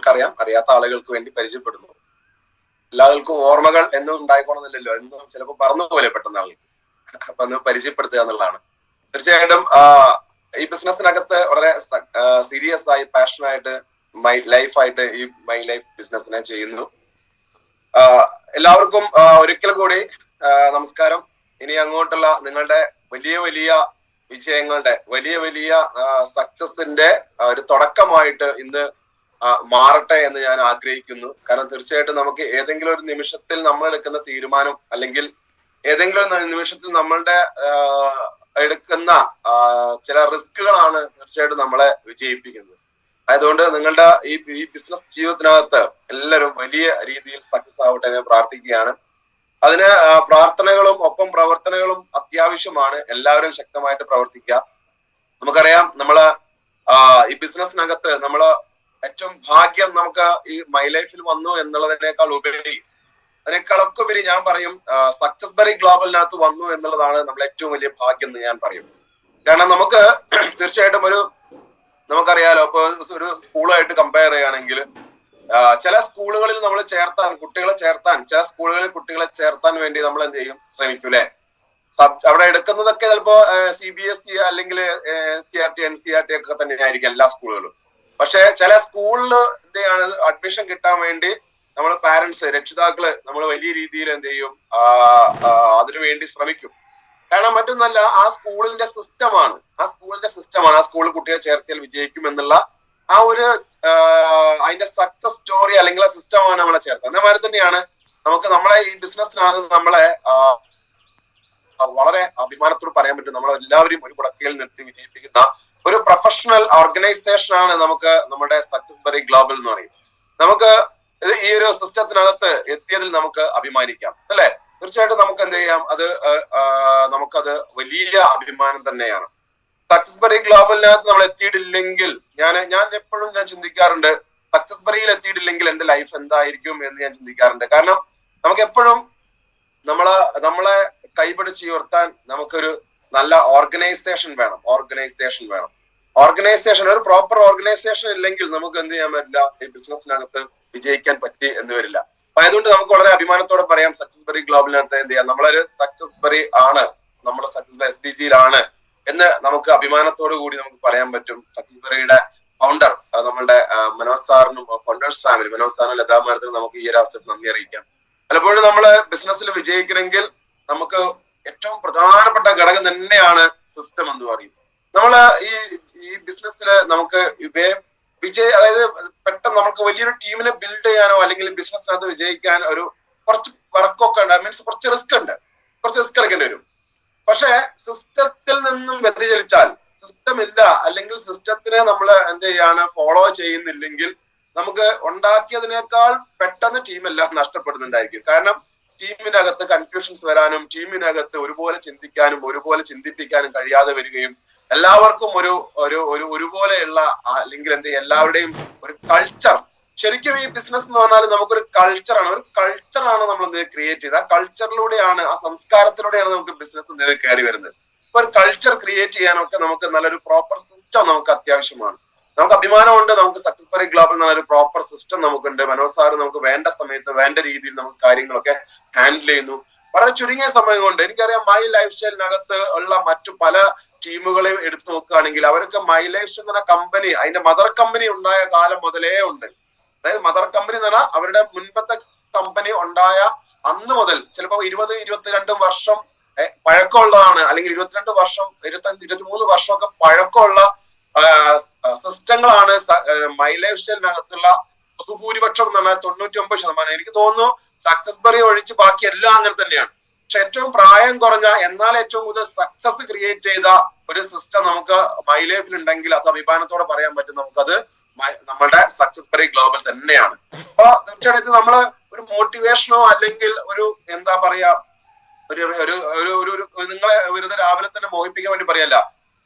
നമുക്കറിയാം, അറിയാത്ത ആളുകൾക്ക് വേണ്ടി പരിചയപ്പെടുന്നു. എല്ലാവർക്കും ഓർമ്മകൾ എന്നും ഉണ്ടായിക്കോണമെന്നില്ലല്ലോ, എന്നും ചിലപ്പോൾ പറന്നു പോലെ പെട്ടെന്ന് ആളുകൾ. അപ്പൊ ഒന്ന് പരിചയപ്പെടുത്തുക എന്നുള്ളതാണ്. തീർച്ചയായിട്ടും ഈ ബിസിനസ്സിനകത്ത് വളരെ സീരിയസ് ആയി പാഷനായിട്ട് ലൈഫായിട്ട് ഈ മൈ ലൈഫ് ബിസിനസ്സിനെ ചെയ്യുന്നു. എല്ലാവർക്കും ഒരിക്കൽ കൂടി നമസ്കാരം. ഇനി അങ്ങോട്ടുള്ള നിങ്ങളുടെ വലിയ വലിയ വിജയങ്ങളുടെ വലിയ വലിയ സക്സസിന്റെ ഒരു തുടക്കമായിട്ട് ഇന്ന് മാറട്ടെ എന്ന് ഞാൻ ആഗ്രഹിക്കുന്നു. കാരണം തീർച്ചയായിട്ടും നമുക്ക് ഏതെങ്കിലും ഒരു നിമിഷത്തിൽ നമ്മൾ എടുക്കുന്ന തീരുമാനം, അല്ലെങ്കിൽ ഏതെങ്കിലും ഒരു നിമിഷത്തിൽ നമ്മളുടെ എടുക്കുന്ന ചില റിസ്കുകളാണ് തീർച്ചയായിട്ടും നമ്മളെ വിജയിപ്പിക്കുന്നത്. അതുകൊണ്ട് നിങ്ങളുടെ ഈ ബിസിനസ് ജീവിതത്തിനകത്ത് എല്ലാവരും വലിയ രീതിയിൽ സക്സസ് ആവട്ടെ എന്ന് പ്രാർത്ഥിക്കുകയാണ്. അതിന് പ്രാർത്ഥനകളും ഒപ്പം പ്രവർത്തനങ്ങളും അത്യാവശ്യമാണ്. എല്ലാവരും ശക്തമായിട്ട് പ്രവർത്തിക്കുക. നമുക്കറിയാം, നമ്മള് ഈ ബിസിനസ്സിനകത്ത് നമ്മള് ഏറ്റവും ഭാഗ്യം നമുക്ക് ഈ മൈ ലൈഫിൽ വന്നു എന്നുള്ളതിനേക്കാൾ ഉപരി, അതിനേക്കാളൊക്കെ ഉപരി ഞാൻ പറയും സക്സസ് ബറി ഗ്ലോബലിനകത്ത് വന്നു എന്നുള്ളതാണ് നമ്മൾ ഏറ്റവും വലിയ ഭാഗ്യം എന്ന് ഞാൻ പറയും. കാരണം നമുക്ക് തീർച്ചയായിട്ടും നമുക്കറിയാലോ, ഇപ്പൊ ഒരു സ്കൂളായിട്ട് കമ്പയർ ചെയ്യുകയാണെങ്കിൽ ചില സ്കൂളുകളിൽ നമ്മൾ കുട്ടികളെ ചേർത്താൻ വേണ്ടി നമ്മൾ എന്ത് ചെയ്യും, ശ്രമിക്കും അല്ലെ. അവിടെ എടുക്കുന്നതൊക്കെ ചിലപ്പോ CBSE അല്ലെങ്കിൽ CRT NCERT ഒക്കെ തന്നെയായിരിക്കും എല്ലാ സ്കൂളുകളും. പക്ഷെ ചില സ്കൂളിൽ എന്ത് ചെയ്യാണ്, അഡ്മിഷൻ കിട്ടാൻ വേണ്ടി നമ്മൾ പാരന്റ്സ്, രക്ഷിതാക്കള് നമ്മൾ വലിയ രീതിയിൽ എന്ത് ചെയ്യും, അതിനു വേണ്ടി ശ്രമിക്കും. കാരണം മറ്റൊന്നല്ല, ആ സ്കൂളിന്റെ സിസ്റ്റമാണ് ആ സ്കൂളിൽ കുട്ടിയെ ചേർത്തിയാൽ വിജയിക്കും എന്നുള്ള അതിന്റെ സക്സസ് സ്റ്റോറി അല്ലെങ്കിൽ ആ സിസ്റ്റമാണ് നമ്മളെ ചേർത്തത്. അതേമാതിരി തന്നെയാണ് നമ്മളെ ഈ ബിസിനസ്സിനകത്ത് നമ്മളെ വളരെ അഭിമാനത്തോട് പറയാൻ പറ്റും, നമ്മളെല്ലാവരും ഒരു കുടക്കയിൽ നിർത്തി വിജയിപ്പിക്കുന്ന ഒരു പ്രൊഫഷണൽ ഓർഗനൈസേഷൻ ആണ് നമ്മുടെ സക്സസ് ബറി ഗ്ലോബൽ എന്ന് പറയും. നമുക്ക് ഈ ഒരു സിസ്റ്റത്തിനകത്ത് എത്തിയതിൽ നമുക്ക് അഭിമാനിക്കാം അല്ലെ. തീർച്ചയായിട്ടും നമുക്ക് എന്ത് ചെയ്യാം, നമുക്കത് വലിയ അഭിമാനം തന്നെയാണ്. സക്സസ് ബറി ഗ്ലോബലിനകത്ത് നമ്മൾ എത്തിയിട്ടില്ലെങ്കിൽ, ഞാൻ എപ്പോഴും ചിന്തിക്കാറുണ്ട്, സക്സസ് ബറിയിൽ എത്തിയിട്ടില്ലെങ്കിൽ എന്റെ ലൈഫ് എന്തായിരിക്കും എന്ന് ഞാൻ ചിന്തിക്കാറുണ്ട്. കാരണം നമുക്ക് എപ്പോഴും നമ്മളെ കൈപിടിച്ച് ഉയർത്താൻ നമുക്കൊരു നല്ല ഓർഗനൈസേഷൻ വേണം. ഒരു പ്രോപ്പർ ഓർഗനൈസേഷൻ ഇല്ലെങ്കിൽ നമുക്ക് എന്ത് ചെയ്യാൻ പറ്റില്ല, ഈ ബിസിനസ്സിനകത്ത് വിജയിക്കാൻ പറ്റി എന്ന് വരില്ല. അപ്പൊ അതുകൊണ്ട് നമുക്ക് വളരെ അഭിമാനത്തോടെ പറയാം, സക്സസ് ബറി ഗ്ലോബലിനകത്ത് എന്ത് ചെയ്യാം, നമ്മളൊരു സക്സസ് ബറി ആണ്, നമ്മുടെ സക്സസ് ബറി SDGയിലാണ് എന്ന് നമുക്ക് അഭിമാനത്തോടു കൂടി നമുക്ക് പറയാൻ പറ്റും. സക്സസ് ബറിയുടെ ഫൗണ്ടർ നമ്മളുടെ മനോജ് സാറിനും ഫൗണ്ടേഴ്സ് ഫാമിലി, മനോജ് സാറിനും ലതാ മാഡത്തിനും നമുക്ക് ഈ ഒരു അവസരത്തിൽ നന്ദി അറിയിക്കാം. പലപ്പോഴും നമ്മള് ബിസിനസ്സിൽ വിജയിക്കണമെങ്കിൽ നമുക്ക് ഏറ്റവും പ്രധാനപ്പെട്ട ഘടകം തന്നെയാണ് സിസ്റ്റം എന്ന് പറയും. നമ്മള് ഈ ബിസിനസ്സിൽ നമുക്ക് അതായത് പെട്ടെന്ന് നമുക്ക് വലിയൊരു ടീമിനെ ബിൽഡ് ചെയ്യാനോ അല്ലെങ്കിൽ ബിസിനസ്സിനകത്ത് വിജയിക്കാൻ കുറച്ച് വർക്കൊക്കെ ഉണ്ട്, മീൻസ് കുറച്ച് റിസ്ക് എടുക്കേണ്ടി വരും. പക്ഷെ സിസ്റ്റത്തിൽ നിന്നും വ്യതിചലിച്ചാൽ, സിസ്റ്റം ഇല്ല അല്ലെങ്കിൽ സിസ്റ്റത്തിനെ നമ്മൾ എന്ത് ചെയ്യാണ്, ഫോളോ ചെയ്യുന്നില്ലെങ്കിൽ നമുക്ക് ഉണ്ടാക്കിയതിനേക്കാൾ പെട്ടെന്ന് ടീമെല്ലാം നഷ്ടപ്പെടുന്നുണ്ടായിരിക്കും. കാരണം ടീമിനകത്ത് കൺഫ്യൂഷൻസ് വരാനും ടീമിനകത്ത് ഒരുപോലെ ചിന്തിക്കാനും ഒരുപോലെ ചിന്തിപ്പിക്കാനും കഴിയാതെ വരികയും എല്ലാവർക്കും ഒരുപോലെയുള്ള അല്ലെങ്കിൽ എല്ലാവരുടെയും ഒരു കൾച്ചർ, ശരിക്കും ഈ ബിസിനസ് എന്ന് പറഞ്ഞാൽ നമുക്കൊരു കൾച്ചറാണ് നമ്മൾ ക്രിയേറ്റ് ചെയ്ത്, ആ കൾച്ചറിലൂടെയാണ്, ആ സംസ്കാരത്തിലൂടെയാണ് നമുക്ക് ബിസിനസ് കയറി വരുന്നത്. ഇപ്പൊ ഒരു കൾച്ചർ ക്രിയേറ്റ് ചെയ്യാനൊക്കെ നമുക്ക് നല്ലൊരു പ്രോപ്പർ സിസ്റ്റം നമുക്ക് അത്യാവശ്യമാണ്. നമുക്ക് അഭിമാനമുണ്ട്, നമുക്ക് സക്സസ് ബറി ഗ്ലോബൽ നല്ലൊരു പ്രോപ്പർ സിസ്റ്റം നമുക്കുണ്ട്. മനോജ് സാർ നമുക്ക് വേണ്ട സമയത്ത് വേണ്ട രീതിയിൽ നമുക്ക് കാര്യങ്ങളൊക്കെ ഹാൻഡിൽ ചെയ്യുന്നു. വളരെ ചുരുങ്ങിയ സമയം കൊണ്ട്. എനിക്കറിയാം, മൈ ലൈഫ് സ്റ്റൈലിനകത്ത് ഉള്ള മറ്റു പല ടീമുകളെ എടുത്തു നോക്കുകയാണെങ്കിൽ അവരൊക്കെ മൈ ലൈഫ് സ്റ്റൈൽ എന്ന കമ്പനി, അതിന്റെ മദർ കമ്പനി ഉണ്ടായ കാലം മുതലേ ഉണ്ട്. അതായത് മദർ കമ്പനി എന്ന് പറഞ്ഞാൽ അവരുടെ മുൻപത്തെ കമ്പനി ഉണ്ടായ അന്ന് മുതൽ ചിലപ്പോൾ 20-22 വർഷം പഴക്കമുള്ളതാണ്, അല്ലെങ്കിൽ 22 വർഷം 23 വർഷമൊക്കെ പഴക്കമുള്ള സിസ്റ്റങ്ങളാണ് മൈ ലൈഫ് സ്റ്റൈലിനകത്തുള്ള ബഹുഭൂരിപക്ഷം എന്ന് പറഞ്ഞാൽ 99%. എനിക്ക് തോന്നുന്നു സക്സസ് ബറി ഒഴിച്ച് ബാക്കി എല്ലാം അങ്ങനെ തന്നെയാണ്. പക്ഷെ ഏറ്റവും പ്രായം കുറഞ്ഞ എന്നാൽ ഏറ്റവും കൂടുതൽ സക്സസ് ക്രിയേറ്റ് ചെയ്ത ഒരു സിസ്റ്റം നമുക്ക് മൈ ലൈഫിൽ ഉണ്ടെങ്കിൽ അത് അഭിമാനത്തോടെ പറയാൻ പറ്റും, നമുക്കത് നമ്മുടെ സക്സസ് ബറി ഗ്ലോബൽ തന്നെയാണ്. അപ്പൊ തീർച്ചയായിട്ടും നമ്മള് ഒരു മോട്ടിവേഷനോ അല്ലെങ്കിൽ എന്താ പറയാ, നിങ്ങളെ വെറുതെ രാവിലെ തന്നെ മോഹിപ്പിക്കാൻ വേണ്ടി പറയല്ല.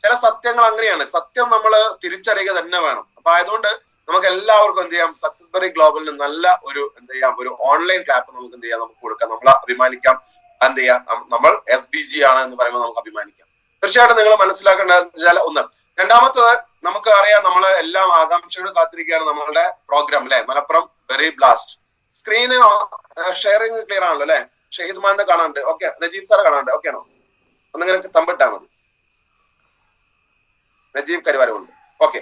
ചില സത്യങ്ങൾ അങ്ങനെയാണ്, സത്യം നമ്മൾ തിരിച്ചറിയുക തന്നെ വേണം. അപ്പൊ ആയതുകൊണ്ട് നമുക്ക് എല്ലാവർക്കും എന്ത് ചെയ്യാം, സക്സസ് ബറി ഗ്ലോബലിന് നല്ല ഒരു ഓൺലൈൻ ക്ലാപ്പ് നമുക്ക് എന്ത് ചെയ്യാം, നമുക്ക് കൊടുക്കാം, നമ്മളെ അഭിമാനിക്കാം. എന്ത് ചെയ്യാം, നമ്മൾ SBG ആണ് എന്ന് പറയുമ്പോൾ നമുക്ക് അഭിമാനിക്കാം. തീർച്ചയായിട്ടും നിങ്ങൾ മനസ്സിലാക്കേണ്ടത് ഒന്ന്. രണ്ടാമത്തത്, നമുക്ക് അറിയാം, നമ്മള് എല്ലാം ആകാംക്ഷയോട് കാത്തിരിക്കുകയാണ് നമ്മളുടെ പ്രോഗ്രാം അല്ലെ, Malappuram berry blast. Screen sharing clear ആണല്ലോ അല്ലെ? ഷഹീദ് മാന്റെ കാണാനുണ്ട്, ഓക്കെ. നജീബ് സാറെ കാണാനുണ്ട്, ഓക്കെ ആണോ? ഒന്നിങ്ങനെ തമ്പിട്ടാ മതി. Najeeb Karuvaramund, okay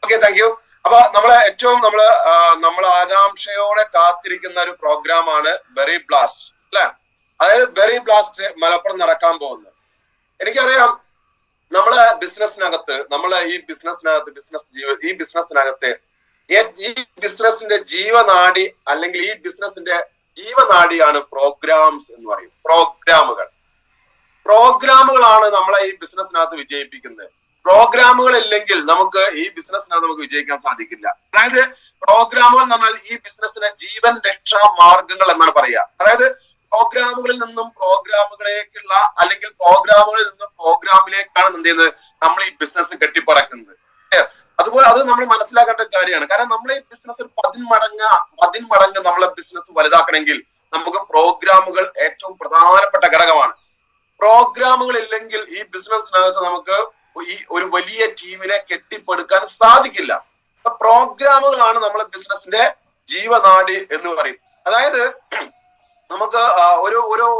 okay, thank you. അപ്പൊ നമ്മളെ ഏറ്റവും നമ്മൾ ആകാംക്ഷയോടെ കാത്തിരിക്കുന്ന ഒരു പ്രോഗ്രാമാണ് ബെറി ബ്ലാസ്റ്റ് അല്ലെ? അതായത് ബെറി ബ്ലാസ്റ്റ് മലപ്പുറം നടക്കാൻ പോകുന്നത്. എനിക്കറിയാം നമ്മളെ ബിസിനസ്സിനകത്ത്, ഈ ബിസിനസ്സിനകത്ത് ഈ ബിസിനസിന്റെ ജീവനാഡി, അല്ലെങ്കിൽ ഈ ബിസിനസിന്റെ ജീവനാഡിയാണ് പ്രോഗ്രാംസ് എന്ന് പറയും. പ്രോഗ്രാമുകളാണ് നമ്മളെ ഈ ബിസിനസ്സിനകത്ത് വിജയിപ്പിക്കുന്നത്. പ്രോഗ്രാമുകൾ ഇല്ലെങ്കിൽ നമുക്ക് ഈ ബിസിനസ്സിനകത്ത് നമുക്ക് വിജയിക്കാൻ സാധിക്കില്ല. അതായത് പ്രോഗ്രാമുകൾ എന്ന് പറഞ്ഞാൽ ഈ ബിസിനസ്സിന്റെ ജീവൻ രക്ഷാ മാർഗങ്ങൾ എന്നാണ് പറയുക. അതായത് പ്രോഗ്രാമുകളിൽ നിന്നും പ്രോഗ്രാമുകളിലേക്കുള്ള, അല്ലെങ്കിൽ പ്രോഗ്രാമുകളിൽ നിന്നും പ്രോഗ്രാമിലേക്കാണ് എന്ത് ചെയ്യുന്നത്, നമ്മൾ ഈ ബിസിനസ് കെട്ടിപ്പറക്കുന്നത്. അതുപോലെ അത് നമ്മൾ മനസ്സിലാക്കേണ്ട കാര്യമാണ്. കാരണം നമ്മൾ ഈ ബിസിനസ് 10 മടങ്ങ് നമ്മളെ ബിസിനസ് വലുതാക്കണമെങ്കിൽ നമുക്ക് പ്രോഗ്രാമുകൾ ഏറ്റവും പ്രധാനപ്പെട്ട ഘടകമാണ്. പ്രോഗ്രാമുകൾ ഇല്ലെങ്കിൽ ഈ ബിസിനസ്സിനകത്ത് നമുക്ക് ഈ ഒരു വലിയ ടീമിനെ കെട്ടിപ്പടുക്കാൻ സാധിക്കില്ല. അപ്പൊ പ്രോഗ്രാമുകളാണ് നമ്മളെ ബിസിനസിന്റെ ജീവനാഡി എന്ന് പറയും. അതായത് നമുക്ക്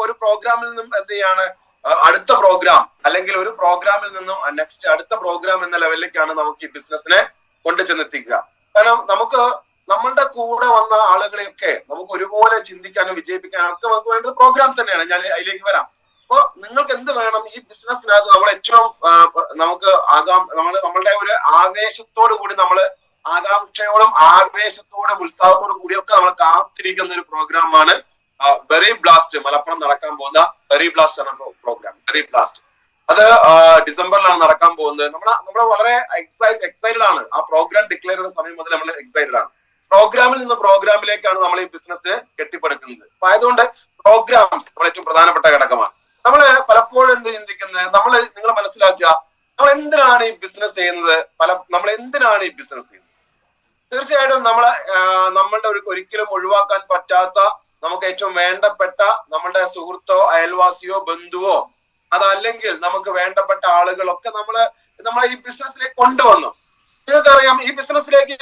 ഒരു പ്രോഗ്രാമിൽ നിന്നും എന്ത് ചെയ്യാണ് അടുത്ത പ്രോഗ്രാം, അല്ലെങ്കിൽ ഒരു പ്രോഗ്രാമിൽ നിന്നും നെക്സ്റ്റ് അടുത്ത പ്രോഗ്രാം എന്ന ലെവലിലേക്കാണ് നമുക്ക് ഈ ബിസിനസിനെ കൊണ്ടു ചെന്നെത്തിക്കുക. കാരണം നമുക്ക് നമ്മളുടെ കൂടെ വന്ന ആളുകളെയൊക്കെ നമുക്ക് ഒരുപോലെ ചിന്തിക്കാനും വിജയിപ്പിക്കാനും ഒക്കെ നമുക്ക് വേണ്ടത് പ്രോഗ്രാംസ് തന്നെയാണ്. ഞാൻ അതിലേക്ക് വരാം. അപ്പൊ നിങ്ങൾക്ക് എന്ത് വേണം ഈ ബിസിനസ്സിനകത്ത്? നമ്മൾ ഏറ്റവും നമ്മളുടെ ഒരു ആവേശത്തോടു കൂടി, ആകാംക്ഷയോടും ആവേശത്തോടും ഉത്സാഹത്തോടും കൂടിയൊക്കെ നമ്മൾ കാത്തിരിക്കുന്ന ഒരു പ്രോഗ്രാമാണ് ബെറി ബ്ലാസ്റ്റ്. മലപ്പുറം നടക്കാൻ പോകുന്ന ബെറി ബ്ലാസ്റ്റ് എന്ന പ്രോഗ്രാം. ബെറി ബ്ലാസ്റ്റ് അത് ഡിസംബറിലാണ് നടക്കാൻ പോകുന്നത്. നമ്മൾ വളരെ എക്സൈറ്റഡ് ആണ്. ആ പ്രോഗ്രാം ഡിക്ലെയർ ചെയ്യുന്ന സമയം മുതൽ നമ്മൾ എക്സൈറ്റഡ് ആണ്. പ്രോഗ്രാമിൽ നിന്ന് പ്രോഗ്രാമിലേക്കാണ് നമ്മൾ ഈ ബിസിനസ് കെട്ടിപ്പടുക്കുന്നത്. അപ്പൊ ആയതുകൊണ്ട് പ്രോഗ്രാംസ് നമ്മൾ ഏറ്റവും പ്രധാനപ്പെട്ട ഘടകമാണ്. നമ്മള് പലപ്പോഴും എന്ത് ചിന്തിക്കുന്നത്, നിങ്ങൾ മനസ്സിലാക്കുക, നമ്മൾ എന്തിനാണ് ഈ ബിസിനസ് ചെയ്യുന്നത്? നമ്മൾ എന്തിനാണ് ഈ ബിസിനസ് ചെയ്യുന്നത്? തീർച്ചയായിട്ടും നമ്മളുടെ ഒരിക്കലും ഒഴിവാക്കാൻ പറ്റാത്ത, നമുക്ക് ഏറ്റവും വേണ്ടപ്പെട്ട നമ്മളുടെ സുഹൃത്തോ അയൽവാസിയോ ബന്ധുവോ, അതല്ലെങ്കിൽ നമുക്ക് വേണ്ടപ്പെട്ട ആളുകളൊക്കെ നമ്മളെ ഈ ബിസിനസ്സിലേക്ക് കൊണ്ടുവന്നു. നിങ്ങൾക്കറിയാം, ഈ ബിസിനസ്സിലേക്ക്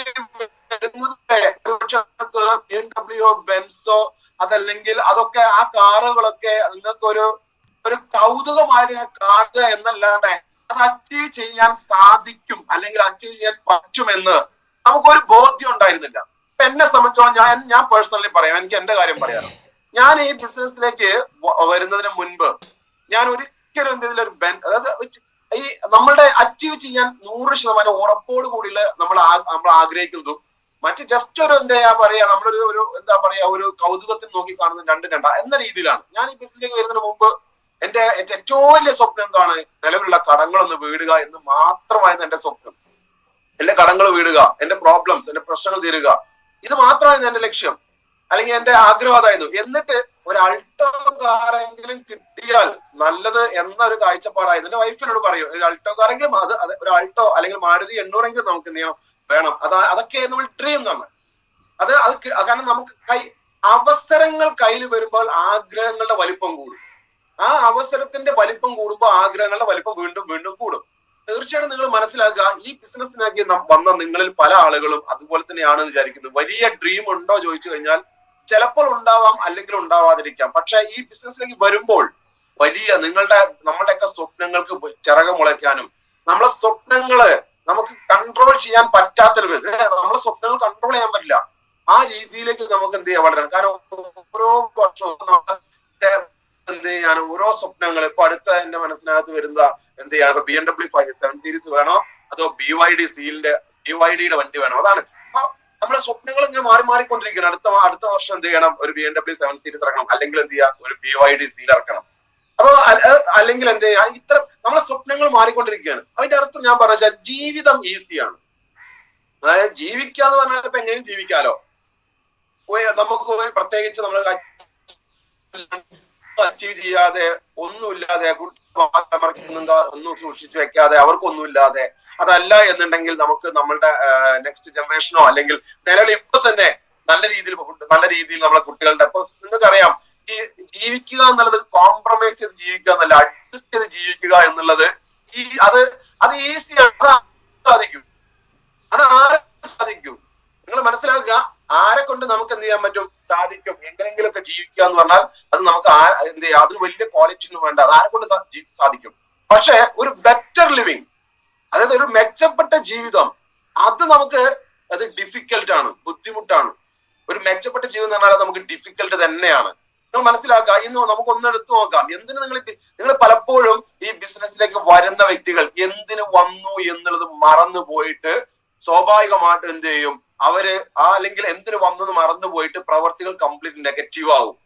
BMW, ബെൻസോ, അതല്ലെങ്കിൽ അതൊക്കെ, ആ കാറുകളൊക്കെ നിങ്ങൾക്ക് ഒരു കൗതുകമായി കാണുക എന്നല്ലാണ്ട് അത് അച്ചീവ് ചെയ്യാൻ സാധിക്കും, അല്ലെങ്കിൽ അച്ചീവ് ചെയ്യാൻ പറ്റുമെന്ന് നമുക്കൊരു ബോധ്യം ഉണ്ടായിരുന്നില്ല. ഇപ്പൊ എന്നെ സംബന്ധിച്ചോളം, ഞാൻ പേഴ്സണലി പറയാം, എനിക്ക് എന്റെ കാര്യം പറയാം. ഞാൻ ഈ ബിസിനസ്സിലേക്ക് വരുന്നതിന് മുൻപ് ഞാൻ ഒരിക്കലും എന്തെങ്കിലും അതായത് ഈ നമ്മളുടെ അച്ചീവ് ചെയ്യാൻ 100% ഉറപ്പോട് കൂടി നമ്മൾ ആഗ്രഹിക്കുന്നതും മറ്റ് ജസ്റ്റ് ഒരു ഒരു കൗതുകത്തിൽ നോക്കി കാണുന്ന രണ്ടാ എന്ന രീതിയിലാണ്. ഞാൻ ഈ ബിസിനസ്സിലേക്ക് വരുന്നതിന് മുമ്പ് എന്റെ ഏറ്റവും വലിയ സ്വപ്നം എന്താണ്? നിലവിലുള്ള കടങ്ങളൊന്ന് വീടുക എന്ന് മാത്രമായിരുന്നു എന്റെ സ്വപ്നം. എന്റെ കടങ്ങൾ വീടുക, എന്റെ പ്രോബ്ലംസ്, എന്റെ പ്രശ്നങ്ങൾ തീരുക, ഇത് മാത്രമായിരുന്നു എന്റെ ലക്ഷ്യം, അല്ലെങ്കിൽ എന്റെ ആഗ്രഹം അതായിരുന്നു. എന്നിട്ട് ഒരു അൾട്ടോ കാറെങ്കിലും കിട്ടിയാൽ നല്ലത് എന്നൊരു കാഴ്ചപ്പാടായിരുന്നു. എന്റെ വൈഫിനോട് പറയും, ഒരു അൾട്ടോ കാറെങ്കിലും, ഒരു അൾട്ടോ അല്ലെങ്കിൽ മാരുതി 800 നമുക്ക് എന്ത് ചെയ്യണം, വേണം. അതൊക്കെ നമ്മൾ ഡ്രീം എന്നാണ്. കാരണം നമുക്ക് അവസരങ്ങൾ കയ്യിൽ വരുമ്പോൾ ആഗ്രഹങ്ങളുടെ വലിപ്പം കൂടും. ആ അവസരത്തിന്റെ വലിപ്പം കൂടുമ്പോൾ ആഗ്രഹങ്ങളുടെ വലിപ്പം വീണ്ടും വീണ്ടും കൂടും. തീർച്ചയായിട്ടും നിങ്ങൾ മനസ്സിലാക്കുക, ഈ ബിസിനസ്സിനാക്കി വന്ന നിങ്ങളിൽ പല ആളുകളും അതുപോലെ തന്നെയാണെന്ന് വിചാരിക്കുന്നത്. വലിയ ഡ്രീം ഉണ്ടോ ചോദിച്ചു കഴിഞ്ഞാൽ ചിലപ്പോൾ ഉണ്ടാവാം, അല്ലെങ്കിൽ ഉണ്ടാവാതിരിക്കാം. പക്ഷെ ഈ ബിസിനസ്സിലേക്ക് വരുമ്പോൾ നമ്മളുടെയൊക്കെ സ്വപ്നങ്ങൾക്ക് ചിറക് മുളയ്ക്കാനും, നമ്മളെ സ്വപ്നങ്ങള് നമുക്ക് കൺട്രോൾ ചെയ്യാൻ പറ്റാത്തൊരു, നമ്മളെ സ്വപ്നങ്ങൾ കൺട്രോൾ ചെയ്യാൻ പറ്റില്ല, ആ രീതിയിലേക്ക് നമുക്ക് എന്ത് ചെയ്യാൻ വളരണം. കാരണം ഓരോ വർഷവും എന്ത് ചെയ്യാണ്, ഓരോ സ്വപ്നങ്ങൾ. ഇപ്പൊ അടുത്ത എന്റെ മനസ്സിനകത്ത് വരുന്ന എന്ത് ചെയ്യാൻ, BMW 7 സീരീസ് വേണോ, അതോ BYDയുടെ വണ്ടി വേണോ, അതാണ്. അപ്പൊ നമ്മുടെ സ്വപ്നങ്ങൾ ഇങ്ങനെ മാറിക്കൊണ്ടിരിക്കുകയാണ്. അടുത്ത വർഷം എന്ത് ചെയ്യണം, ഒരു BMW 7 സീരീസ് ഇറക്കണം, അല്ലെങ്കിൽ എന്ത് ചെയ്യാം, ഒരു BYD സീൽ ഇറക്കണം. അപ്പൊ അല്ലെങ്കിൽ എന്ത് ചെയ്യാം, നമ്മളെ സ്വപ്നങ്ങൾ മാറിക്കൊണ്ടിരിക്കുകയാണ്. അതിന്റെ അർത്ഥം ഞാൻ പറഞ്ഞാൽ ജീവിതം ഈസിയാണ്. അതായത് ജീവിക്കാന്ന് പറഞ്ഞാൽ ഇപ്പൊ എങ്ങനെയും ജീവിക്കാലോ. നമുക്ക് പ്രത്യേകിച്ച് നമ്മൾ അച്ചീവ് ചെയ്യാതെ, ഒന്നുമില്ലാതെ, ഒന്നും സൂക്ഷിച്ചു വെക്കാതെ, അവർക്കൊന്നുമില്ലാതെ, അതല്ല എന്നുണ്ടെങ്കിൽ നമുക്ക് നമ്മളുടെ നെക്സ്റ്റ് ജനറേഷനോ, അല്ലെങ്കിൽ നിലവിൽ ഇപ്പൊ തന്നെ നല്ല രീതിയിൽ നമ്മളെ കുട്ടികളുടെ, ഇപ്പൊ നിങ്ങൾക്കറിയാം, ഈ ജീവിക്കുക എന്നുള്ളത് കോംപ്രമൈസ് ചെയ്ത് ജീവിക്കുക എന്നല്ല, അഡ്ജസ്റ്റ് ചെയ്ത് ജീവിക്കുക എന്നുള്ളത് അത് ഈസിയാണ്, സാധിക്കും. അത് ആരെ സാധിക്കും? നിങ്ങൾ മനസ്സിലാക്കുക, ആരെ കൊണ്ട് നമുക്ക് എന്ത് ചെയ്യാൻ പറ്റും? സാധിക്കും. എങ്ങനെങ്കിലുമൊക്കെ ജീവിക്കുക എന്ന് പറഞ്ഞാൽ അത് നമുക്ക് എന്ത് ചെയ്യാം, അതിന് വലിയ ക്വാളിറ്റി ഒന്നും വേണ്ട, അത് ആരെ കൊണ്ട് സാധിക്കും. പക്ഷെ ഒരു ബെറ്റർ ലിവിങ്, അതായത് ഒരു മെച്ചപ്പെട്ട ജീവിതം, അത് നമുക്ക് അത് ഡിഫിക്കൽട്ട് ആണ്, ബുദ്ധിമുട്ടാണ്. ഒരു മെച്ചപ്പെട്ട ജീവിതം എന്ന് പറഞ്ഞാൽ നമുക്ക് ഡിഫിക്കൽട്ട് തന്നെയാണ്. നിങ്ങൾ മനസ്സിലാക്കുക. ഇന്ന് നമുക്ക് ഒന്നെടുത്ത് നോക്കാം. എന്തിന് നിങ്ങൾ പലപ്പോഴും ഈ ബിസിനസ്സിലേക്ക് വരുന്ന വ്യക്തികൾ എന്തിനു വന്നു എന്നുള്ളത് മറന്നു പോയിട്ട് സ്വാഭാവികമായിട്ട് എന്ത് ചെയ്യും, അവര് അല്ലെങ്കിൽ എന്തിനു വന്നു എന്ന് മറന്നു പോയിട്ട് പ്രവർത്തികൾ കംപ്ലീറ്റ് നെഗറ്റീവ് ആവും.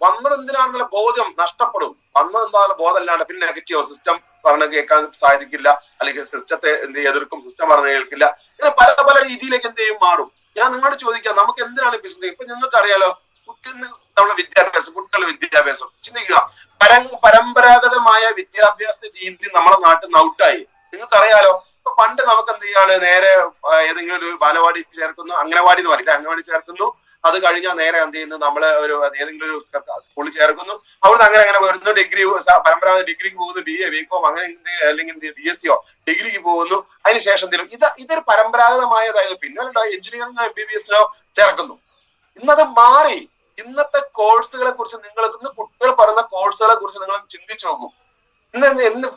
വന്നത് എന്തിനാണെന്നുള്ള ബോധം നഷ്ടപ്പെടും. വന്നത് എന്താണെന്നുള്ള ബോധം അല്ലാണ്ട് പിന്നെ നെഗറ്റീവ് ആവും. സിസ്റ്റം പറഞ്ഞ് കേൾക്കാൻ സാധിക്കില്ല, അല്ലെങ്കിൽ സിസ്റ്റത്തെ എന്ത് എതിർക്കും, സിസ്റ്റം പറഞ്ഞ് കേൾക്കില്ല. ഇങ്ങനെ പല പല രീതിയിലേക്ക് എന്ത് ചെയ്യും, മാറും. ഞാൻ നിങ്ങളോട് ചോദിക്കാം, നമുക്ക് എന്തിനാണ് ബിസിനസ്? ഇപ്പൊ നിങ്ങൾക്ക് അറിയാലോ, നമ്മുടെ വിദ്യാഭ്യാസം, കുട്ടികളുടെ വിദ്യാഭ്യാസം ചിന്തിക്കുക. പരമ്പരാഗതമായ വിദ്യാഭ്യാസ രീതി നമ്മുടെ നാട്ടിൽ നിന്ന് ഔട്ടായി. നിങ്ങൾക്കറിയാലോ, ഇപ്പൊ പണ്ട് നമുക്ക് എന്ത് ചെയ്യാണ്, നേരെ ഏതെങ്കിലും ഒരു ബാലവാടി ചേർക്കുന്നു, അംഗനവാടി എന്ന് പറയില്ല, അംഗനവാടി ചേർക്കുന്നു. അത് കഴിഞ്ഞാൽ നേരെ എന്ത് ചെയ്യുന്നു, നമ്മള് ഒരു ഏതെങ്കിലും ഒരു സ്കൂളിൽ ചേർക്കുന്നു. അവിടുന്ന് അങ്ങനെ വരുന്നു, ഡിഗ്രി, പരമ്പരാഗത ഡിഗ്രിക്ക് പോകുന്നു, BA BCom അങ്ങനെ അല്ലെങ്കിൽ DSCയോ ഡിഗ്രിക്ക് പോകുന്നു. അതിനുശേഷം എന്തെങ്കിലും ഇതൊരു പരമ്പരാഗതമായതായത്. പിന്നെ എഞ്ചിനീയറിംഗോ MBBSനോ ചേർക്കുന്നു. ഇന്നത് മാറി. ഇന്നത്തെ കോഴ്സുകളെ കുറിച്ച് ഇന്ന് കുട്ടികൾ പറയുന്ന കോഴ്സുകളെ കുറിച്ച് നിങ്ങൾ ചിന്തിച്ചു നോക്കും. ഇന്ന്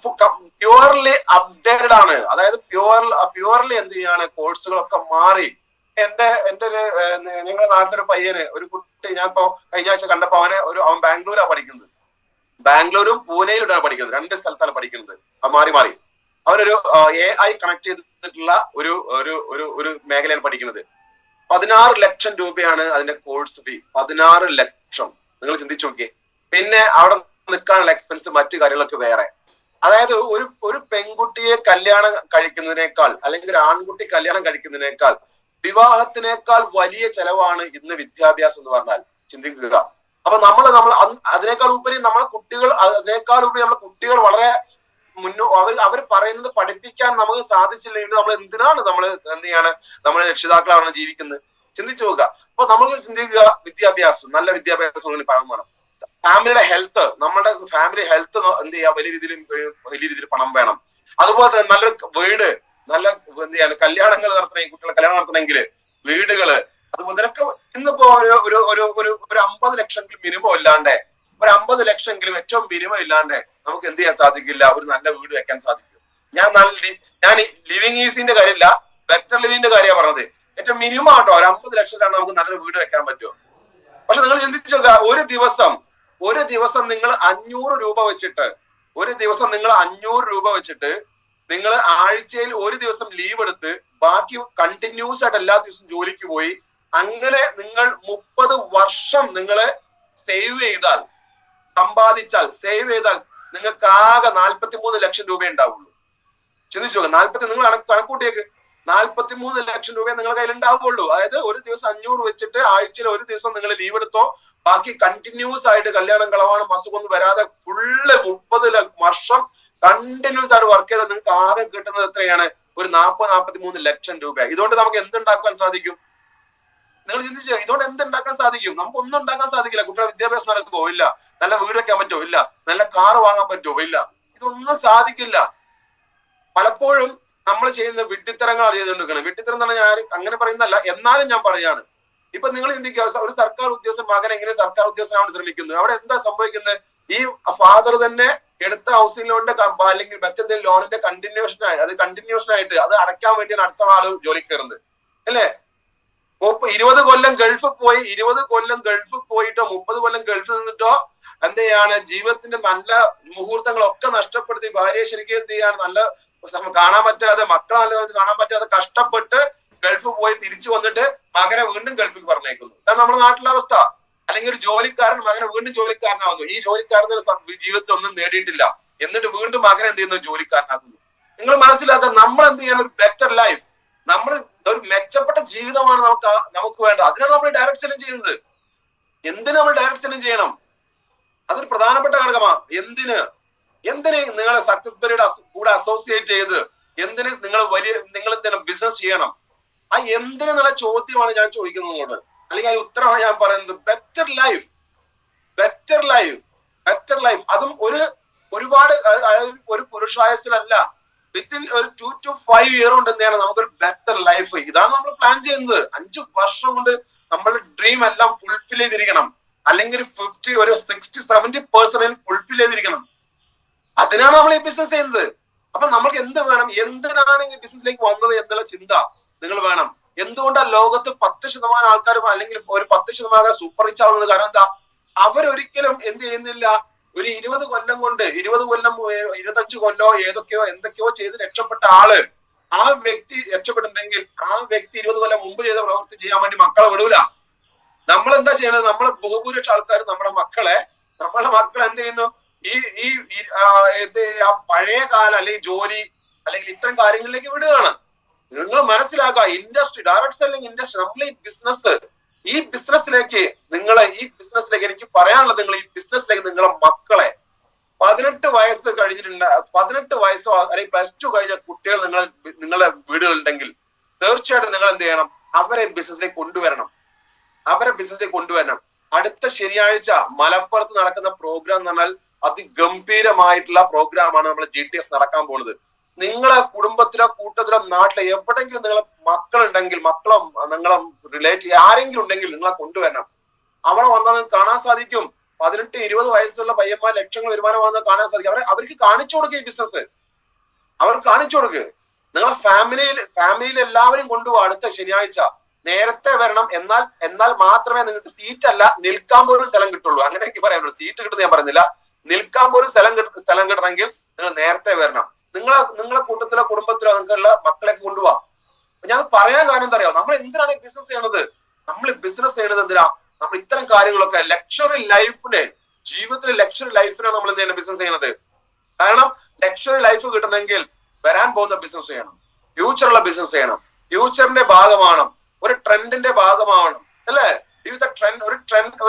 പ്യുവർലി അപ്ഡേറ്റഡ് ആണ്. അതായത് പ്യുവർലി എന്ത് ചെയ്യാണ്, കോഴ്സുകളൊക്കെ മാറി. എന്റെ ഒരു ഞങ്ങളുടെ നാട്ടിലൊരു പയ്യന്, ഒരു കുട്ടി ഞാൻ ഇപ്പൊ കഴിഞ്ഞ ആഴ്ച കണ്ടപ്പോ അവൻ ബാംഗ്ലൂരാണ് പഠിക്കുന്നത്. ബാംഗ്ലൂരും പൂനെയിലാണ് പഠിക്കുന്നത്. 2 സ്ഥലത്താണ് പഠിക്കുന്നത്. മാറി അവനൊരു AI കണക്ട് ചെയ്തിട്ടുള്ള ഒരു മേഖലയാണ് പഠിക്കുന്നത്. 16 ലക്ഷം രൂപയാണ് അതിന്റെ കോഴ്സ് ഫീ. 16 ലക്ഷം. നിങ്ങൾ ചിന്തിച്ചു നോക്കിയേ. പിന്നെ അവിടെ നിൽക്കാനുള്ള എക്സ്പെൻസ്, മറ്റു കാര്യങ്ങളൊക്കെ വേറെ. അതായത് ഒരു പെൺകുട്ടിയെ കല്യാണം കഴിക്കുന്നതിനേക്കാൾ, അല്ലെങ്കിൽ ഒരു ആൺകുട്ടി കല്യാണം കഴിക്കുന്നതിനേക്കാൾ, വിവാഹത്തിനേക്കാൾ വലിയ ചെലവാണ് ഇന്ന് വിദ്യാഭ്യാസം എന്ന് പറഞ്ഞാൽ. ചിന്തിക്കുക. അപ്പൊ നമ്മൾ അതിനേക്കാൾ ഉപരി നമ്മുടെ കുട്ടികൾ വളരെ അവർ പറയുന്നത് പഠിപ്പിക്കാൻ നമുക്ക് സാധിച്ചില്ലെങ്കിൽ നമ്മൾ എന്തിനാണ് എന്ത് ചെയ്യാണ്, നമ്മൾ രക്ഷിതാക്കളാണ് ജീവിക്കുന്നത്. ചിന്തിച്ചു നോക്കുക. അപ്പൊ നമ്മൾ ചിന്തിക്കുക, വിദ്യാഭ്യാസം, നല്ല വിദ്യാഭ്യാസം പണം വേണം. ഫാമിലിയുടെ ഹെൽത്ത്, നമ്മുടെ ഫാമിലി ഹെൽത്ത് എന്ത് ചെയ്യാം, വലിയ രീതിയിൽ പണം വേണം. അതുപോലെ തന്നെ നല്ലൊരു വീട്, നല്ല എന്ത് ചെയ്യാണ്, കല്യാണങ്ങൾ നടത്തണമെങ്കിൽ, കുട്ടികളെ കല്യാണം നടത്തണമെങ്കിൽ വീടുകള്, അതുപോലെ തന്നെ ഇന്നിപ്പോ ഒരു 50 ലക്ഷമെങ്കിലും മിനിമം ഇല്ലാണ്ട്, ഒരു 50 ലക്ഷമെങ്കിലും ഏറ്റവും മിനിമം ഇല്ലാണ്ട് നമുക്ക് എന്ത് ചെയ്യാൻ സാധിക്കില്ല, ഒരു നല്ല വീട് വെക്കാൻ സാധിക്കും. ഞാൻ ലിവിങ് ഈസിന്റെ കാര്യമില്ല, ബെറ്റർ ലിവിങ്ങിന്റെ കാര്യമാണ് പറഞ്ഞത്. ഏറ്റവും മിനിമം ആട്ടോ, ഒരു 50 ലക്ഷത്തിലാണ് നമുക്ക് നല്ലൊരു വീട് വെക്കാൻ പറ്റുമോ? പക്ഷെ നിങ്ങൾ ചിന്തിച്ചു നോക്കുക, ഒരു ദിവസം നിങ്ങൾ 500 രൂപ വെച്ചിട്ട് നിങ്ങൾ ആഴ്ചയിൽ ഒരു ദിവസം ലീവ് എടുത്ത് ബാക്കി കണ്ടിന്യൂസ് ആയിട്ട് എല്ലാ ദിവസവും ജോലിക്ക് പോയി, അങ്ങനെ നിങ്ങൾ 30 വർഷം നിങ്ങൾ സമ്പാദിച്ചാൽ നിങ്ങൾക്ക് ആകെ 43 ലക്ഷം രൂപ ഉണ്ടാവുള്ളൂ. ചിന്തിച്ചു നോക്കുക. നിങ്ങൾ കണക്കൂട്ടിയേക്ക്, 43 ലക്ഷം രൂപ നിങ്ങളുടെ കയ്യിൽ ഉണ്ടാവുള്ളൂ. അതായത് ഒരു ദിവസം 500 വെച്ചിട്ട് ആഴ്ചയിൽ ഒരു ദിവസം നിങ്ങൾ ലീവ് എടുത്തോ, ബാക്കി കണ്ടിന്യൂസ് ആയിട്ട് കല്യാണം, കളവാണം, അസുഖമൊന്നും വരാതെ ഫുള്ള് 30 വർഷം കണ്ടിന്യൂസ് ആയിട്ട് വർക്ക് ചെയ്താൽ നിങ്ങൾക്ക് ആകെ കിട്ടുന്നത് എത്രയാണ്? ഒരു 43 ലക്ഷം രൂപ. ഇതുകൊണ്ട് നമുക്ക് എന്തുണ്ടാക്കാൻ സാധിക്കും? നിങ്ങൾ ചിന്തിച്ചോ, ഇതുകൊണ്ട് എന്തുണ്ടാക്കാൻ സാധിക്കും? നമുക്ക് ഒന്നും ഉണ്ടാക്കാൻ സാധിക്കില്ല. കുട്ടികളുടെ വിദ്യാഭ്യാസം നടക്കുമോ? ഇല്ല. നല്ല വീട് വെക്കാൻ പറ്റുമോ? ഇല്ല. നല്ല കാറ് വാങ്ങാൻ പറ്റുമോ? ഇല്ല. ഇതൊന്നും സാധിക്കില്ല. പലപ്പോഴും നമ്മൾ ചെയ്യുന്ന വിഡ്ഢിത്തരങ്ങളാണ് ചെയ്തുകൊണ്ടിരിക്കുന്നത്. വിഡ്ഢിത്തരം എന്ന് പറഞ്ഞാൽ ഞാൻ അങ്ങനെ പറയുന്നതല്ല, എന്നാലും ഞാൻ പറയാണ്. ഇപ്പൊ നിങ്ങൾ ചിന്തിക്കുക, ഒരു സർക്കാർ ഉദ്യോഗസ്ഥൻ മകൻ എങ്ങനെ സർക്കാർ ഉദ്യോഗസ്ഥനാവാൻ ശ്രമിക്കുന്നു? അവിടെ എന്താ സംഭവിക്കുന്നത്? ഈ ഫാദർ തന്നെ എടുത്ത ഹൗസിംഗ് ലോണിന്റെ അല്ലെങ്കിൽ മറ്റെന്തെങ്കിലും ലോണിന്റെ കണ്ടിന്യൂഷൻ ആയിട്ട് അത് അടയ്ക്കാൻ വേണ്ടിയാണ് അടുത്ത ആള് ജോലിക്ക് കയറുന്നത്, അല്ലേ? 20 കൊല്ലം ഗൾഫിൽ പോയി, 20 കൊല്ലം ഗൾഫിൽ പോയിട്ടോ 30 കൊല്ലം ഗൾഫിൽ നിന്നിട്ടോ എന്ത് ചെയ്യാണ്, ജീവിതത്തിന്റെ നല്ല മുഹൂർത്തങ്ങളൊക്കെ നഷ്ടപ്പെടുത്തി ഭാര്യയെ ശരിക്കും എന്ത് ചെയ്യാണ്, നല്ല കാണാൻ പറ്റാതെ, മക്കളെ നല്ല കാണാൻ പറ്റാതെ കഷ്ടപ്പെട്ട് ഗൾഫിൽ പോയി തിരിച്ചു വന്നിട്ട് മകനെ വീണ്ടും ഗൾഫിൽ പറഞ്ഞേക്കുന്നു. ഇതാണ് നമ്മുടെ നാട്ടിലെ അവസ്ഥ. അല്ലെങ്കിൽ ഒരു ജോലിക്കാരൻ മകനെ വീണ്ടും ജോലിക്കാരനാവുന്നു. ഈ ജോലിക്കാരന് ജീവിതത്തിൽ ഒന്നും നേടിയിട്ടില്ല, എന്നിട്ട് വീണ്ടും മകനെ എന്ത് ചെയ്യുന്നു, ജോലിക്കാരനാക്കുന്നു. നിങ്ങൾ മനസ്സിലാക്കുക, നമ്മൾ എന്ത് ചെയ്യണം, ഒരു ബെറ്റർ ലൈഫ്, നമ്മൾ ഒരു മെച്ചപ്പെട്ട ജീവിതമാണ് നമുക്ക് വേണ്ടത്. അതിനാണ് നമ്മൾ ഡയറക്റ്റ് സെല്ലിംഗ് ചെയ്യുന്നത്. എന്തിന് നമ്മൾ ഡയറക്റ്റ് സെല്ലിംഗ് ചെയ്യണം? അതൊരു പ്രധാനപ്പെട്ട ഘടകമാണ്. എന്തിന് നിങ്ങളെ സക്സസ് ബെറിയുടെ കൂടെ അസോസിയേറ്റ് ചെയ്ത് എന്തിന് നിങ്ങൾ എന്തിനാ ബിസിനസ് ചെയ്യണം? ആ എന്തിനെന്നുള്ള ചോദ്യമാണ് ഞാൻ ചോദിക്കുന്നത്. അല്ലെങ്കിൽ അതിന് ഉത്തരമാണ് ഞാൻ പറയുന്നത്. Better life. അതും ഒരുപാട് ഒരു പുരുഷായുസിലല്ല, വിത്തിൻ ഒരു 2 to 5 ഇയർ കൊണ്ട് എന്ത് ചെയ്യണം, നമുക്കൊരു ബെറ്റർ ലൈഫ്. ഇതാണ് നമ്മൾ പ്ലാൻ ചെയ്യുന്നത്. 5 വർഷം കൊണ്ട് നമ്മുടെ ഡ്രീം എല്ലാം ഫുൾഫിൽ ചെയ്തിരിക്കണം. അല്ലെങ്കിൽ ഒരു 60-70% ഫുൾഫിൽ ചെയ്തിരിക്കണം. അതിനാണ് നമ്മൾ ഈ ബിസിനസ് ചെയ്യുന്നത്. അപ്പൊ നമുക്ക് എന്ത് വേണം, എന്തിനാണ് ഈ ബിസിനസ്സിലേക്ക് വന്നത് എന്നുള്ള ചിന്ത നിങ്ങൾ വേണം. എന്തുകൊണ്ടാണ് ലോകത്ത് 10% ആൾക്കാർ അല്ലെങ്കിൽ ഒരു 10% സൂപ്പർ റിച്ച് ആവുന്നത്? കാരണം എന്താ, അവരൊരിക്കലും എന്ത് ചെയ്യുന്നില്ല, ഒരു 20 കൊല്ലം കൊണ്ട് 20 കൊല്ലം 25 കൊല്ലോ എന്തൊക്കെയോ ചെയ്ത് രക്ഷപ്പെട്ട ആള്, ആ വ്യക്തി രക്ഷപ്പെട്ടിട്ടുണ്ടെങ്കിൽ ആ വ്യക്തി 20 കൊല്ലം മുമ്പ് ചെയ്ത പ്രവൃത്തി ചെയ്യാൻ വേണ്ടി മക്കളെ വിടൂല. നമ്മൾ എന്താ ചെയ്യണത്, നമ്മളെ ബഹുഭൂരിപക്ഷ ആൾക്കാർ നമ്മളെ മക്കളെ എന്ത് ചെയ്യുന്നു, ഈ പഴയ കാല അല്ലെങ്കിൽ ജോലി അല്ലെങ്കിൽ ഇത്തരം കാര്യങ്ങളിലേക്ക് വിടുകയാണ്. നിങ്ങൾ മനസ്സിലാക്കുക, ഇൻഡസ്ട്രി, ഡയറക്ട് സെല്ലിംഗ് ഇൻഡസ്ട്രി, നമ്മൾ ഈ ബിസിനസ്സിലേക്ക് എനിക്ക് പറയാനുള്ളത്, നിങ്ങൾ ഈ ബിസിനസ്സിലേക്ക് നിങ്ങളെ മക്കളെ 18 വയസ്സ് കഴിഞ്ഞിട്ടുണ്ട്, 18 വയസ്സോ അല്ലെങ്കിൽ +2 കഴിഞ്ഞ കുട്ടികൾ നിങ്ങളുടെ വീടുകളുണ്ടെങ്കിൽ തീർച്ചയായിട്ടും നിങ്ങൾ എന്ത് ചെയ്യണം, അവരെ ബിസിനസ്സിലേക്ക് കൊണ്ടുവരണം. അടുത്ത ശനിയാഴ്ച മലപ്പുറത്ത് നടക്കുന്ന പ്രോഗ്രാം എന്ന് പറഞ്ഞാൽ അതിഗംഭീരമായിട്ടുള്ള പ്രോഗ്രാമാണ് നമ്മൾ GTS നടക്കാൻ പോകുന്നത്. നിങ്ങളെ കുടുംബത്തിലോ കൂട്ടത്തിലോ നാട്ടിലോ എവിടെയെങ്കിലും നിങ്ങളെ മക്കളുണ്ടെങ്കിൽ, നിങ്ങളെ റിലേറ്റീവ് ആരെങ്കിലും ഉണ്ടെങ്കിൽ നിങ്ങളെ കൊണ്ടുവരണം. അവിടെ വന്നാൽ നിങ്ങൾക്ക് കാണാൻ സാധിക്കും, 18-20 വയസ്സുള്ള പയ്യന്മാർ ലക്ഷങ്ങൾ വരുമാനം വന്നാൽ കാണാൻ സാധിക്കും. അവർക്ക് കാണിച്ചു കൊടുക്കുക, ഈ ബിസിനസ് അവർക്ക് കാണിച്ചു കൊടുക്കുക. നിങ്ങളെ ഫാമിലിയിൽ എല്ലാവരും കൊണ്ടുപോകുക. അടുത്ത ശനിയാഴ്ച നേരത്തെ വരണം. എന്നാൽ മാത്രമേ നിങ്ങൾക്ക് സീറ്റ് അല്ല, നിൽക്കാൻ പോലും സ്ഥലം കിട്ടുള്ളൂ. അങ്ങനെ എനിക്ക് പറയാൻ പറ്റുള്ളൂ. സീറ്റ് കിട്ടുന്ന ഞാൻ പറയുന്നില്ല, നിൽക്കാൻ പോലും സ്ഥലം കിട്ടണമെങ്കിൽ നിങ്ങൾ നേരത്തെ വരണം. നിങ്ങളെ കൂട്ടത്തിലോ കുടുംബത്തിലോ നിങ്ങൾക്കുള്ള മക്കളെയൊക്കെ കൊണ്ടുപോവാം. ഞാൻ പറയാൻ കാരണം എന്താ അറിയാം, നമ്മൾ എന്തിനാണ് ഈ ബിസിനസ് ചെയ്യണത്? നമ്മൾ ബിസിനസ് ചെയ്യണത് എന്തിനാ? നമ്മൾ ഇത്തരം കാര്യങ്ങളൊക്കെ ജീവിതത്തിലെ ലക്ഷറി ലൈഫിനാണ് നമ്മൾ എന്ത് ചെയ്യണം, ബിസിനസ് ചെയ്യണത്. കാരണം ലക്ഷറി ലൈഫ് കിട്ടണമെങ്കിൽ വരാൻ പോകുന്ന ബിസിനസ് ചെയ്യണം, ഫ്യൂച്ചറുള്ള ബിസിനസ് ചെയ്യണം, ഫ്യൂച്ചറിന്റെ ഭാഗമാണ്, ഒരു ട്രെൻഡിന്റെ ഭാഗമാവണം, അല്ലെ? ഒരു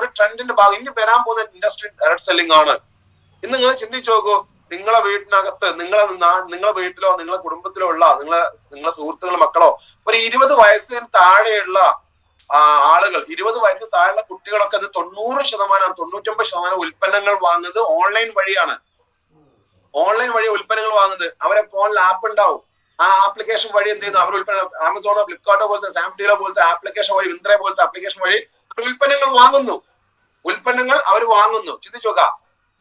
ട്രെൻഡിന്റെ ഭാഗം. ഇനി വരാൻ പോകുന്ന ഇൻഡസ്ട്രി ഡയറക്ട് സെല്ലിംഗ് ആണ്. ഇന്ന് നിങ്ങൾ ചിന്തിച്ചു നോക്കൂ, നിങ്ങളെ വീട്ടിനകത്ത്, നിങ്ങളെ വീട്ടിലോ നിങ്ങളെ കുടുംബത്തിലോ ഉള്ള നിങ്ങളെ സുഹൃത്തുക്കളോ മക്കളോ ഒരു 20 വയസ്സിന് താഴെയുള്ള ആളുകൾ, 20 വയസ്സിന് താഴെയുള്ള കുട്ടികളൊക്കെ അത് 99% ഉൽപ്പന്നങ്ങൾ വാങ്ങുന്നത് ഓൺലൈൻ വഴിയാണ്. ഓൺലൈൻ വഴി ഉൽപ്പന്നങ്ങൾ വാങ്ങുന്നത്. അവരെ ഫോണിൽ ആപ്പ് ഉണ്ടാവും. ആ ആപ്ലിക്കേഷൻ വഴി എന്ത് ചെയ്യുന്നു, അവർ ഉൽപ്പന്നം ആമസോണോ ഫ്ലിപ്കാർട്ടോ പോലത്തെ സാംഡീലോ പോലത്തെ ആപ്ലിക്കേഷൻ വഴി, മിന്ത്രേ പോലത്തെ ആപ്ലിക്കേഷൻ വഴി ഉൽപ്പന്നങ്ങൾ അവർ വാങ്ങുന്നു. ചിന്തിച്ചു നോക്കാം,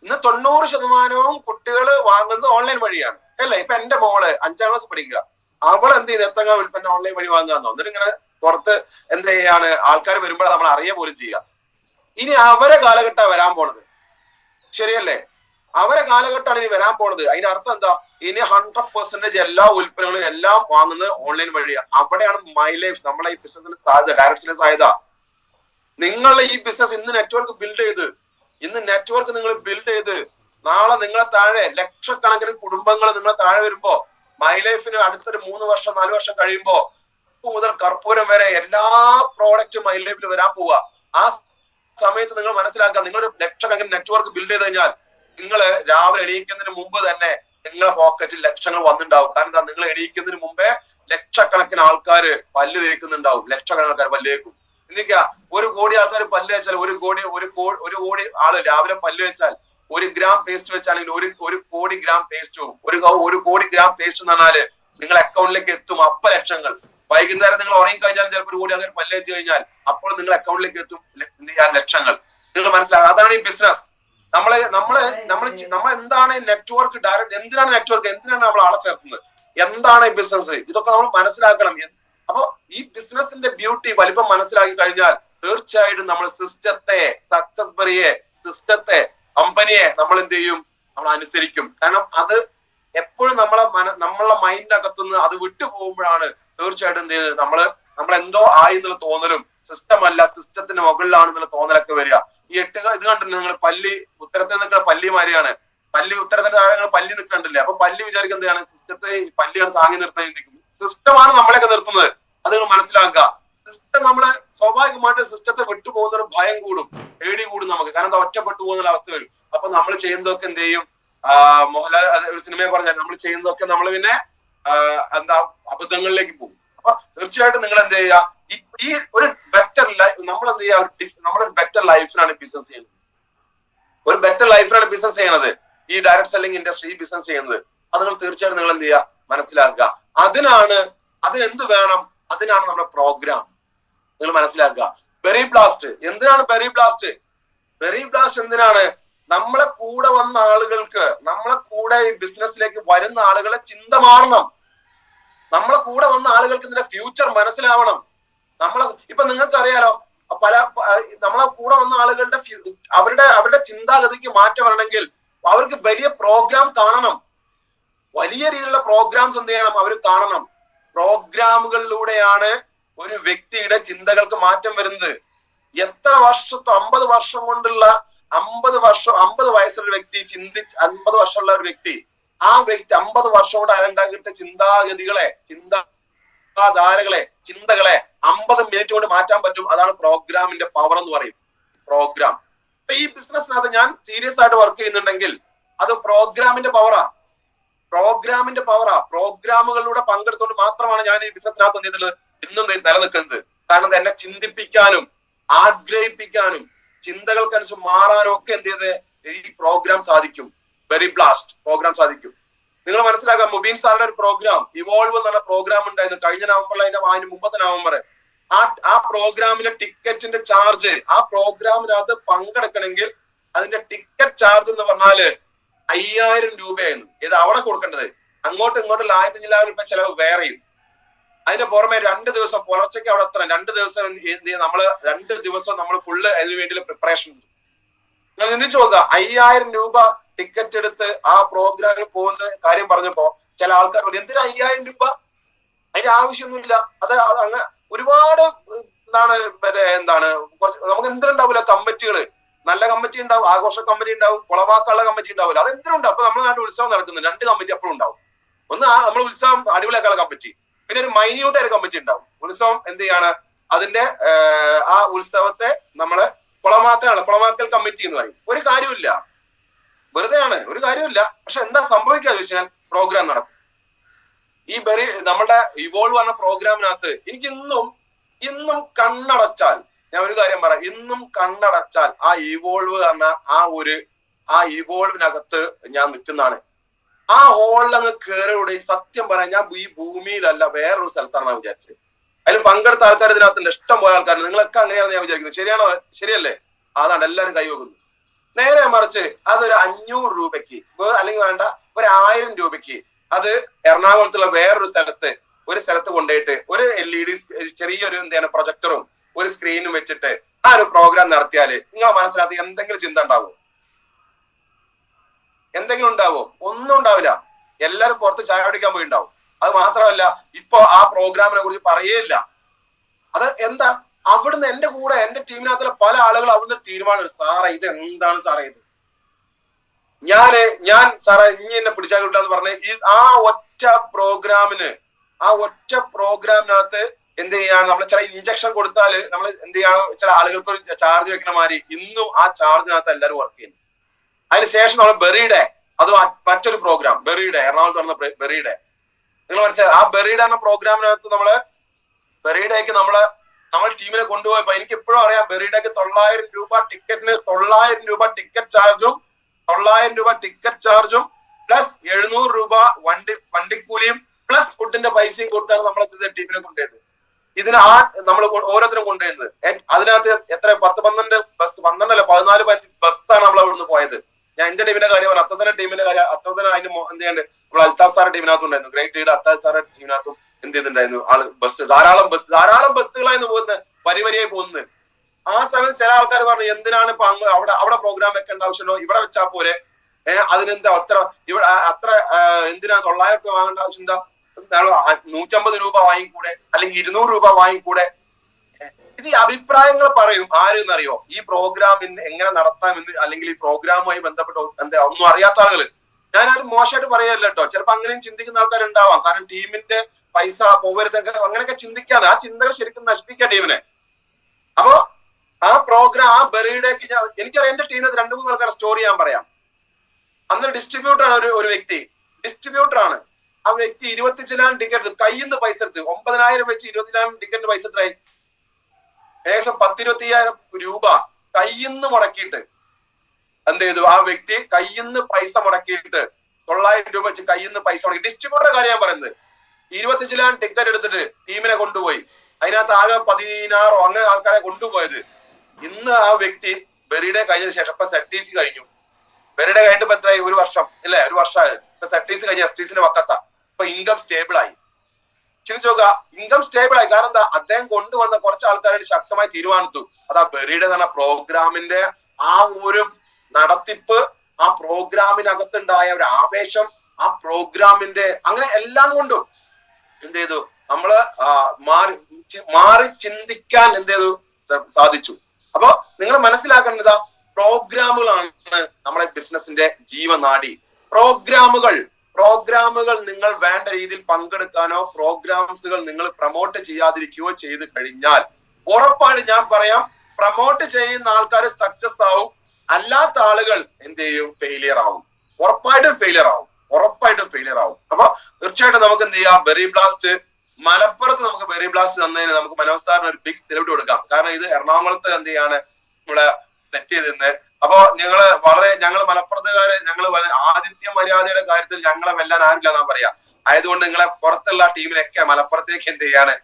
ഇന്ന് 90% കുട്ടികൾ വാങ്ങുന്നത് ഓൺലൈൻ വഴിയാണ്, അല്ലേ? ഇപ്പൊ എന്റെ മോള് 5ാം ക്ലാസ് പഠിക്കുക, അവൾ എന്ത് ചെയ്ത് എത്ര ഉൽപ്പന്നം ഓൺലൈൻ വഴി വാങ്ങുകയെന്നോ. എന്നിട്ട് ഇങ്ങനെ പുറത്ത് എന്ത് ചെയ്യാണ്, ആൾക്കാർ വരുമ്പോൾ നമ്മൾ അറിയ പോലും ചെയ്യുക. ഇനി അവരെ കാലഘട്ടമാണ് വരാൻ പോണത്, ശരിയല്ലേ? അവരെ കാലഘട്ടമാണ് ഇനി വരാൻ പോണത്. അതിന്റെ അർത്ഥം എന്താ, ഇനി 100% എല്ലാ ഉൽപ്പന്നങ്ങളും എല്ലാം വാങ്ങുന്നത് ഓൺലൈൻ വഴിയാണ്. അവിടെയാണ് മൈ ലൈഫ്, നമ്മളെ ഈ ബിസിനസിന് സാധ്യത, ഡയറക്റ്റ് സാധ്യത. നിങ്ങളെ ഈ ബിസിനസ് ഇന്ന് നെറ്റ്വർക്ക് ബിൽഡ് ചെയ്ത് നാളെ നിങ്ങളെ താഴെ ലക്ഷക്കണക്കിന് കുടുംബങ്ങൾ നിങ്ങളെ താഴെ വരുമ്പോ, മൈ ലൈഫിന് അടുത്തൊരു 3 വർഷം 4 വർഷം കഴിയുമ്പോ മുതൽ കർപ്പൂരം വരെ എല്ലാ പ്രോഡക്റ്റും മൈ ലൈഫിൽ വരാൻ പോവുക. ആ സമയത്ത് നിങ്ങൾ മനസ്സിലാക്കുക, നിങ്ങളൊരു ലക്ഷക്കണക്കിന് നെറ്റ്വർക്ക് ബിൽഡ് ചെയ്ത് കഴിഞ്ഞാൽ നിങ്ങൾ രാവിലെ എണീക്കുന്നതിന് മുമ്പ് തന്നെ നിങ്ങളെ പോക്കറ്റിൽ ലക്ഷങ്ങൾ വന്നിട്ടുണ്ടാവും. കാരണം നിങ്ങൾ എണീക്കുന്നതിന് മുമ്പേ ലക്ഷക്കണക്കിന് ആൾക്കാര് പല്ല് തേക്കുന്നുണ്ടാവും. ലക്ഷക്കണക്കിന് ആൾക്കാർ പല്ല് തേക്കും. എന്തൊക്കെയാ, 1 കോടി ആൾക്കാർ പല്ല് വെച്ചാൽ 1 കോടി ആള് രാവിലെ പല്ല് വെച്ചാൽ 1 ഗ്രാം പേസ്റ്റ് വെച്ചാണെങ്കിൽ 1 കോടി ഗ്രാം പേസ്റ്റും 1 കോടി ഗ്രാം പേസ്റ്റ് എന്ന് പറഞ്ഞാല് നിങ്ങളുടെ അക്കൗണ്ടിലേക്ക് എത്തും. അപ്പൊ ലക്ഷങ്ങൾ. വൈകുന്നേരം നിങ്ങൾ ഉറങ്ങി കഴിഞ്ഞാൽ ചിലപ്പോൾ 1 കോടി ആൾക്കാർ പല്ല് വെച്ച് കഴിഞ്ഞാൽ അപ്പോൾ നിങ്ങളുടെ അക്കൗണ്ടിലേക്ക് എത്തും ലക്ഷങ്ങൾ. നിങ്ങൾ മനസ്സിലാക്കുക, അതാണ് ഈ ബിസിനസ്. നമ്മൾ എന്താണ് നെറ്റ്വർക്ക് ഡയറക്റ്റ്, എന്തിനാണ് നെറ്റ്വർക്ക്, എന്തിനാണ് നമ്മൾ ആളെ ചേർക്കുന്നത്, എന്താണ് ഈ ബിസിനസ്, ഇതൊക്കെ നമ്മൾ മനസ്സിലാക്കണം. അപ്പൊ ഈ ബിസിനസിന്റെ ബ്യൂട്ടി വലിപ്പം മനസ്സിലാക്കി കഴിഞ്ഞാൽ തീർച്ചയായിട്ടും നമ്മൾ സിസ്റ്റത്തെ കമ്പനിയെ നമ്മൾ എന്ത് ചെയ്യും, നമ്മൾ അനുസരിക്കും. കാരണം അത് എപ്പോഴും നമ്മളെ മൈൻഡിനകത്തുനിന്ന് അത് വിട്ടു പോകുമ്പോഴാണ് തീർച്ചയായിട്ടും എന്ത് ചെയ്ത് നമ്മൾ എന്തോ ആയി എന്നുള്ള തോന്നലും, സിസ്റ്റം അല്ല സിസ്റ്റത്തിന് മുകളിലാണെന്നുള്ള തോന്നലൊക്കെ വരിക. ഈ 8 ഇത് കണ്ടിട്ടുണ്ട് നിങ്ങൾ, ഉത്തരത്തിൽ നിൽക്കുന്ന പല്ലിമാരിയാണ്. ഉത്തരത്തിന്റെ താഴെ പല്ലി നിൽക്കണ്ടില്ലേ? അപ്പൊ പല്ലി വിചാരിക്കുന്നത് എന്താണ്, സിസ്റ്റത്തെ പല്ലിയാണ് താങ്ങി നിർത്താൻ ചിന്തിക്കും. സിസ്റ്റമാണ് നമ്മളെയൊക്കെ നിർത്തുന്നത്, അത് നിങ്ങൾ മനസ്സിലാക്കുക. സിസ്റ്റം നമ്മളെ സ്വാഭാവികമായിട്ട് സിസ്റ്റത്തെ വിട്ടുപോകുന്ന ഭയം കൂടും, പേടി കൂടും നമുക്ക്. കാരണം എന്താ, ഒറ്റപ്പെട്ടു പോകുന്ന അവസ്ഥ വരും. അപ്പൊ നമ്മൾ ചെയ്യുന്നതൊക്കെ എന്ത് ചെയ്യും, മോഹൻലാൽ ഒരു സിനിമയെ പറഞ്ഞാൽ നമ്മൾ ചെയ്യുന്നതൊക്കെ നമ്മൾ പിന്നെ അബദ്ധങ്ങളിലേക്ക് പോകും. അപ്പൊ തീർച്ചയായിട്ടും നിങ്ങൾ എന്ത് ചെയ്യുക, ഈ ഒരു ബെറ്റർ ലൈഫ് നമ്മൾ എന്ത് ചെയ്യുക, നമ്മളൊരു ബെറ്റർ ലൈഫിനാണ് ബിസിനസ് ചെയ്യുന്നത്. ഒരു ബെറ്റർ ലൈഫിനാണ് ബിസിനസ് ചെയ്യണത്. ഈ ഡയറക്ട് സെല്ലിംഗ് ഇൻഡസ്ട്രി ബിസിനസ് ചെയ്യുന്നത്. അത് നിങ്ങൾ തീർച്ചയായിട്ടും നിങ്ങൾ എന്ത് ചെയ്യുക, മനസ്സിലാക്കുക. അതിനെന്ത് വേണം? അതിനാണ് നമ്മുടെ പ്രോഗ്രാം. നിങ്ങൾ മനസ്സിലാക്കുക. ബെറി ബ്ലാസ്റ്റ് എന്തിനാണ്? ബെറി ബ്ലാസ്റ്റ് എന്തിനാണ്? നമ്മളെ കൂടെ വന്ന ആളുകൾക്ക്, നമ്മളെ കൂടെ ഈ ബിസിനസ്സിലേക്ക് വരുന്ന ആളുകളെ ചിന്ത മാറണം. നമ്മളെ കൂടെ വന്ന ആളുകൾക്ക് ഇതിന്റെ ഫ്യൂച്ചർ മനസ്സിലാവണം. ഇപ്പൊ നിങ്ങൾക്ക് അറിയാലോ, നമ്മളെ കൂടെ വന്ന ആളുകളുടെ അവരുടെ ചിന്താഗതിക്ക് മാറ്റം വരണമെങ്കിൽ അവർക്ക് വലിയ പ്രോഗ്രാം കാണണം. വലിയ രീതിയിലുള്ള പ്രോഗ്രാംസ് എന്ത് ചെയ്യണം? അവർ കാണണം. പ്രോഗ്രാമുകളിലൂടെയാണ് ഒരു വ്യക്തിയുടെ ചിന്തകൾക്ക് മാറ്റം വരുന്നത്. എത്ര 50 വർഷം കൊണ്ടുള്ള 50 വയസ്സുള്ള വ്യക്തി 50 വർഷമുള്ള ഒരു വ്യക്തി, ആ വ്യക്തി 50 വർഷം കൊണ്ട് അയാളുണ്ടാക്കിയിട്ട് ചിന്തകളെ 50 മിനിറ്റ് കൊണ്ട് മാറ്റാൻ പറ്റും. അതാണ് പ്രോഗ്രാമിന്റെ പവർ എന്ന് പറയും. പ്രോഗ്രാം. ഇപ്പൊ ഈ ബിസിനസ്സിനകത്ത് ഞാൻ സീരിയസ് ആയിട്ട് വർക്ക് ചെയ്യുന്നുണ്ടെങ്കിൽ അത് പ്രോഗ്രാമിന്റെ പവറാ. പ്രോഗ്രാമുകളിലൂടെ പങ്കെടുത്തുകൊണ്ട് മാത്രമാണ് ഞാൻ ഈ ബിസിനസ്സിനകത്ത് എന്ത് ചെയ്തിട്ടുള്ളത് ഇന്നും നിലനിൽക്കുന്നത്. കാരണം എന്നെ ചിന്തിപ്പിക്കാനും ആഗ്രഹിപ്പിക്കാനും ചിന്തകൾക്കനുസരിച്ച് മാറാനും ഒക്കെ എന്ത് ചെയ്ത് ഈ പ്രോഗ്രാം സാധിക്കും. ബെറി ബ്ലാസ്റ്റ് പ്രോഗ്രാം സാധിക്കും. നിങ്ങൾ മനസ്സിലാക്കാം, മുബീൻ സാറിന്റെ ഒരു പ്രോഗ്രാം ഇവോൾവ് എന്നുള്ള പ്രോഗ്രാം ഉണ്ടായിരുന്നു കഴിഞ്ഞ നവംബറിൽ. അതിന് മുമ്പത്തെ നവംബർ ആ പ്രോഗ്രാമിന്റെ ടിക്കറ്റിന്റെ ചാർജ്, ആ പ്രോഗ്രാമിനകത്ത് പങ്കെടുക്കണമെങ്കിൽ അതിന്റെ ടിക്കറ്റ് ചാർജ് എന്ന് പറഞ്ഞാല് 5000 രൂപയായിരുന്നു. ഇത് അവിടെ കൊടുക്കേണ്ടത്. അങ്ങോട്ടും 1500 രൂപ ചെലവ് വേറെയും. അതിന്റെ പുറമെ 2 ദിവസം പുലർച്ചയ്ക്ക് അവിടെ എത്തണം. 2 ദിവസം നമ്മള് 2 ദിവസം നമ്മൾ ഫുള്ള് അതിന് വേണ്ടിയുള്ള പ്രിപ്പറേഷൻ. നിങ്ങൾ ചിന്തിച്ചു നോക്കുക, 5000 രൂപ ടിക്കറ്റ് എടുത്ത് ആ പ്രോഗ്രാമിൽ പോകുന്ന കാര്യം പറഞ്ഞപ്പോ ചില ആൾക്കാർ പറഞ്ഞു, എന്തിനാ 5000 രൂപ? അതിന്റെ ആവശ്യമൊന്നുമില്ല. അത് അങ്ങനെ ഒരുപാട് കുറച്ച് നമുക്ക് എന്തിനുണ്ടാവില്ല കമ്മിറ്റികള്. നല്ല കമ്മിറ്റി ഉണ്ടാവും, ആഘോഷ കമ്മിറ്റി ഉണ്ടാവും, കുളമാക്കാനുള്ള കമ്മിറ്റി ഉണ്ടാവില്ല. അത് എന്തിനുണ്ടാവും? അപ്പൊ നമ്മുടെ നാട്ടിൽ ഉത്സവം നടക്കുന്നു, 2 കമ്മിറ്റി അപ്പോഴും ഉണ്ടാവും. ഒന്ന് നമ്മൾ ഉത്സവം അടിപൊളിയാക്കാനുള്ള കമ്മിറ്റി, പിന്നെ ഒരു മൈന്യൂട്ട് ഒരു കമ്മിറ്റി ഉണ്ടാവും. ഉത്സവം എന്ത് ചെയ്യാണ്? അതിന്റെ ആ ഉത്സവത്തെ നമ്മള് കുളമാക്കൽ കമ്മിറ്റി എന്ന് പറയും. ഒരു കാര്യമില്ല, വെറുതെയാണ്, ഒരു കാര്യമില്ല. പക്ഷെ എന്താ സംഭവിക്കാന്ന് വെച്ചാൽ പ്രോഗ്രാം നടക്കും. ഈ നമ്മുടെ ഇവോൾവ് എന്ന പ്രോഗ്രാമിനകത്ത് എനിക്ക് ഇന്നും കണ്ണടച്ചാൽ, ഞാൻ ഒരു കാര്യം പറയാം, ഇന്നും കണ്ണടച്ചാൽ ആ ഇവോൾവ് എന്ന ആ ഇവോൾവിനകത്ത് ഞാൻ നിൽക്കുന്നതാണ്. ആ ഹോളിൽ അങ്ങ് കയറിയുടെ സത്യം പറയാൻ ഞാൻ ഈ ഭൂമിയിലല്ല, വേറൊരു സ്ഥലത്താണ് ഞാൻ വിചാരിച്ചത്. അതിൽ പങ്കെടുത്ത ആൾക്കാർ ഇതിനകത്തുണ്ട്, ഇഷ്ടം പോയ ആൾക്കാർ. നിങ്ങളൊക്കെ അങ്ങനെയാണ് ഞാൻ വിചാരിക്കുന്നത്. ശരിയാണോ? ശരിയല്ലേ? അതാണ് എല്ലാവരും കൈവെക്കുന്നത്. നേരെ മറിച്ച് അതൊരു 500 രൂപയ്ക്ക് അല്ലെങ്കിൽ വേണ്ട ഒരു 1000 രൂപയ്ക്ക് അത് എറണാകുളത്തുള്ള വേറൊരു സ്ഥലത്ത് കൊണ്ടുപോയിട്ട് ഒരു LED ചെറിയൊരു പ്രൊജക്ടറും ഒരു സ്ക്രീനും വെച്ചിട്ട് ആ ഒരു പ്രോഗ്രാം നടത്തിയാല് നിങ്ങൾ മനസ്സിനകത്ത് എന്തെങ്കിലും ചിന്ത ഉണ്ടാവോ? എന്തെങ്കിലും ഉണ്ടാവോ? ഒന്നും ഉണ്ടാവില്ല. എല്ലാരും പുറത്ത് ചായ കുടിക്കാൻ പോയി ഉണ്ടാവും. അത് മാത്രമല്ല, ഇപ്പൊ ആ പ്രോഗ്രാമിനെ കുറിച്ച് പറയേയില്ല. അത് എന്താ? അവിടുന്ന് എന്റെ കൂടെ എന്റെ ടീമിനകത്തുള്ള പല ആളുകൾ അവിടുന്ന് തീരുമാനം, സാറേ ഇത് എന്താണ് സാറേ ഇത്? ഞാൻ സാറേ ഇനി എന്നെ പിടിച്ചാൽ കിട്ടാന്ന് പറഞ്ഞ് ആ ഒറ്റ പ്രോഗ്രാമിനകത്ത് എന്ത് ചെയ്യാണ്? നമ്മൾ ചില ഇഞ്ചക്ഷൻ കൊടുത്താല് നമ്മൾ എന്ത് ചെയ്യാണ്? ചില ആളുകൾക്ക് ഒരു ചാർജ് വെക്കണ മാതിരി ഇന്നും ആ ചാർജിനകത്ത് എല്ലാവരും വർക്ക് ചെയ്യുന്നു. അതിനുശേഷം നമ്മൾ ബെറിയുടെ, അത് മറ്റൊരു പ്രോഗ്രാം, ബെറിയുടെ എറണാകുളത്ത് നടന്ന ബെറിയുടെ, നിങ്ങൾ മനസ്സിലായി? ആ ബെറിയുടെ എന്ന പ്രോഗ്രാമിനകത്ത് ബെറിയുടേക്ക് നമ്മൾ ടീമിനെ കൊണ്ടുപോയപ്പോ എനിക്ക് എപ്പോഴും അറിയാം, ബെറിയുടേക്ക് 900 രൂപ ടിക്കറ്റിന് 900 രൂപ ടിക്കറ്റ് ചാർജും പ്ലസ് 700 രൂപ വണ്ടിക്കൂലിയും പ്ലസ് ഫുഡിന്റെ പൈസയും കൊടുത്താണ് നമ്മൾ ടീമിനെ കൊണ്ടുപോയത്. നമ്മൾ ഓരോരുത്തരും കൊണ്ടുവരുന്നത്. അതിനകത്ത് എത്ര 10-12 ബസ്, 12 14 ബസ്സാണ് നമ്മൾ അവിടുന്ന് പോയത്. ഞാൻ എന്റെ ടീമിന്റെ കാര്യം പറഞ്ഞു. അത്തന്നെ ടീമിന്റെ കാര്യം, അത്തന്നെ അതിന് എന്ത് ചെയ്യണ്ട്, നമ്മൾ അൽത്താഫ് സാറിന്റെ ടീമിനകത്തും ഉണ്ടായിരുന്നു. ഗ്രേറ്റ് ലീഡർ അൽത്താഫ് സാറിന്റെ ടീമിനകത്തും എന്ത് ചെയ്തിട്ടുണ്ടായിരുന്നു ധാരാളം ബസ്സുകളായിരുന്നു പോകുന്നത്, വരിയായി പോകുന്നത്. ആ സമയത്ത് ചില ആൾക്കാർ പറഞ്ഞു, എന്തിനാണ് ഇപ്പൊ അവിടെ പ്രോഗ്രാം വെക്കേണ്ട ആവശ്യമല്ലോ, ഇവിടെ വെച്ചാ പോരെ, അതിനെന്താ അത്ര എന്തിനാ 900 രൂപ വാങ്ങേണ്ട ആവശ്യം? എന്താ 150 രൂപ വാങ്ങിക്കൂടെ, അല്ലെങ്കിൽ 200 രൂപ വാങ്ങിക്കൂടെ? ഇത് ഈ അഭിപ്രായങ്ങൾ പറയും ആരെന്നറിയോ? ഈ പ്രോഗ്രാമിന് എങ്ങനെ നടത്താമെന്ന്, അല്ലെങ്കിൽ ഈ പ്രോഗ്രാമുമായി ബന്ധപ്പെട്ട് ഒന്നും അറിയാത്ത ആളുകൾ. ഞാനത് മോശമായിട്ട് പറയല്ല കേട്ടോ. ചിലപ്പോ അങ്ങനെയും ചിന്തിക്കുന്ന ആൾക്കാരുണ്ടാവാം. കാരണം ടീമിന്റെ പൈസ പോകരുതൊക്കെ അങ്ങനെയൊക്കെ ചിന്തിക്കാൻ, ആ ചിന്തകൾ ശരിക്കും നശിപ്പിക്കുക ടീമിനെ. അപ്പൊ ആ പ്രോഗ്രാം, ആ ബെറിയുടേക്ക് എനിക്കറിയാം. എന്റെ ടീമിനകത്ത് 2-3 ആൾക്കാർ സ്റ്റോറി ഞാൻ പറയാം. അന്ന് ഡിസ്ട്രിബ്യൂട്ടർ ആണ് ഒരു വ്യക്തി, ഡിസ്ട്രിബ്യൂട്ടറാണ്. ആ വ്യക്തി 25,000 ടിക്കറ്റ് കയ്യിൽ നിന്ന് പൈസ എടുത്ത്, 9,000 വെച്ച് 20,000 ടിക്കറ്റിന് പൈസ എത്രയായി? ഏകദേശം 10-25,000 രൂപ കയ്യിൽ നിന്ന് മുടക്കിയിട്ട് എന്ത് ചെയ്തു? ആ വ്യക്തി കയ്യിൽ നിന്ന് പൈസ മുടക്കിയിട്ട് 900 രൂപ വെച്ച് കയ്യിൽ നിന്ന് പൈസ മുടക്കി. ഡിസ്ട്രിബ്യൂട്ടറുടെ കാര്യം ഞാൻ പറയുന്നത്. 25 ലാൻ ടിക്കറ്റ് എടുത്തിട്ട് ടീമിനെ കൊണ്ടുപോയി. അതിനകത്ത് ആകെ 16 അങ്ങനെ ആൾക്കാരെ കൊണ്ടുപോയത്. ഇന്ന് ആ വ്യക്തി ബെറിയുടെ കഴിഞ്ഞതിന് ശേഷം ഇപ്പൊ ZTC കഴിഞ്ഞു. ബെറിയുടെ കഴിഞ്ഞിട്ട് ഇപ്പൊ എത്രയായി? 1 വർഷം അല്ലെ? 1 വർഷമായി. ഇപ്പൊ ZTC കഴിഞ്ഞ STCന്റെ വക്കത്ത. ഇപ്പൊ ഇൻകം സ്റ്റേബിൾ ആയി. ചിന്തിച്ചു നോക്കുക, ഇൻകം സ്റ്റേബിൾ ആയി. കാരണം എന്താ? അദ്ദേഹം കൊണ്ടുവന്ന കുറച്ച് ആൾക്കാരെ ശക്തമായി തീരുമാനിച്ചു. അതാ ബെറിയുടെ തന്നെ പ്രോഗ്രാമിന്റെ ആ ഒരു നടത്തിപ്പ്, ആ പ്രോഗ്രാമിനകത്തുണ്ടായ ഒരു ആവേശം, ആ പ്രോഗ്രാമിന്റെ അങ്ങനെ എല്ലാം കൊണ്ടും എന്ത് ചെയ്തു? നമ്മള് മാറി ചിന്തിക്കാൻ എന്ത് ചെയ്തു? സാധിച്ചു. അപ്പൊ നിങ്ങൾ മനസ്സിലാക്കേണ്ടതാ, പ്രോഗ്രാമുകളാണ് നമ്മളെ ബിസിനസിന്റെ ജീവനാഡി. പ്രോഗ്രാമുകൾ നിങ്ങൾ വേണ്ട രീതിയിൽ പങ്കെടുക്കാനോ പ്രോഗ്രാംസുകൾ നിങ്ങൾ പ്രൊമോട്ട് ചെയ്യാതിരിക്കുകയോ ചെയ്ത് കഴിഞ്ഞാൽ ഉറപ്പായിട്ട് ഞാൻ പറയാം, പ്രൊമോട്ട് ചെയ്യുന്ന ആൾക്കാർ സക്സസ് ആവും, അല്ലാത്ത ആളുകൾ എന്ത് ചെയ്യും? ഫെയിലിയർ ആവും. ഉറപ്പായിട്ടും ഫെയിലിയർ ആവും. അപ്പൊ തീർച്ചയായിട്ടും നമുക്ക് എന്ത് ചെയ്യാം? ബെറി ബ്ലാസ്റ്റ് മലപ്പുറത്ത് നമുക്ക് ബെറി ബ്ലാസ്റ്റ് തന്നതിന് നമുക്ക് മനോജ് സാറിന് ഒരു ബിഗ് സെല്യൂട്ട് കൊടുക്കാം. കാരണം ഇത് എറണാകുളത്ത് എന്ത് ചെയ്യാണ് നമ്മളെ സെറ്റ് ചെയ്തിരുന്നത്. അപ്പൊ ഞങ്ങൾ മലപ്പുറത്തുകാര് ആതിഥ്യ മര്യാദയുടെ കാര്യത്തിൽ ഞങ്ങളെ വെല്ലാൻ ആരില്ല എന്നാ പറയാ. ആയതുകൊണ്ട് നിങ്ങളെ പുറത്തുള്ള ടീമിനൊക്കെ മലപ്പുറത്തേക്ക് എന്ത് ചെയ്യാണ്?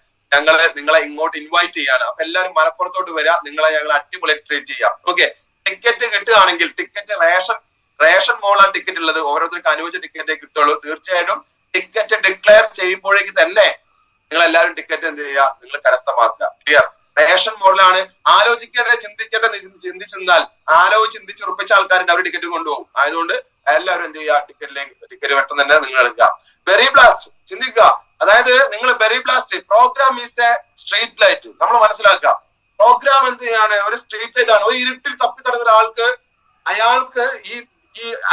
നിങ്ങളെ ഇങ്ങോട്ട് ഇൻവൈറ്റ് ചെയ്യാണ്. അപ്പൊ എല്ലാവരും മലപ്പുറത്തോട്ട് വരിക. ഞങ്ങൾ അടിപൊളി ട്രീറ്റ് ചെയ്യാം. ഓക്കെ, ടിക്കറ്റ് കിട്ടുകയാണെങ്കിൽ ടിക്കറ്റ് റേഷൻ മോളാണ് ടിക്കറ്റ് ഉള്ളത്. ഓരോരുത്തർക്ക് അനുവദിച്ച ടിക്കറ്റേ കിട്ടുള്ളൂ. തീർച്ചയായിട്ടും ടിക്കറ്റ് ഡിക്ലെയർ ചെയ്യുമ്പോഴേക്ക് തന്നെ നിങ്ങൾ എല്ലാവരും ടിക്കറ്റ് എന്ത് ചെയ്യുക? നിങ്ങൾ കരസ്ഥമാക്കുക. ക്ലിയർ? റേഷൻ മോഡലാണ്. ചിന്തിച്ചിരുന്നാൽ ചിന്തിച്ചുറപ്പിച്ച ആൾക്കാരുടെ അവർ ടിക്കറ്റ് കൊണ്ടുപോകും. ആയതുകൊണ്ട് എല്ലാവരും എന്ത് ചെയ്യുക? ടിക്കറ്റ് പെട്ടെന്ന് തന്നെ നിങ്ങൾ എടുക്കുക. ബെറി ബ്ലാസ്റ്റ് ചിന്തിക്കുക. അതായത് നിങ്ങൾ berry blast program is a street light. നമ്മൾ മനസ്സിലാക്കുക, പ്രോഗ്രാം എന്ത് ചെയ്യാണ്? ഒരു സ്ട്രീറ്റ് ലൈറ്റ് ആണ്. ഒരു ഇരുട്ടിൽ തപ്പിത്തടങ്ങുന്ന ഒരാൾക്ക്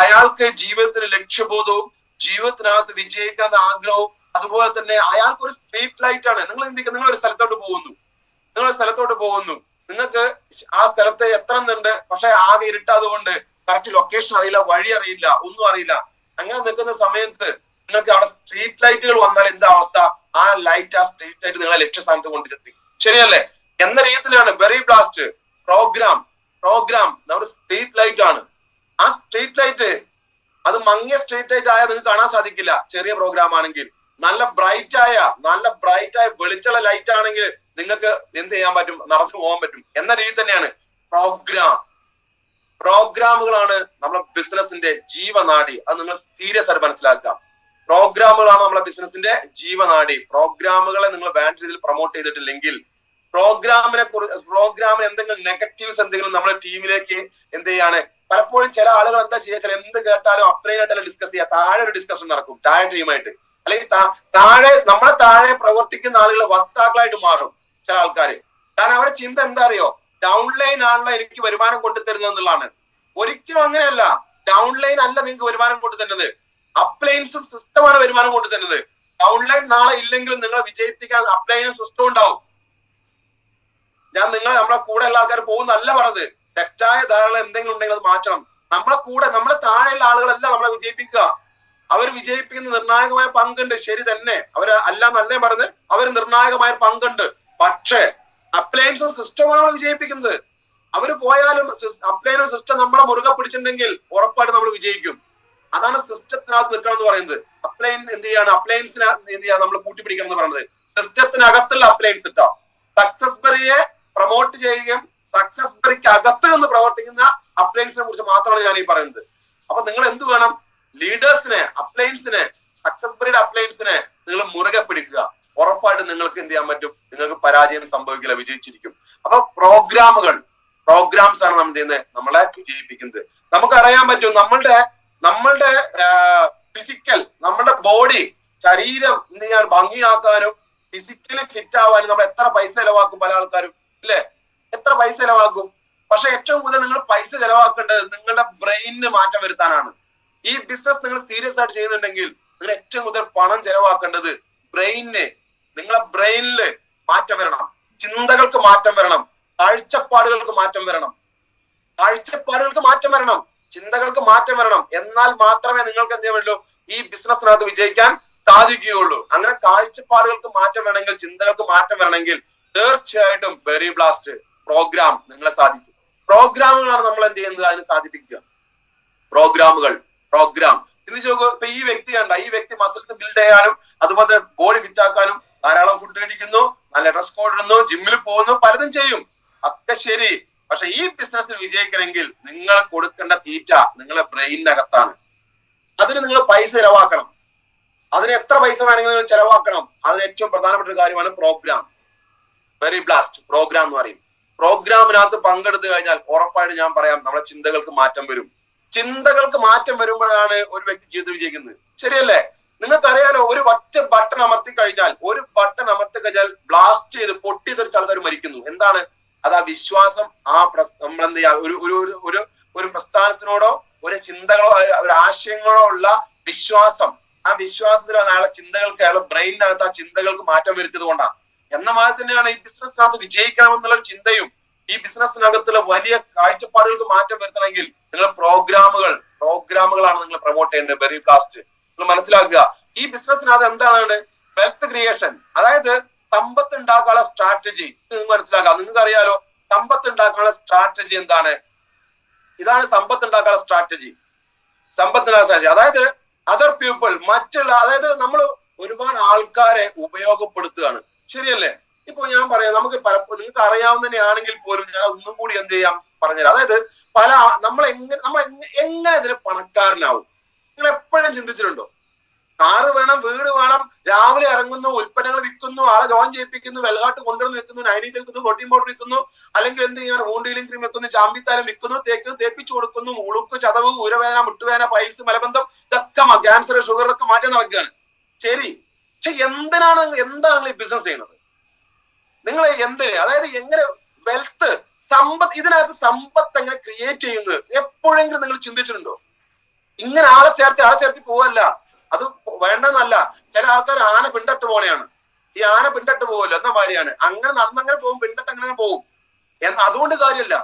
അയാൾക്ക് ജീവിതത്തിന് ലക്ഷ്യബോധവും ജീവിതത്തിനകത്ത് വിജയിക്കാൻ ആഗ്രഹവും അതുപോലെ തന്നെ അയാൾക്ക് ഒരു സ്ട്രീറ്റ് ലൈറ്റ് ആണ്. നിങ്ങൾ ചിന്തിക്കുക, നിങ്ങൾ ഒരു സ്ഥലത്തോട്ട് പോകുന്നു, നിങ്ങൾക്ക് ആ സ്ഥലത്ത് എത്തണമെന്നുണ്ട്, പക്ഷെ ആകെ ഇരുട്ടാതുകൊണ്ട് കറക്റ്റ് ലൊക്കേഷൻ അറിയില്ല, വഴി അറിയില്ല, ഒന്നും അറിയില്ല. അങ്ങനെ നിൽക്കുന്ന സമയത്ത് നിങ്ങൾക്ക് അവിടെ സ്ട്രീറ്റ് ലൈറ്റുകൾ വന്നാൽ എന്താ അവസ്ഥ? ആ സ്ട്രീറ്റ് ലൈറ്റ് നിങ്ങളെ ലക്ഷ്യസ്ഥാനത്ത് കൊണ്ടുചെത്തി. ശരിയല്ലേ? എന്ന രീതിയിലാണ് ബെറി ബ്ലാസ്റ്റ് പ്രോഗ്രാം നമ്മുടെ സ്ട്രീറ്റ് ലൈറ്റ് ആണ്. ആ സ്ട്രീറ്റ് ലൈറ്റ് അത് മങ്ങിയ സ്ട്രീറ്റ് ലൈറ്റ് ആയാൽ നിങ്ങൾക്ക് കാണാൻ സാധിക്കില്ല. ചെറിയ പ്രോഗ്രാം ആണെങ്കിൽ നല്ല ബ്രൈറ്റ് ആയ വെളിച്ചുള്ള ലൈറ്റ് ആണെങ്കിൽ നിങ്ങൾക്ക് എന്ത് ചെയ്യാൻ പറ്റും? നടന്നു പോകാൻ പറ്റും. എന്ന രീതി തന്നെയാണ് പ്രോഗ്രാമുകളാണ് നമ്മുടെ ബിസിനസിന്റെ ജീവനാഡി. അത് നിങ്ങൾ സീരിയസ് ആയിട്ട് മനസ്സിലാക്കാം. പ്രോഗ്രാമുകളാണ് നമ്മുടെ ബിസിനസിന്റെ ജീവനാഡി. പ്രോഗ്രാമുകളെ നിങ്ങൾ വേണ്ട രീതിയിൽ പ്രൊമോട്ട് ചെയ്തിട്ടില്ലെങ്കിൽ പ്രോഗ്രാമിന് എന്തെങ്കിലും നെഗറ്റീവ്സ് എന്തെങ്കിലും നമ്മുടെ ടീമിലേക്ക് എന്ത് ചെയ്യാണ്? പലപ്പോഴും ചില ആളുകൾ എന്താ ചെയ്യുക? എന്ത് കേട്ടാലും അപ്ലൈനായിട്ടല്ല ഡിസ്കസ് ചെയ്യുക. താഴെ ഒരു ഡിസ്കഷൻ നടക്കും താഴെ ടീമായിട്ട്. അല്ലെങ്കിൽ നമ്മളെ താഴെ പ്രവർത്തിക്കുന്ന ആളുകൾ വക്താക്കളായിട്ട് മാറും ചില ആൾക്കാര്. കാരണം അവരുടെ ചിന്ത എന്താ അറിയോ? ഡൗൺലൈൻ ആണല്ലോ എനിക്ക് വരുമാനം കൊണ്ടുതരുന്നത് എന്നുള്ളതാണ്. ഒരിക്കലും അങ്ങനെയല്ല. ഡൗൺലൈൻ അല്ല നിങ്ങൾക്ക് വരുമാനം കൊണ്ടുതരുന്നത്. അപ്ലൈൻസും സിസ്റ്റമാണ് വരുമാനം കൊണ്ടുതരുന്നത്. ഡൗൺലൈൻ നാളെ ഇല്ലെങ്കിലും നിങ്ങളെ വിജയിപ്പിക്കാൻ അപ്ലൈനും സിസ്റ്റം ഉണ്ടാവും. ഞാൻ നമ്മളെ കൂടെ ഉള്ള ആൾക്കാർ പോകുന്നല്ല പറഞ്ഞത്. തെറ്റായ ധാരണ എന്തെങ്കിലും ഉണ്ടെങ്കിൽ അത് മാറ്റണം. നമ്മളെ താഴെയുള്ള ആളുകളല്ല നമ്മളെ വിജയിപ്പിക്കുക. അവർ വിജയിപ്പിക്കുന്ന നിർണായകമായ പങ്കുണ്ട്. ശരി തന്നെ, അവര് അല്ലാന്നല്ലേ പറഞ്ഞത്. അവര് നിർണായകമായ പങ്കുണ്ട്. പക്ഷേ അപ്ലയൻസും സിസ്റ്റമാണ് വിജയിപ്പിക്കുന്നത്. അവര് പോയാലും അപ്ലൈനും സിസ്റ്റം നമ്മളെ മുറുകെ പിടിച്ചിട്ടുണ്ടെങ്കിൽ ഉറപ്പായിട്ട് നമ്മൾ വിജയിക്കും. അതാണ് സിസ്റ്റത്തിനകത്ത് നിൽക്കണം എന്ന് പറയുന്നത്. അപ്ലൈൻ എന്ത് ചെയ്യാണ്? അപ്ലയൻസിനെ എന്ത് ചെയ്യാ? നമ്മൾ കൂട്ടിപ്പിടിക്കണം എന്ന് പറയുന്നത്. സിസ്റ്റത്തിനകത്തുള്ള അപ്ലയൻസ് ഇട്ടോ. സക്സസ് ബെറിയെ പ്രൊമോട്ട് ചെയ്യുകയും സക്സസ് ബെറിക്ക് അകത്ത് നിന്ന് പ്രവർത്തിക്കുന്ന അപ്ലയൻസിനെ കുറിച്ച് മാത്രമാണ് ഞാൻ ഈ പറയുന്നത്. അപ്പൊ നിങ്ങൾ എന്ത് വേണം? ലീഡേഴ്സിനെ, അപ്ലയൻസിനെ, സക്സസ് ബെറിയുടെ അപ്ലയൻസിനെ നിങ്ങൾ മുറുകെ പിടിക്കുക. ഉറപ്പായിട്ട് നിങ്ങൾക്ക് എന്ത് ചെയ്യാൻ പറ്റും? നിങ്ങൾക്ക് പരാജയം സംഭവിക്കില്ല, വിജയിച്ചിരിക്കും. അപ്പൊ പ്രോഗ്രാംസ് ആണ് നമ്മൾ ചെയ്യുന്നത്, നമ്മളെ വിജയിപ്പിക്കുന്നത്. നമുക്കറിയാൻ പറ്റും നമ്മളുടെ ഫിസിക്കൽ, നമ്മുടെ ബോഡി, ശരീരം എന്ത് ചെയ്യാൻ ഭംഗിയാക്കാനും ഫിസിക്കലി ഫിറ്റ് ആവാനും നമ്മൾ എത്ര പൈസ ചെലവാക്കും? പല ആൾക്കാരും ഇല്ലേ? എത്ര പൈസ ചെലവാക്കും? പക്ഷെ ഏറ്റവും കൂടുതൽ നിങ്ങൾ പൈസ ചെലവാക്കേണ്ടത് നിങ്ങളുടെ ബ്രെയിനിന് മാറ്റം വരുത്താനാണ്. ഈ ബിസിനസ് നിങ്ങൾ സീരിയസ് ആയിട്ട് ചെയ്യുന്നുണ്ടെങ്കിൽ നിങ്ങൾ ഏറ്റവും കൂടുതൽ പണം ചെലവാക്കേണ്ടത് നിങ്ങളെ ബ്രെയിനില് മാറ്റം വരണം, ചിന്തകൾക്ക് മാറ്റം വരണം, കാഴ്ചപ്പാടുകൾക്ക് മാറ്റം വരണം, ചിന്തകൾക്ക് മാറ്റം വരണം. എന്നാൽ മാത്രമേ നിങ്ങൾക്ക് എന്ത് ചെയ്യാൻ പറ്റുള്ളൂ? ഈ ബിസിനസ്സിനകത്ത് വിജയിക്കാൻ സാധിക്കുകയുള്ളൂ. അങ്ങനെ കാഴ്ചപ്പാടുകൾക്ക് മാറ്റം വരണമെങ്കിൽ, ചിന്തകൾക്ക് മാറ്റം വരണമെങ്കിൽ തീർച്ചയായിട്ടും ബെറി ബ്ലാസ്റ്റ് പ്രോഗ്രാം നിങ്ങളെ സാധിക്കും. പ്രോഗ്രാമുകളാണ് നമ്മൾ എന്ത് ചെയ്യുന്നത്? അതിന് സാധിപ്പിക്കുക. പ്രോഗ്രാം ചിന്തിച്ചു നോക്കൂ. ഇപ്പൊ ഈ വ്യക്തി കണ്ട, ഈ വ്യക്തി മസിൽസ് ബിൽഡ് ചെയ്യാനും അതുപോലെ ബോഡി ഫിറ്റ് ആക്കാനും ധാരാളം ഫുഡ് കഴിക്കുന്നു, നല്ല ഡ്രസ് കോഡ് ഇടുന്നു, ജിമ്മിൽ പോകുന്നു, പലതും ചെയ്യും, ഒക്കെ ശരി. പക്ഷെ ഈ ബിസിനസ്സിൽ വിജയിക്കണമെങ്കിൽ നിങ്ങൾ കൊടുക്കേണ്ട തീറ്റ നിങ്ങളെ ബ്രെയിനകത്താണ്. അതിന് നിങ്ങൾ പൈസ ചെലവാക്കണം. അതിന് എത്ര പൈസ വേണമെങ്കിലും ചെലവാക്കണം. അതിന് ഏറ്റവും പ്രധാനപ്പെട്ട ഒരു കാര്യമാണ് പ്രോഗ്രാം. വെരി ബ്ലാസ്റ്റ് പ്രോഗ്രാം എന്ന് പറയും. പ്രോഗ്രാമിനകത്ത് പങ്കെടുത്തു കഴിഞ്ഞാൽ ഉറപ്പായിട്ട് ഞാൻ പറയാം, നമ്മുടെ ചിന്തകൾക്ക് മാറ്റം വരും. ചിന്തകൾക്ക് മാറ്റം വരുമ്പോഴാണ് ഒരു വ്യക്തി ജീവിതം വിജയിക്കുന്നത്. ശരിയല്ലേ? നിങ്ങൾക്കറിയാലോ, ഒരു ഒറ്റ ബട്ടൺ അമർത്തി കഴിഞ്ഞാൽ ബ്ലാസ്റ്റ് ചെയ്ത് പൊട്ടിത്തെറിച്ച ആൾക്കാർ മരിക്കുന്നു. എന്താണ് അത്? ആ വിശ്വാസം, നമ്മൾ എന്ത് ചെയ്യാ, ഒരു പ്രസ്ഥാനത്തിനോടോ ഒരു ചിന്തകളോ ഒരു ആശയങ്ങളോ ഉള്ള വിശ്വാസം, ആ വിശ്വാസത്തിലാണ് അയാളെ ചിന്തകൾക്ക്, അയാളുടെ ബ്രെയിനകത്ത് ആ ചിന്തകൾക്ക് മാറ്റം വരുത്തിയത് കൊണ്ടാണ്. എന്ന മാതിരി തന്നെയാണ് ഈ ബിസിനസ്സിനകത്ത് വിജയിക്കണം എന്നുള്ള ചിന്തയും, ഈ ബിസിനസ്സിനകത്തുള്ള വലിയ കാഴ്ചപ്പാടുകൾക്ക് മാറ്റം വരുത്തണമെങ്കിൽ നിങ്ങൾ പ്രോഗ്രാമുകളാണ് നിങ്ങൾ പ്രൊമോട്ട് ചെയ്യേണ്ടത്. വെരി ബ്ലാസ്റ്റ് നിങ്ങൾ മനസ്സിലാക്കുക. ഈ ബിസിനസ്സിനകത്ത് എന്താണ് വെൽത്ത് ക്രിയേഷൻ, അതായത് സമ്പത്ത് ഉണ്ടാക്കാനുള്ള സ്ട്രാറ്റജി നിങ്ങൾ മനസ്സിലാക്കുക. നിങ്ങൾക്ക് അറിയാലോ സമ്പത്ത് ഉണ്ടാക്കാനുള്ള സ്ട്രാറ്റജി എന്താണ്? ഇതാണ് സമ്പത്ത് ഉണ്ടാക്കാനുള്ള സ്ട്രാറ്റജി. അതായത് അതർ പീപ്പിൾ, അതായത് നമ്മൾ ഒരുപാട് ആൾക്കാരെ ഉപയോഗപ്പെടുത്തുകയാണ്. ശരിയല്ലേ? ഇപ്പൊ ഞാൻ പറയാം, നമുക്ക് പലപ്പോഴും നിങ്ങൾക്ക് അറിയാവുന്ന തന്നെയാണെങ്കിൽ പോലും ഞാൻ ഒന്നും കൂടി എന്ത് ചെയ്യാം പറഞ്ഞുതരാം. അതായത് നമ്മൾ എങ്ങനെ ഇതിന് പണക്കാരനാവും? നിങ്ങൾ എപ്പോഴും ചിന്തിച്ചിട്ടുണ്ടോ? കാറ് വേണം, വീട് വേണം, രാവിലെ ഇറങ്ങുന്നു, ഉൽപ്പന്നങ്ങൾ വിൽക്കുന്നു, ആളെ ജോയിൻ ചെയ്യിപ്പിക്കുന്നു, വെള്ളാട്ട് കൊണ്ടുവന്ന് വിൽക്കുന്നു, നൈനീറ്റ് വിൽക്കുന്നു, പ്രോട്ടീൻ പൗഡർ വിൽക്കുന്നു, അല്ലെങ്കിൽ എന്ത് ചെയ്യണം, വൂണ്ടീലിംഗ് ക്രീം വെക്കുന്നു, ചാമ്പിത്താരം വിൽക്കുന്നു, തേപ്പിച്ചു കൊടുക്കുന്നു, ഉളുക്ക്, ചതവ്, ഊരവേദന, മുട്ടുവേദന, പൈൽസ്, മലബന്ധം, ഇതൊക്കെ ക്യാൻസർ, ഷുഗർ, ഇതൊക്കെ മാറ്റം നടക്കുകയാണ്. ശരി, പക്ഷെ എന്താണ് ഈ ബിസിനസ് ചെയ്യുന്നത്? നിങ്ങൾ അതായത് എങ്ങനെ വെൽത്ത്, സമ്പത്ത്, ഇതിനകത്ത് സമ്പത്ത് എങ്ങനെ ക്രിയേറ്റ് ചെയ്യുന്നത് എപ്പോഴെങ്കിലും നിങ്ങൾ ചിന്തിച്ചിട്ടുണ്ടോ? ഇങ്ങനെ ആളെ ചേർത്തി പോവല്ല, അത് വേണ്ടെന്നല്ല. ചില ആൾക്കാർ ആന പിണ്ടട്ട് പോലെയാണ്. ഈ ആന പിണ്ടട്ട് പോവല്ലോ എന്ന മാതിരിയാണ്. അങ്ങനെ നടന്നങ്ങനെ പോകും, പിണ്ടട്ട് അങ്ങനെ പോകും. അതുകൊണ്ട് കാര്യമല്ല.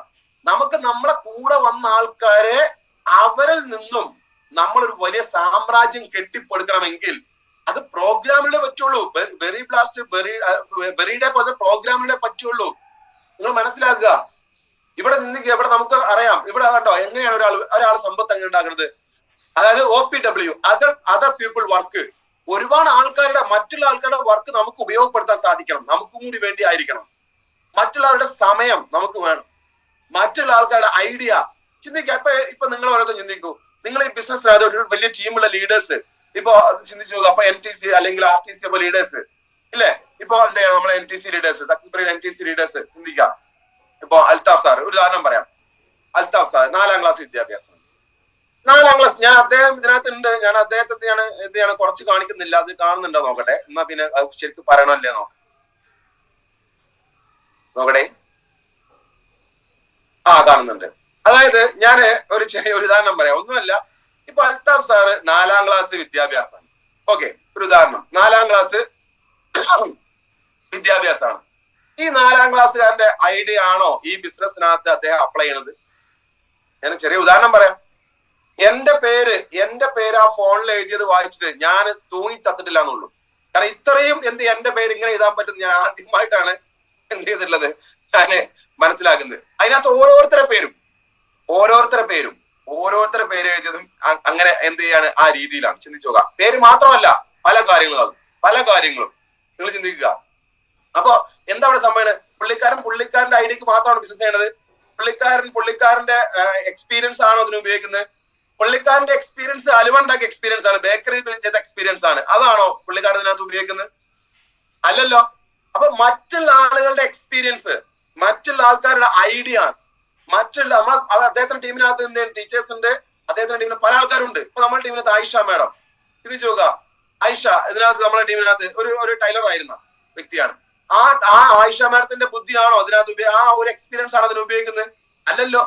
നമുക്ക് നമ്മളെ കൂടെ വന്ന ആൾക്കാരെ, അവരിൽ നിന്നും നമ്മളൊരു വലിയ സാമ്രാജ്യം കെട്ടിപ്പടുക്കണമെങ്കിൽ അത് പ്രോഗ്രാമിലേ പറ്റുള്ളൂ. വെരി ബ്ലാസ്റ്റ്, വെറിയുടെ പോലെ പ്രോഗ്രാമിലേ പറ്റുള്ളൂ. നിങ്ങൾ മനസ്സിലാക്കുക. ഇവിടെ നമുക്ക് അറിയാം, ഇവിടെ കണ്ടോ എങ്ങനെയാണ് ഒരാൾ സമ്പത്ത് എങ്ങനെ ഉണ്ടാക്കുന്നത്? അതായത് OPW, അതർ പീപ്പിൾ വർക്ക്. ഒരുപാട് മറ്റുള്ള ആൾക്കാരുടെ വർക്ക് നമുക്ക് ഉപയോഗപ്പെടുത്താൻ സാധിക്കണം. നമുക്കും കൂടി വേണ്ടി ആയിരിക്കണം. മറ്റുള്ളവരുടെ സമയം നമുക്ക് വേണം. മറ്റുള്ള ആൾക്കാരുടെ ഐഡിയ ചിന്തിക്കുക. ഇപ്പൊ നിങ്ങൾ ഓരോരുത്തരും ചിന്തിക്കൂ. നിങ്ങൾ ഈ ബിസിനസ്സിനകത്ത് ഒരു വലിയ ടീമുള്ള ലീഡേഴ്സ് ഇപ്പൊ ചിന്തിച്ചു നോക്കുക. അപ്പൊ NTC അല്ലെങ്കിൽ RTC അപ്പൊ ലീഡേഴ്സ് ഇല്ലേ? ഇപ്പൊ എന്താ നമ്മളെ NTC leaders, successful NTC leaders ചിന്തിക്കാം. ഇപ്പൊ അൽത്താഫ് സാർ, ഒരു ഉദാഹരണം പറയാം. അൽത്താഫ് സാർ 4ാം ക്ലാസ് വിദ്യാഭ്യാസം. 4ാം ക്ലാസ്. ഞാൻ അദ്ദേഹം ഇതിനകത്ത് ഉണ്ട്. ഞാൻ അദ്ദേഹത്തെ എന്താണ് കുറച്ച് കാണിക്കുന്നില്ല. അത് കാണുന്നുണ്ടോ നോക്കട്ടെ. എന്നാ പിന്നെ ശരിക്കും പറയണല്ലേ നോക്കട്ടെ. കാണുന്നുണ്ട്. അതായത് ഞാൻ ഒരു ഉദാഹരണം പറയാം. ഒന്നുമല്ല, ഇപ്പൊ അൽത്താഫ് സാറ് 4ാം ക്ലാസ് വിദ്യാഭ്യാസമാണ്. ഓക്കെ, ഒരു ഉദാഹരണം. 4ാം ക്ലാസ് വിദ്യാഭ്യാസമാണ്. ഈ 4ാം ക്ലാസ്സുകാരന്റെ ഐഡിയ ആണോ ഈ ബിസിനസ്സിനകത്ത് അദ്ദേഹം അപ്ലൈ ചെയ്യണത്? ഞാൻ ചെറിയ ഉദാഹരണം പറയാം. എന്റെ പേര് ആ ഫോണിൽ എഴുതിയത് വായിച്ചിട്ട് ഞാൻ തൂങ്ങി ചത്തിട്ടില്ല എന്നുള്ളൂ. കാരണം ഇത്രയും എന്റെ പേര് ഇങ്ങനെ എഴുതാൻ പറ്റും ഞാൻ ആദ്യമായിട്ടാണ് എന്ത് ചെയ്തിട്ടുള്ളത് ഞാന് മനസ്സിലാക്കുന്നത്. അതിനകത്ത് ഓരോരുത്തരെ പേര് എഴുതിയതും അങ്ങനെ എന്ത് ചെയ്യാണ്, ആ രീതിയിലാണ്. ചിന്തിച്ചു നോക്കാം. പേര് മാത്രമല്ല, പല കാര്യങ്ങളും നിങ്ങൾ ചിന്തിക്കുക. അപ്പൊ എന്താ അവിടെ സംഭവം? പുള്ളിക്കാരന്റെ ഐഡിയക്ക് മാത്രമാണ് ബിസിനസ് ചെയ്യണത്. പുള്ളിക്കാരന്റെ എക്സ്പീരിയൻസ് ആണോ അതിന് ഉപയോഗിക്കുന്നത്? പുള്ളിക്കാരന്റെ എക്സ്പീരിയൻസ് അലുവണ്ടാക്കിയ എക്സ്പീരിയൻസ് ആണ്, ബേക്കറി ചെയ്ത എക്സ്പീരിയൻസ് ആണ്. അതാണോ പുള്ളിക്കാരൻ ഇതിനകത്ത് ഉപയോഗിക്കുന്നത്? അല്ലല്ലോ. അപ്പൊ മറ്റുള്ള ആളുകളുടെ എക്സ്പീരിയൻസ്, മറ്റുള്ള ആൾക്കാരുടെ ഐഡിയാസ്, അദ്ദേഹത്തിന്റെ ടീമിനകത്ത് എന്താണ് ടീച്ചേഴ്സ് ഉണ്ട്, അദ്ദേഹത്തിന്റെ ടീമിന് പല ആൾക്കാരുണ്ട്. ഇപ്പൊ നമ്മുടെ ടീമിനകത്ത് ആയിഷ മാഡം, തിരിച്ചു നോക്കുക. ആയിഷ ഇതിനകത്ത് നമ്മുടെ ടീമിനകത്ത് ഒരു ടൈലർ ആയിരുന്ന വ്യക്തിയാണ്. ആ ആയിഷ മാഡത്തിന്റെ ബുദ്ധിയാണോ അതിനകത്ത്, ആ ഒരു എക്സ്പീരിയൻസ് ആണ് അതിന് ഉപയോഗിക്കുന്നത്? അല്ലല്ലോ.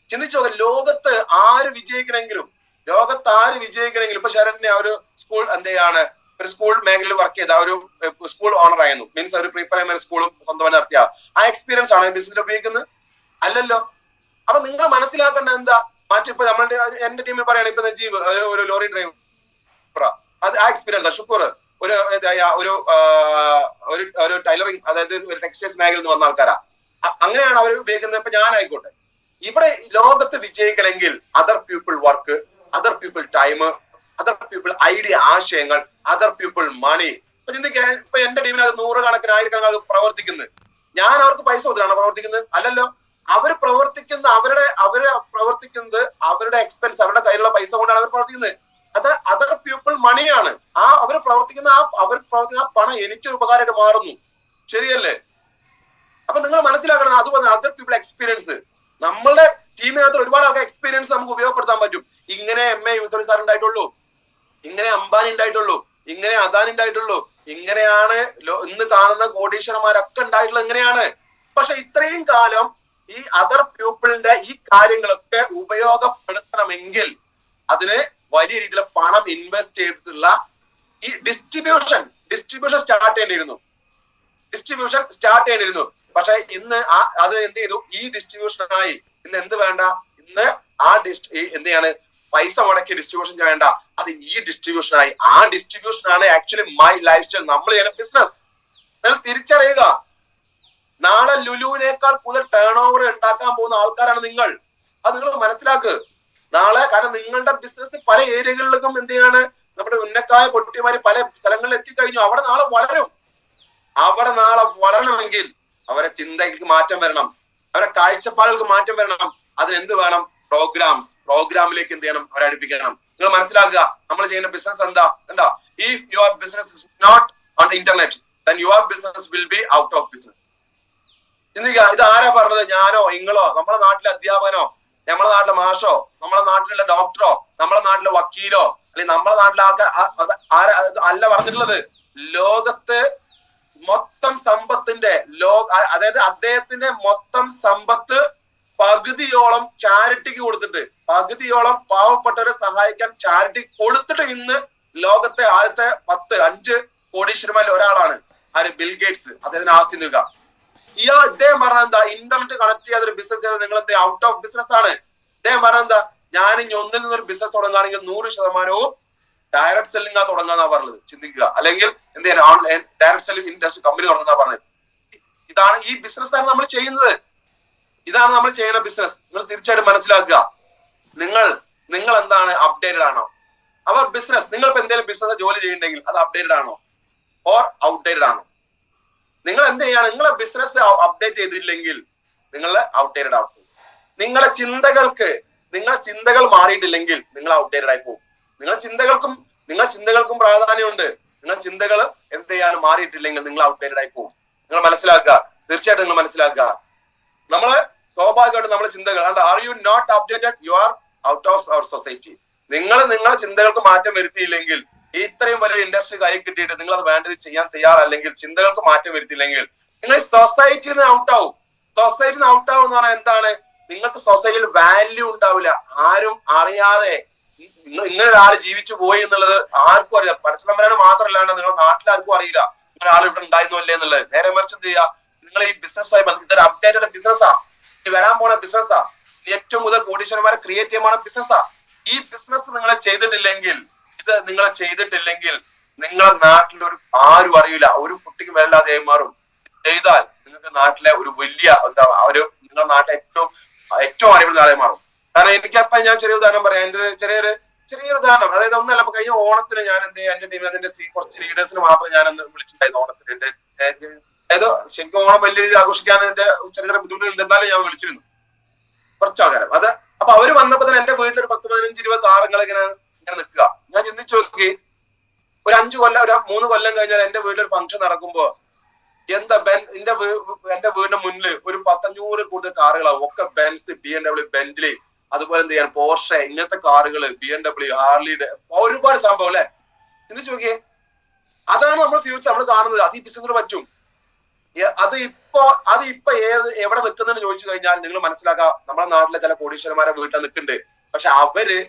ചിന്തിച്ചു നോക്കുക. ലോകത്ത് ആര് വിജയിക്കണമെങ്കിലും ഇപ്പൊ ശരണ്യ ഒരു സ്കൂൾ ഒരു സ്കൂൾ മേഖലയിൽ വർക്ക് ചെയ്ത ഒരു സ്കൂൾ ഓണർ ആയിരുന്നു. മീൻസ് ഒരു പ്രീ പ്രൈമറി സ്കൂളും സ്വന്തമായി നടത്തിയ ആ എക്സ്പീരിയൻസ് ആണ് ബിസിനസ് ഉപയോഗിക്കുന്നത്? അല്ലല്ലോ. അപ്പൊ നിങ്ങൾ മനസ്സിലാക്കേണ്ട എന്താ? ഇപ്പൊ നമ്മളുടെ എന്റെ ടീമിൽ പറയുകയാണെങ്കിൽ ഇപ്പൊ നജീബ് ഒരു ലോറി ഡ്രൈവർ, അത് ആ എക്സ്പീരിയൻസ്. ഷുക്കൂർ ഒരു ടൈലറിംഗ്, അതായത് ഒരു ടെക്സ്റ്റൈൽസ് മേഖലയിൽ നിന്ന് വന്ന ആൾക്കാരാ. അങ്ങനെയാണ് അവർ ഉപയോഗിക്കുന്നത്. ഇപ്പൊ ഞാനായിക്കോട്ടെ. ഇവിടെ ലോകത്ത് വിജയിക്കണമെങ്കിൽ other people work, other people time, other people idea, ആശയങ്ങൾ, അതർ പീപ്പിൾ മണി. ഇപ്പൊ ചിന്തിക്കാൻ, ഇപ്പൊ എന്റെ ടീമിൽ അത് 100 കണക്കിന് 1000 കണക്കിന് പ്രവർത്തിക്കുന്നത്, ഞാൻ അവർക്ക് പൈസ കൊടുത്തിട്ടാണ് പ്രവർത്തിക്കുന്നത്? അല്ലല്ലോ. അവർ പ്രവർത്തിക്കുന്നത് അവരുടെ എക്സ്പെൻസ്, അവരുടെ കയ്യിലുള്ള പൈസ കൊണ്ടാണ് അവർ പ്രവർത്തിക്കുന്നത്. അത് അതർ പീപ്പിൾ മണിയാണ്. അവർ പ്രവർത്തിക്കുന്ന ആ പണം എനിക്ക് ഉപകാരമായിട്ട് മാറുന്നു. ശരിയല്ലേ? അപ്പൊ നിങ്ങൾ മനസ്സിലാക്കണം, അതുപോലെ അതർ പീപ്പിൾ എക്സ്പീരിയൻസ്. നമ്മളുടെ ടീമിനകത്ത് ഒരുപാട് ആൾക്കാർ എക്സ്പീരിയൻസ് നമുക്ക് ഉപയോഗപ്പെടുത്താൻ പറ്റും. ഇങ്ങനെ MA യൂസഫ് സാർ ഉണ്ടായിട്ടുള്ളൂ, ഇങ്ങനെ അംബാനി ഉണ്ടായിട്ടുള്ളൂ, ഇങ്ങനെ അദാനി ഉണ്ടായിട്ടുള്ളൂ, ഇങ്ങനെയാണ് ഇന്ന് കാണുന്ന കോടീശ്വരന്മാരൊക്കെ ഉണ്ടായിട്ടുള്ളത് ഇങ്ങനെയാണ്. പക്ഷെ ഇത്രയും കാലം ഈ അതർ പീപ്പിളിന്റെ ഈ കാര്യങ്ങളൊക്കെ ഉപയോഗപ്പെടുത്തണമെങ്കിൽ അതിന് വലിയ രീതിയിൽ പണം ഇൻവെസ്റ്റ് ചെയ്തിട്ടുള്ള ഈ ഡിസ്ട്രിബ്യൂഷൻ സ്റ്റാർട്ട് ചെയ്യേണ്ടിയിരുന്നു. പക്ഷെ ഇന്ന് അത് എന്ത് ചെയ്തു? ഈ ഡിസ്ട്രിബ്യൂഷനായി ഇന്ന് എന്ത് വേണ്ട? ഇന്ന് എന്ത് ചെയ്യാണ്? പൈസ മുടക്കിയ ഡിസ്ട്രിബ്യൂഷൻ വേണ്ട, അത് ഈ ഡിസ്ട്രിബ്യൂഷനായി. ആ ഡിസ്ട്രിബ്യൂഷനാണ് ആക്ച്വലി മൈ ലൈഫ് സ്റ്റൈൽ. നമ്മൾ ചെയ്യുന്ന ബിസിനസ് നിങ്ങൾ തിരിച്ചറിയുക. നാളെ ലുലുവിനേക്കാൾ കൂടുതൽ ടേൺ ഓവർ ഉണ്ടാക്കാൻ പോകുന്ന ആൾക്കാരാണ് നിങ്ങൾ. അത് നിങ്ങൾ മനസ്സിലാക്കുക നാളെ. കാരണം നിങ്ങളുടെ ബിസിനസ് പല ഏരിയകളിലേക്കും എന്ത് ചെയ്യാണ്? നമ്മുടെ ഉന്നക്കായ പൊട്ടിമാര് പല സ്ഥലങ്ങളിൽ എത്തിക്കഴിഞ്ഞു. അവിടെ നാളെ വളരണമെങ്കിൽ അവരെ ചിന്തയ്ക്ക് മാറ്റം വരണം, അവരെ കാഴ്ചപ്പാടുകൾക്ക് മാറ്റം വരണം. അതിനെന്ത് വേണം? പ്രോഗ്രാമിലേക്ക് എന്ത് ചെയ്യണം? അവരെ അടുപ്പിക്കണം. നിങ്ങൾ മനസ്സിലാക്കുക, നമ്മൾ ചെയ്യുന്ന ബിസിനസ് എന്താ? If your business is not on the internet, then your business will be out of business. ഇത് ആരാ പറഞ്ഞത്? ഞാനോ നിങ്ങളോ നമ്മുടെ നാട്ടിലെ അധ്യാപകനോ നമ്മുടെ നാട്ടിലെ മാഷോ നമ്മുടെ നാട്ടിലുള്ള ഡോക്ടറോ നമ്മുടെ നാട്ടിലെ വക്കീലോ അല്ലെങ്കിൽ നമ്മുടെ നാട്ടിലെ ആൾക്കാർ അല്ല പറഞ്ഞിട്ടുള്ളത്. ലോകത്ത് മൊത്തം സമ്പത്തിന്റെ അതായത് അദ്ദേഹത്തിന്റെ മൊത്തം സമ്പത്ത് പകുതിയോളം ചാരിറ്റിക്ക് കൊടുത്തിട്ട്, പകുതിയോളം പാവപ്പെട്ടവരെ സഹായിക്കാൻ ചാരിറ്റി കൊടുത്തിട്ട് ഇന്ന് ലോകത്തെ ആദ്യത്തെ 5 കോടീശ്വരന്മാരിൽ ഒരാളാണ് ആര്? Bill Gates. അദ്ദേഹത്തിന് ആസ്തി നിൽക്കുക. ഇദ്ദേഹം പറഞ്ഞ എന്താ? ഇന്റർനെറ്റ് കണക്ട് ചെയ്യാതൊരു ബിസിനസ് ചെയ്ത് നിങ്ങൾ എന്ത് ഔട്ട് ഓഫ് ബിസിനസ് ആണ്. ഇദ്ദേഹം പറഞ്ഞ എന്താ? ഞാൻ ഇനി ഒന്നിൽ നിന്നൊരു ബിസിനസ് തുടങ്ങുകയാണെങ്കിൽ 100% ഡയറക്ട് സെല്ലിംഗ് തുടങ്ങാന്നാ പറഞ്ഞത്. ചിന്തിക്കുക. അല്ലെങ്കിൽ എന്ത് ചെയ്യാൻ? Online direct selling industry company തുടങ്ങുന്ന പറഞ്ഞത്. ഇതാണ് ഈ ബിസിനസ് ആണ് നമ്മൾ ചെയ്യുന്നത്. ഇതാണ് നമ്മൾ ചെയ്യുന്ന ബിസിനസ്. നിങ്ങൾ തീർച്ചയായിട്ടും മനസ്സിലാക്കുക. നിങ്ങൾ എന്താണ്? അപ്ഡേറ്റഡ് ആണോ? അവർ ബിസിനസ്, നിങ്ങൾ ഇപ്പൊ എന്തെങ്കിലും ബിസിനസ് ജോലി ചെയ്യുന്നുണ്ടെങ്കിൽ അത് അപ്ഡേറ്റഡ് ആണോ ഓർ ഔട്ട്ഡേറ്റഡ് ആണോ? നിങ്ങൾ എന്ത് ചെയ്യാണ്? നിങ്ങളെ ബിസിനസ് അപ്ഡേറ്റ് ചെയ്തില്ലെങ്കിൽ നിങ്ങൾ ഔട്ട്ഡേറ്റഡ് ആവും. നിങ്ങളെ ചിന്തകൾ മാറിയിട്ടില്ലെങ്കിൽ നിങ്ങൾ ഔട്ട്ഡേറ്റഡ് ആയി പോകും. നിങ്ങളെ ചിന്തകൾക്കും പ്രാധാന്യമുണ്ട്. നിങ്ങളുടെ ചിന്തകൾ എന്ത് ചെയ്യാണ്? മാറിയിട്ടില്ലെങ്കിൽ നിങ്ങൾ ഔട്ട്ഡേറ്റഡ് ആയി പോകും. നിങ്ങൾ മനസ്സിലാക്കുക, തീർച്ചയായിട്ടും നിങ്ങൾ മനസ്സിലാക്കുക. നമ്മള് സ്വാഭാവികമായിട്ട് നമ്മുടെ ചിന്തകൾ are you not updated, you are out of our society. നിങ്ങളുടെ ചിന്തകൾക്ക് മാറ്റം വരുത്തിയില്ലെങ്കിൽ, ഇത്രയും വലിയ ഇൻഡസ്ട്രി കൈ കിട്ടിയിട്ട് നിങ്ങൾ അത് വേണ്ടത് ചെയ്യാൻ തയ്യാറല്ലെങ്കിൽ, ചിന്തകൾക്ക് മാറ്റം വരുത്തിയില്ലെങ്കിൽ നിങ്ങൾ സൊസൈറ്റിയിൽ നിന്ന് ഔട്ട് ആവും. എന്ന് പറഞ്ഞാൽ എന്താണ്? നിങ്ങൾക്ക് സൊസൈറ്റിയിൽ വാല്യൂ ഉണ്ടാവില്ല. ആരും അറിയാതെ ഇങ്ങനെ ഒരാൾ ജീവിച്ചു പോയി എന്നുള്ളത് ആർക്കും അറിയാം. പരസ്യനമ്പരാണ് മാത്രമല്ലാണ്ട് നിങ്ങളുടെ നാട്ടിലാർക്കും അറിയില്ല ഇങ്ങനെ ആൾ ഇവിടെ ഉണ്ടായിരുന്നു അല്ലേ എന്നുള്ളത്. നേരെ മറിച്ച് എന്ത് ചെയ്യുക? നിങ്ങൾ ഈ ബിസിനസ്സുമായി ബന്ധപ്പെട്ട അപ്ഡേറ്റഡ് ബിസിനസ്സാ, ഈ വരാൻ പോണ ബിസിനസ്സാ, ഏറ്റവും കൂടുതൽ കോടീശ്വരന്മാരെ ക്രിയേറ്റ് ചെയ്യാൻ പോണ ബിസിനസ്സാ. ഈ ബിസിനസ് നിങ്ങൾ ചെയ്തിട്ടില്ലെങ്കിൽ നിങ്ങളുടെ നാട്ടിൽ ആരും അറിയില്ല, ഒരു കുട്ടിക്ക് വരല്ലാതെ മാറും. ചെയ്താൽ നിങ്ങൾക്ക് നാട്ടിലെ ഒരു വലിയ നിങ്ങളുടെ നാട്ടിലെ ഏറ്റവും അറിവുള്ള ആളെ മാറും. കാരണം എനിക്കപ്പ ഞാൻ ചെറിയ ഉദാഹരണം പറയാം. എന്റെ ചെറിയൊരു ഉദാഹരണം. അതായത് ഒന്നല്ല, അപ്പൊ കഴിഞ്ഞ ഓണത്തിന് ഞാൻ എന്ത് ചെയ്യാം? എന്റെ ടീമിൽ അതിന്റെ കുറച്ച് ലീഡേഴ്സിന് മാത്രം ഞാൻ ഒന്ന് വിളിച്ചിട്ടുണ്ടായിരുന്നു ഓണത്തിന്. അതായത് ശരിക്കും ഓണം വലിയ രീതിയിൽ ആഘോഷിക്കാൻ എന്റെ ചെറിയ ബുദ്ധിമുട്ടുണ്ട്, എന്നാലും ഞാൻ വിളിച്ചിരുന്നു കുറച്ച് ആൾക്കാരം. അപ്പൊ അവര് വന്നപ്പോ തന്നെ എന്റെ വീട്ടിൽ ഒരു 10, 15, 20 കാറുകൾ ഇങ്ങനെ നിൽക്കുക. ഞാൻ ചിന്തിച്ചു നോക്കി, ഒരു 3 കൊല്ലം കഴിഞ്ഞാൽ എന്റെ വീട്ടിലൊരു ഫംഗ്ഷൻ നടക്കുമ്പോ എന്റെ വീടിന്റെ മുന്നിൽ ഒരു 500 കൂടുതൽ കാറുകളാവും. ഒക്കെ ബെൻസ്, BMW, ബെന്റ്ലി, അതുപോലെ എന്ത് ചെയ്യാൻ പോർഷെ, ഇങ്ങനത്തെ കാറുകൾ, BMW, ഹാർലിയുടെ ഒരുപാട് സംഭവം അല്ലെ. ചിന്തിച്ചു നോക്കിയേ, അതാണ് നമ്മൾ ഫ്യൂച്ചർ നമ്മൾ കാണുന്നത്. അത് ഈ ബിസിനസ്സിന് പറ്റും. അത് ഇപ്പൊ എവിടെ നിൽക്കുന്നതെന്ന് ചോദിച്ചു കഴിഞ്ഞാൽ നിങ്ങൾ മനസ്സിലാക്കാം, നമ്മുടെ നാട്ടിലെ ചില കോടീശ്വരന്മാരെ വീട്ടിൽ നിൽക്കുന്നുണ്ട്. പക്ഷെ അവര്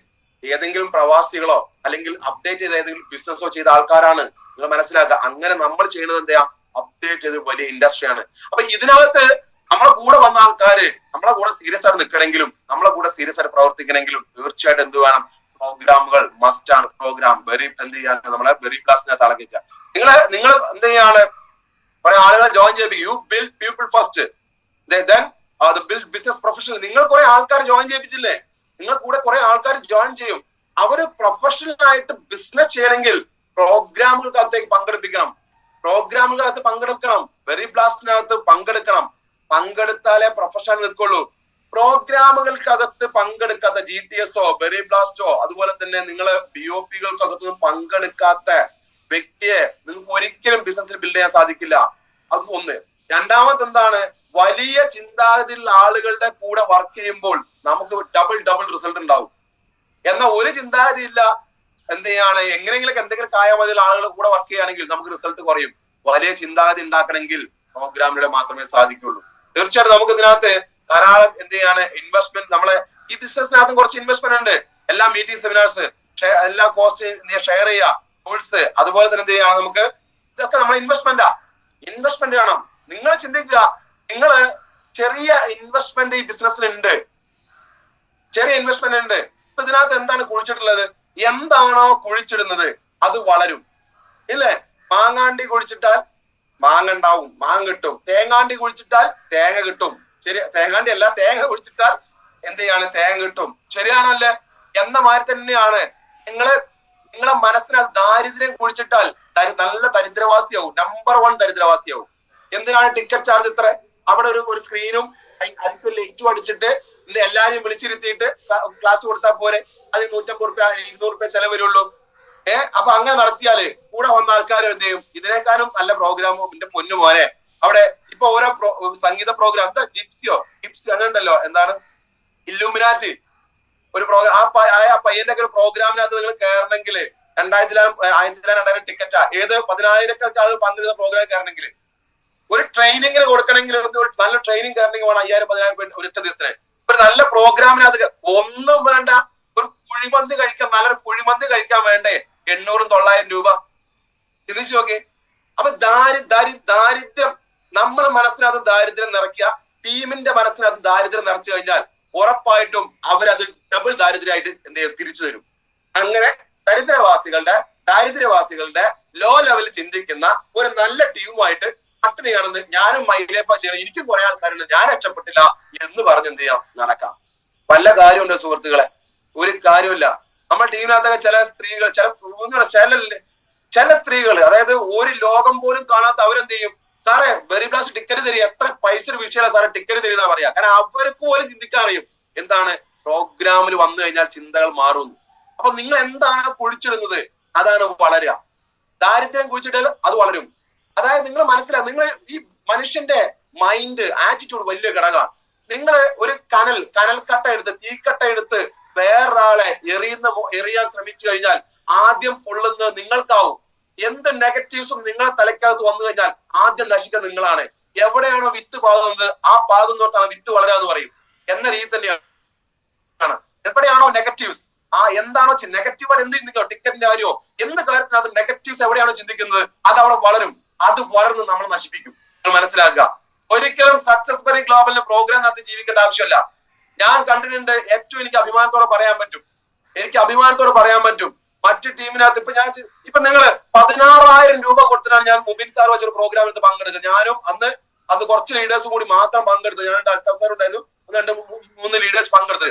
ഏതെങ്കിലും പ്രവാസികളോ അല്ലെങ്കിൽ അപ്ഡേറ്റ് ചെയ്ത ഏതെങ്കിലും ബിസിനസ്സോ ചെയ്ത ആൾക്കാരാണ്. നിങ്ങൾ മനസ്സിലാക്കുക. അങ്ങനെ നമ്മൾ ചെയ്യുന്നത് എന്താ? അപ്ഡേറ്റ് ചെയ്ത് വലിയ ഇൻഡസ്ട്രിയാണ്. അപ്പൊ ഇതിനകത്ത് നമ്മളെ കൂടെ വന്ന ആൾക്കാര് നമ്മളെ കൂടെ സീരിയസ് ആയിട്ട് നിൽക്കണമെങ്കിലും നമ്മളെ കൂടെ സീരിയസ് ആയിട്ട് പ്രവർത്തിക്കണമെങ്കിലും തീർച്ചയായിട്ടും എന്ത് വേണം? പ്രോഗ്രാമുകൾ മസ്റ്റ് ആണ്. പ്രോഗ്രാം എന്ത് ചെയ്യാൻ നമ്മളെ ക്ലാസ്സിനകത്ത് അളക്കിക്കുക. നിങ്ങൾ എന്ത് ചെയ്യാണ്? കുറെ ആളുകളെ ജോയിൻ ചെയ്യിപ്പിക്കും. You build people first, then build business professional. നിങ്ങൾ കുറെ ആൾക്കാർ ജോയിൻ ചെയ്യിപ്പിച്ചില്ലേ? നിങ്ങൾ കൂടെ കുറെ ആൾക്കാർ ജോയിൻ ചെയ്യും. അവര് പ്രൊഫഷണൽ ആയിട്ട് ബിസിനസ് ചെയ്യണമെങ്കിൽ പ്രോഗ്രാമുകൾക്കകത്തേക്ക് പങ്കെടുപ്പിക്കണം, പ്രോഗ്രാമുകൾക്കകത്ത് പങ്കെടുക്കണം, വെരി ബ്ലാസ്റ്റിനകത്ത് പങ്കെടുക്കണം. പങ്കെടുത്താലേ പ്രൊഫഷണൽ നിൽക്കുള്ളൂ. പ്രോഗ്രാമുകൾക്കകത്ത് പങ്കെടുക്കാത്ത GTS-ഓ വെരി ബ്ലാസ്റ്റോ അതുപോലെ തന്നെ നിങ്ങള് BOP-കൾക്കകത്ത് പങ്കെടുക്കാത്ത വ്യക്തിയെ നിങ്ങൾക്ക് ഒരിക്കലും ബിസിനസ്സിൽ ബിൽഡ് ചെയ്യാൻ സാധിക്കില്ല. അത് ഒന്ന്. രണ്ടാമത് എന്താണ്, വലിയ ചിന്താഗതിയുള്ള ആളുകളുടെ കൂടെ വർക്ക് ചെയ്യുമ്പോൾ നമുക്ക് ഡബിൾ റിസൾട്ട് ഉണ്ടാവും. എന്നാൽ ഒരു ചിന്താഗതി ഇല്ല, എന്ത് ചെയ്യാണ്, എങ്ങനെയെങ്കിലും എന്തെങ്കിലും കായമതിയുള്ള ആളുകളുടെ കൂടെ വർക്ക് ചെയ്യുകയാണെങ്കിൽ നമുക്ക് റിസൾട്ട് കുറയും. വലിയ ചിന്താഗതി ഉണ്ടാക്കണമെങ്കിൽ പ്രോഗ്രാമിലൂടെ മാത്രമേ സാധിക്കുള്ളൂ. തീർച്ചയായിട്ടും നമുക്ക് ഇതിനകത്ത് ധാരാളം എന്ത് ചെയ്യാണ് ഇൻവെസ്റ്റ്മെന്റ്, നമ്മളെ ഈ ബിസിനസ്സിനകത്തും കുറച്ച് ഇൻവെസ്റ്റ്മെന്റ് ഉണ്ട്. എല്ലാ മീറ്റിംഗ് സെമിനാർസ്, എല്ലാ കോസ്റ്റ് ഷെയർ ചെയ്യുക, കോഴ്സ്, അതുപോലെ തന്നെ എന്ത് ചെയ്യണം, നമുക്ക് ഇതൊക്കെ നമ്മളെ ഇൻവെസ്റ്റ്മെന്റ് വേണം. നിങ്ങൾ ചിന്തിക്കുക, നിങ്ങള് ചെറിയ ഇൻവെസ്റ്റ്മെന്റ് ഈ ബിസിനസ്സിലുണ്ട്, ചെറിയ ഇൻവെസ്റ്റ്മെന്റ് ഉണ്ട്. ഇപ്പൊ ഇതിനകത്ത് എന്താണ് കുഴിച്ചിട്ടുള്ളത്? എന്താണോ കുഴിച്ചിടുന്നത് അത് വളരും, ഇല്ലേ? മാങ്ങാണ്ടി കുഴിച്ചിട്ടാൽ മാങ്ങ ഉണ്ടാവും, മാങ്ങ കിട്ടും. തേങ്ങാണ്ടി കുഴിച്ചിട്ടാൽ തേങ്ങ കിട്ടും. ശരി, തേങ്ങാണ്ടി അല്ല, തേങ്ങ കുഴിച്ചിട്ടാൽ എന്ത് ചെയ്യാണ്, തേങ്ങ കിട്ടും. ശരിയാണല്ലേ? എന്ന മാതിരി തന്നെയാണ് നിങ്ങളെ മനസ്സിനകത്ത് ദാരിദ്ര്യം കുഴിച്ചിട്ടാൽ നല്ല ദരിദ്രവാസിയാവും, നമ്പർ 1 ദരിദ്രവാസിയാവും. എന്തിനാണ് ടിക്കറ്റ് ചാർജ് ഇത്ര? അവിടെ ഒരു സ്ക്രീനും അതിൽ ലൈറ്റും അടിച്ചിട്ട് എല്ലാരെയും വിളിച്ചിരുത്തിയിട്ട് ക്ലാസ് കൊടുത്താൽ പോരെ? അത് 150 രൂപ 200 രൂപ ചെലവ് വരുള്ളൂ. അപ്പൊ അങ്ങനെ നടത്തിയാല് കൂടെ വന്ന ആൾക്കാർ എന്ത് ചെയ്യും? ഇതിനേക്കാളും നല്ല പ്രോഗ്രാമും എന്റെ പൊന്നു മോനെ. അവിടെ ഇപ്പൊ ഓരോ സംഗീത പ്രോഗ്രാം, എന്താ ജിപ്സിയോ അങ്ങനെ ഉണ്ടല്ലോ, എന്താണ് ഇല്ലൂമിനാറ്റി ഒരു പ്രോഗ്രാം. ആ പയ്യന്റെ ഒക്കെ ഒരു പ്രോഗ്രാമിനകത്ത് നിങ്ങൾ കയറണമെങ്കിൽ 2000 ടിക്കറ്റാ, ഏത് 10,000 ആളുകൾ പങ്കെടുക്കുന്ന പ്രോഗ്രാം കയറണമെങ്കിൽ, ഒരു ട്രെയിനിങ്ങിന് കൊടുക്കണമെങ്കിൽ, ഒരു നല്ല ട്രെയിനിങ് കയറണമെങ്കിൽ വേണം 5000-10,000 ഒരൊറ്റ ദിവസത്തിന്. ഒരു നല്ല പ്രോഗ്രാമിനകത്ത് ഒന്നും വേണ്ട, ഒരു കുഴിമന്തി കഴിക്കാൻ, നല്ലൊരു കുഴിമന്തി കഴിക്കാൻ വേണ്ടേ 800-900 രൂപ? ചിന്തിച്ചു നോക്കേ. അപ്പൊ ദാരിദ്ര്യം, നമ്മുടെ മനസ്സിനകത്ത് ദാരിദ്ര്യം നിറയ്ക്കുക, ടീമിന്റെ മനസ്സിനകത്ത് ദാരിദ്ര്യം നിറച്ചു കഴിഞ്ഞാൽ ഉറപ്പായിട്ടും അവരത് ഡബിൾ ദാരിദ്ര്യമായിട്ട് എന്ത് ചെയ്യും, തിരിച്ചു തരും. അങ്ങനെ ദാരിദ്ര്യവാസികളുടെ ലോ ലെവലിൽ ചിന്തിക്കുന്ന ഒരു നല്ല ടീമുമായിട്ട് പട്ടിണി കാണുന്നത് ഞാനും മൈലേഫ ചെയ്യണം, എനിക്കും കുറെ ആൾക്കാരുണ്ട്, ഞാൻ രക്ഷപ്പെട്ടില്ല എന്ന് പറഞ്ഞ് എന്ത് ചെയ്യാം, നടക്കാം. വല്ല കാര്യമുണ്ടോ സുഹൃത്തുക്കളെ? ഒരു കാര്യമില്ല. നമ്മുടെ ടീമിനകത്തൊക്കെ ചില സ്ത്രീകൾ, ചില സ്ത്രീകൾ, അതായത് ഒരു ലോകം പോലും കാണാത്ത അവരെന്ത് ചെയ്യും, സാറേ വെരി ബ്ലാസ്റ്റ് ടിക്കറ്റ് തരിക, എത്ര പൈസ വിഷയമാണ് സാറേ ടിക്കറ്റ് തരുന്ന പറയാ. കാരണം അവർക്ക് പോലും ചിന്തിക്കാൻ അറിയും എന്താണ് പ്രോഗ്രാമിൽ വന്നു കഴിഞ്ഞാൽ ചിന്തകൾ മാറുന്നു. അപ്പൊ നിങ്ങൾ എന്താണ് കുഴിച്ചിടുന്നത് അതാണ് വളരുക. ദാരിദ്ര്യം കുഴിച്ചിട്ടാൽ അത് വളരും. അതായത് നിങ്ങൾ മനസ്സിലാക്കുക, നിങ്ങൾ ഈ മനുഷ്യന്റെ മൈൻഡ് ആറ്റിറ്റ്യൂഡ് വലിയ ഘടകമാണ്. നിങ്ങൾ ഒരു കനൽക്കട്ട എടുത്ത്, തീക്കട്ട എടുത്ത് വേറൊരാളെ എറിയാൻ ശ്രമിച്ചു കഴിഞ്ഞാൽ ആദ്യം പൊള്ളുന്നത് നിങ്ങൾക്കാവും. എന്ത് നെഗറ്റീവ്സും നിങ്ങളെ തലക്കകത്ത് വന്നു കഴിഞ്ഞാൽ ആദ്യം നശിക്കുക നിങ്ങളാണ്. എവിടെയാണോ വിത്ത് പാകുന്നത് ആ പാകുന്നോട്ടാണ് വിത്ത് വളരാന്ന് പറയും എന്ന രീതി തന്നെയാണ്. എവിടെയാണോ നെഗറ്റീവ്സ്, എന്താണോ നെഗറ്റീവായിട്ട് എന്ത് ചിന്തിക്കോ, ടിക്കറ്റിന്റെ കാര്യമോ എന്ത് കാര്യത്തിനകത്ത് നെഗറ്റീവ്സ് എവിടെയാണോ ചിന്തിക്കുന്നത് അത് അവിടെ വളരും. അത് വളർന്ന് നമ്മൾ നശിപ്പിക്കും. നിങ്ങൾ മനസ്സിലാക്കുക. ഒരിക്കലും സക്സസ് ബറി ഗ്ലോബലിന്റെ പ്രോഗ്രാം നടത്തി ജീവിക്കേണ്ട ആവശ്യമില്ല. ഞാൻ കണ്ടിട്ടുണ്ട്, ഏറ്റവും എനിക്ക് അഭിമാനത്തോടെ പറയാൻ പറ്റും മറ്റു ടീമിനകത്ത് ഇപ്പൊ നിങ്ങൾ 16,000 രൂപ കൊടുത്തിട്ടാണ് ഞാൻ മുബിൻ സാർ വെച്ചൊരു പ്രോഗ്രാമിൽ പങ്കെടുക്കുക. ഞാനും അന്ന് കുറച്ച് ലീഡേഴ്സും കൂടി മാത്രം പങ്കെടുത്തു. ഞാൻ അൽത്താഫ് സാർ ഉണ്ടായിരുന്നു, 2-3 ലീഡേഴ്സ് പങ്കെടുത്ത്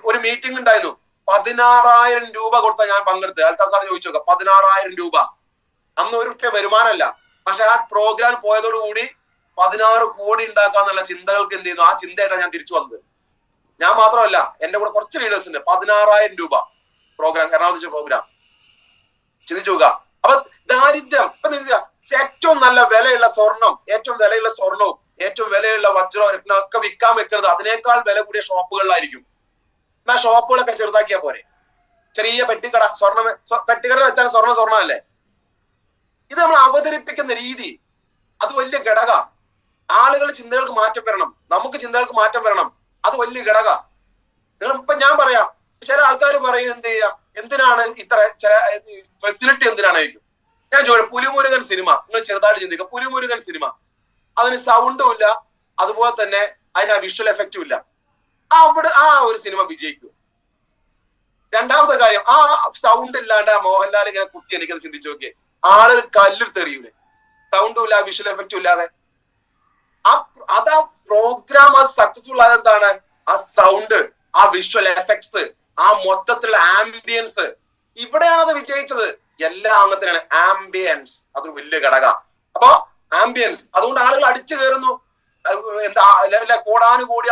ഒരു മീറ്റിംഗ് ഉണ്ടായിരുന്നു. 16,000 രൂപ കൊടുത്താൽ ഞാൻ പങ്കെടുത്ത്. അൽത്താഫ് സാർ ചോദിച്ചു നോക്കാം, 16,000 രൂപ. അന്ന് ഒരു രൂപ വരുമാനമല്ല. പക്ഷെ ആ പ്രോഗ്രാം പോയതോടുകൂടി 16 കോടി ഉണ്ടാക്കാന്നുള്ള ചിന്തകൾക്ക് എന്ത് ചെയ്യുന്നു, ആ ചിന്തയായിട്ടാണ് ഞാൻ തിരിച്ചു വന്നത്. ഞാൻ മാത്രമല്ല, എന്റെ കൂടെ കുറച്ച് ലീഡേഴ്സ് ഉണ്ട്. 16,000 രൂപ പ്രോഗ്രാം, എറണാകുളത്ത് പ്രോഗ്രാം. ചിന്തിച്ചു നോക്കുക. അപ്പൊ ദാരിദ്ര്യം ഏറ്റവും നല്ല വിലയുള്ള സ്വർണവും ഏറ്റവും വിലയുള്ള വജ്രവും ഒക്കെ വിൽക്കാൻ വെക്കുന്നത് അതിനേക്കാൾ വില കൂടിയ ഷോപ്പുകളിലായിരിക്കും. എന്നാ ഷോപ്പുകളൊക്കെ ചെറുതാക്കിയാ പോരെ? ചെറിയ പെട്ടിക്കട, പെട്ടിക്കട വെച്ചാൽ സ്വർണ്ണമല്ലേ? ഇത് നമ്മൾ അവതരിപ്പിക്കുന്ന രീതി അത് വലിയ ഘടക. ആളുകളുടെ ചിന്തകൾക്ക് മാറ്റം വരണം, നമുക്ക് ചിന്തകൾക്ക് മാറ്റം വരണം. അത് വലിയ ഘടക. ഇപ്പൊ ഞാൻ പറയാം, ചില ആൾക്കാർ പറയും എന്ത് ചെയ്യാം, എന്തിനാണ് ഇത്ര ചില ഫെസിലിറ്റി എന്തിനാണായിരിക്കും. ഞാൻ ചോദിക്കും, പുലിമുരുകൻ സിനിമ നിങ്ങൾ ചെറുതായിട്ട് ചിന്തിക്കുക. പുലിമുരുകൻ സിനിമ, അതിന് സൗണ്ടും ഇല്ല, അതുപോലെ തന്നെ അതിന് ആ വിഷ്വൽ എഫക്റ്റും ഇല്ല. ആ ഒരു സിനിമ വിജയിക്കും. രണ്ടാമത്തെ കാര്യം, ആ സൗണ്ട് ഇല്ലാണ്ട് ആ മോഹൻലാൽ ഇങ്ങനെ കുത്തി എനിക്കത് ചിന്തിച്ചു നോക്കിയേ, ആളുകൾ കല്ലെടുത്തെറിയൂലേ? സൗണ്ടും ഇല്ല, വിഷ്വൽ എഫക്റ്റും ഇല്ലാതെ. ആ പ്രോഗ്രാം സക്സസ്ഫുൾ ആയത് എന്താണ്? ആ സൗണ്ട്, ആ വിഷ്വൽ എഫക്ട്സ്, ആ മൊത്തത്തിലുള്ള ആംബിയൻസ്, ഇവിടെയാണ് അത് വിജയിച്ചത്. എല്ലാ അംഗത്തിനാണ് ആംബിയൻസ്, അതൊരു വലിയ ഘടക. അപ്പൊ ആംബിയൻസ്, അതുകൊണ്ട് ആളുകൾ അടിച്ചു കയറുന്നു. എന്താ കോടാനുകൂടി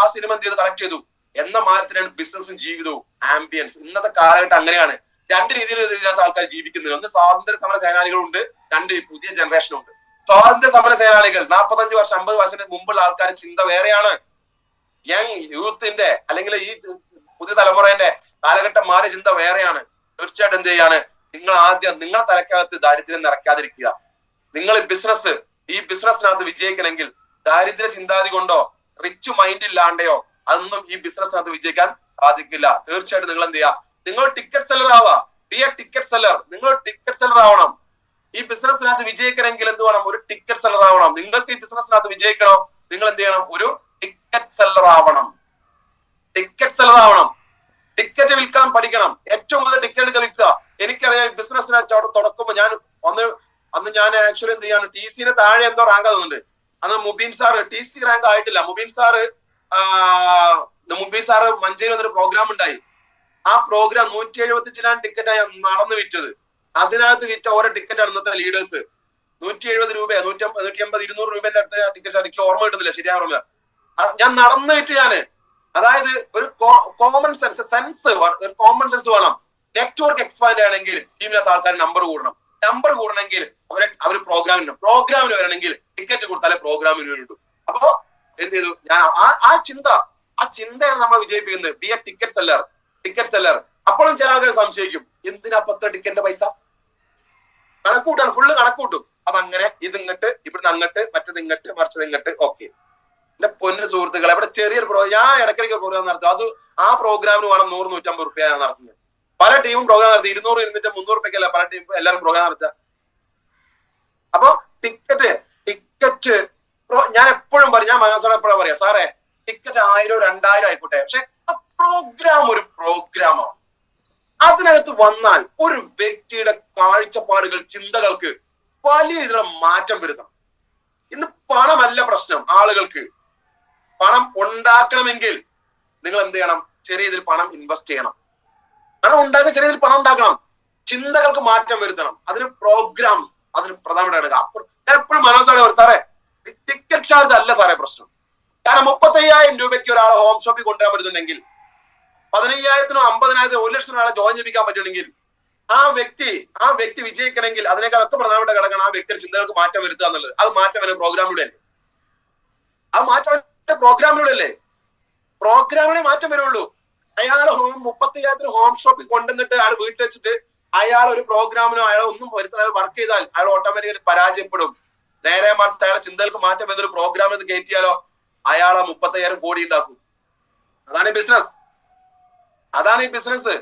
ആ സിനിമ എന്ത് ചെയ്ത് കളക്ട് ചെയ്തു എന്ന മാറ്റത്തിലാണ് ബിസിനസ്സും ജീവിതവും. ആംബിയൻസ് ഇന്നത്തെ കാലഘട്ടം അങ്ങനെയാണ്. രണ്ട് രീതിയിൽ ഇതിനകത്ത് ആൾക്കാർ ജീവിക്കുന്നില്ല. ഒന്ന് സ്വാതന്ത്ര്യ സമര സേനാനികളുണ്ട്, രണ്ട് പുതിയ ജനറേഷനുണ്ട്. സ്വാതന്ത്ര്യ സമര സേനാനികൾ 45 വർഷം 50 വർഷത്തിന് മുമ്പുള്ള ആൾക്കാരുടെ ചിന്ത വേറെയാണ്. യങ് യൂത്തിന്റെ അല്ലെങ്കിൽ ഈ പുതിയ തലമുറയുടെ കാലഘട്ടം മാറിയ ചിന്ത വേറെയാണ്. തീർച്ചയായിട്ടും എന്ത് ചെയ്യാണ്, നിങ്ങൾ ആദ്യം നിങ്ങളെ തലക്കകത്ത് ദാരിദ്ര്യം നിറയ്ക്കാതിരിക്കുക. നിങ്ങൾ ഈ ബിസിനസ്സിനകത്ത് വിജയിക്കണമെങ്കിൽ ദാരിദ്ര്യ ചിന്താതി കൊണ്ടോ റിച്ച് മൈൻഡ് ഇല്ലാണ്ടെയോ അതൊന്നും ഈ ബിസിനസ്സിനകത്ത് വിജയിക്കാൻ സാധിക്കില്ല. തീർച്ചയായിട്ടും നിങ്ങൾ എന്ത് ചെയ്യുക, നിങ്ങൾ ടിക്കറ്റ് സെല്ലർ ആവാ. B a ticket seller. നിങ്ങൾ ടിക്കറ്റ് സെല്ലർ ആവണം. ഈ ബിസിനസ്സിനകത്ത് വിജയിക്കണമെങ്കിൽ എന്ത് വേണം, ഒരു ടിക്കറ്റ് സെല്ലർ ആവണം. നിങ്ങൾക്ക് ഈ ബിസിനസ്സിനകത്ത് വിജയിക്കണം, നിങ്ങൾ എന്ത് ചെയ്യണം, ഒരു ടിക്കറ്റ് സെല്ലർ ആവണം. ടിക്കറ്റ് സെല്ലർ ആവണം. ടിക്കറ്റ് വിൽക്കാൻ പഠിക്കണം. ഏറ്റവും കൂടുതൽ ടിക്കറ്റ് വിൽക്കുക. എനിക്കറിയാം ബിസിനസ്സിനകത്ത് അവിടെ തുടക്കുമ്പോൾ അന്ന് ഞാൻ ആക്ച്വലി എന്ത് ചെയ്യാണ്, TC താഴെ എന്തോ റാങ്ക് ആകുന്നുണ്ട്. അന്ന് മുബീൻ സാറ് TC റാങ്ക് ആയിട്ടില്ല. മുബീൻ സാറ് മഞ്ചേരി വന്നൊരു പ്രോഗ്രാം ഉണ്ടായി. ആ പ്രോഗ്രാം 175 ടിക്കറ്റാണ് നടന്നു വിറ്റത്. അതിനകത്ത് വിറ്റ ഓരോ ടിക്കറ്റാണ് ഇന്നത്തെ ലീഡേഴ്സ്. 170 രൂപ 150 200 രൂപന്റെ അടുത്ത് ടിക്കറ്റ് എനിക്ക് ഓർമ്മ കിട്ടുന്നില്ല, ശരിയാ ഓർമ്മ. ഞാൻ നടന്നു വിറ്റ് ഞാന്. അതായത് ഒരു കോമൺ സെൻസ് വേണം. നെറ്റ്വർക്ക് എക്സ്പാൻഡ് ചെയ്യണമെങ്കിൽ ടീമിനകത്ത് ആൾക്കാർ നമ്പർ കൂടണമെങ്കിൽ അവർ പ്രോഗ്രാമിന് വരണമെങ്കിൽ ടിക്കറ്റ് കൊടുത്താലേ പ്രോഗ്രാമിന് വരുള്ളൂ. അപ്പോ എന്ത് ചെയ്തു ഞാൻ, ആ ചിന്തയാണ് നമ്മൾ വിജയിപ്പിക്കുന്നത്. Be a ticket seller. അപ്പോഴും ചില ആൾക്കാർ സംശയിക്കും, എന്തിനാ 10 ടിക്കറ്റിന്റെ പൈസ? കണക്കൂട്ടാണ്, ഫുള്ള് കണക്കൂട്ടും. അതങ്ങനെ ഇതിങ്ങട്ട്, ഇവിടുന്ന് അങ്ങട്ട്, മറ്റത് ഇങ്ങട്ട്, മറിച്ചത് ഇങ്ങട്ട്. ഓക്കെ, എന്റെ പൊന്നു സുഹൃത്തുക്കളെ, ഇവിടെ ചെറിയൊരു ഞാൻ ഇടയ്ക്കിടയ്ക്ക് പ്രോഗ്രാം നടത്തും. അത് ആ പ്രോഗ്രാമിന് വേണം 100-150 റുപ്യ ഞാൻ നടത്തുന്നത്. പല ടീമും പ്രോഗ്രാം നടത്തി 200, 200, 300 റുപ്യക്കല്ല പല ടീം എല്ലാവരും പ്രോഗ്രാം നടത്തുക. അപ്പൊ ടിക്കറ്റ് ഞാൻ എപ്പോഴും പറയും, ഞാൻ മനസ്സോടെ എപ്പോഴും പറയാം, സാറേ ടിക്കറ്റ് 1000 2000 ആയിക്കോട്ടെ, പക്ഷെ ആ പ്രോഗ്രാം ഒരു പ്രോഗ്രാമാണ്. അതിനകത്ത് വന്നാൽ ഒരു വ്യക്തിയുടെ കാഴ്ചപ്പാടുകൾ, ചിന്തകൾക്ക് വലിയ രീതിയിലുള്ള മാറ്റം വരുത്തണം. ഇന്ന് പണമല്ല പ്രശ്നം. ആളുകൾക്ക് പണം ഉണ്ടാക്കണമെങ്കിൽ നിങ്ങൾ എന്ത് ചെയ്യണം, ചെറിയ രീതിയിൽ പണം ഇൻവെസ്റ്റ് ചെയ്യണം. പണം ഉണ്ടാക്കാൻ ചെറിയ രീതിയിൽ പണം ഉണ്ടാക്കണം. ചിന്തകൾക്ക് മാറ്റം വരുത്തണം. അതിന് പ്രോഗ്രാംസ്, അതിന് പ്രധാനപ്പെട്ട എടുക്കുക. ഞാൻ എപ്പോഴും മനോസാണ് പറയും, സാറേ ടിക്കറ്റ് ചാർജ് അല്ല സാറേ പ്രശ്നം. കാരണം 35,000 രൂപയ്ക്ക് ഒരാളെ ഹോം ഷോപ്പിൽ കൊണ്ടുവരാൻ പറ്റുന്നുണ്ടെങ്കിൽ 15,000-നും 50,000-നും 1 ലക്ഷത്തിനും ആളെ ജോയിൻ ചെയ്യിപ്പിക്കാൻ പറ്റുമെങ്കിൽ ആ വ്യക്തി വിജയിക്കണമെങ്കിൽ അതിനേക്കാളൊക്കെ പ്രധാനപ്പെട്ട ഘടകമാണ് ആ വ്യക്തിയുടെ ചിന്തകൾക്ക് മാറ്റം വരുത്തുക എന്നുള്ളത്. അത് മാറ്റം വരുന്ന പ്രോഗ്രാമിലൂടെ അല്ലേ? ആ മാറ്റം പ്രോഗ്രാമിലൂടെ അല്ലേ? പ്രോഗ്രാമിനെ മാറ്റം വരുള്ളൂ. അയാൾ 35,000-ന് ഹോം ഷോപ്പിൽ കൊണ്ടുവന്നിട്ട് അയാൾ വീട്ടിൽ വെച്ചിട്ട് അയാൾ ഒരു പ്രോഗ്രാമിനോ അയാൾ ഒന്നും വരുത്താതെ വർക്ക് ചെയ്താൽ അയാൾ ഓട്ടോമാറ്റിക്കലി പരാജയപ്പെടും. നേരെ മറിച്ച് അയാളുടെ ചിന്തകൾക്ക് മാറ്റം വരുന്നൊരു പ്രോഗ്രാമിൽ കയറ്റിയാലോ അയാൾ 35,000 കോടി ഉണ്ടാക്കും. അതാണ് ഈ ബിസിനസ്.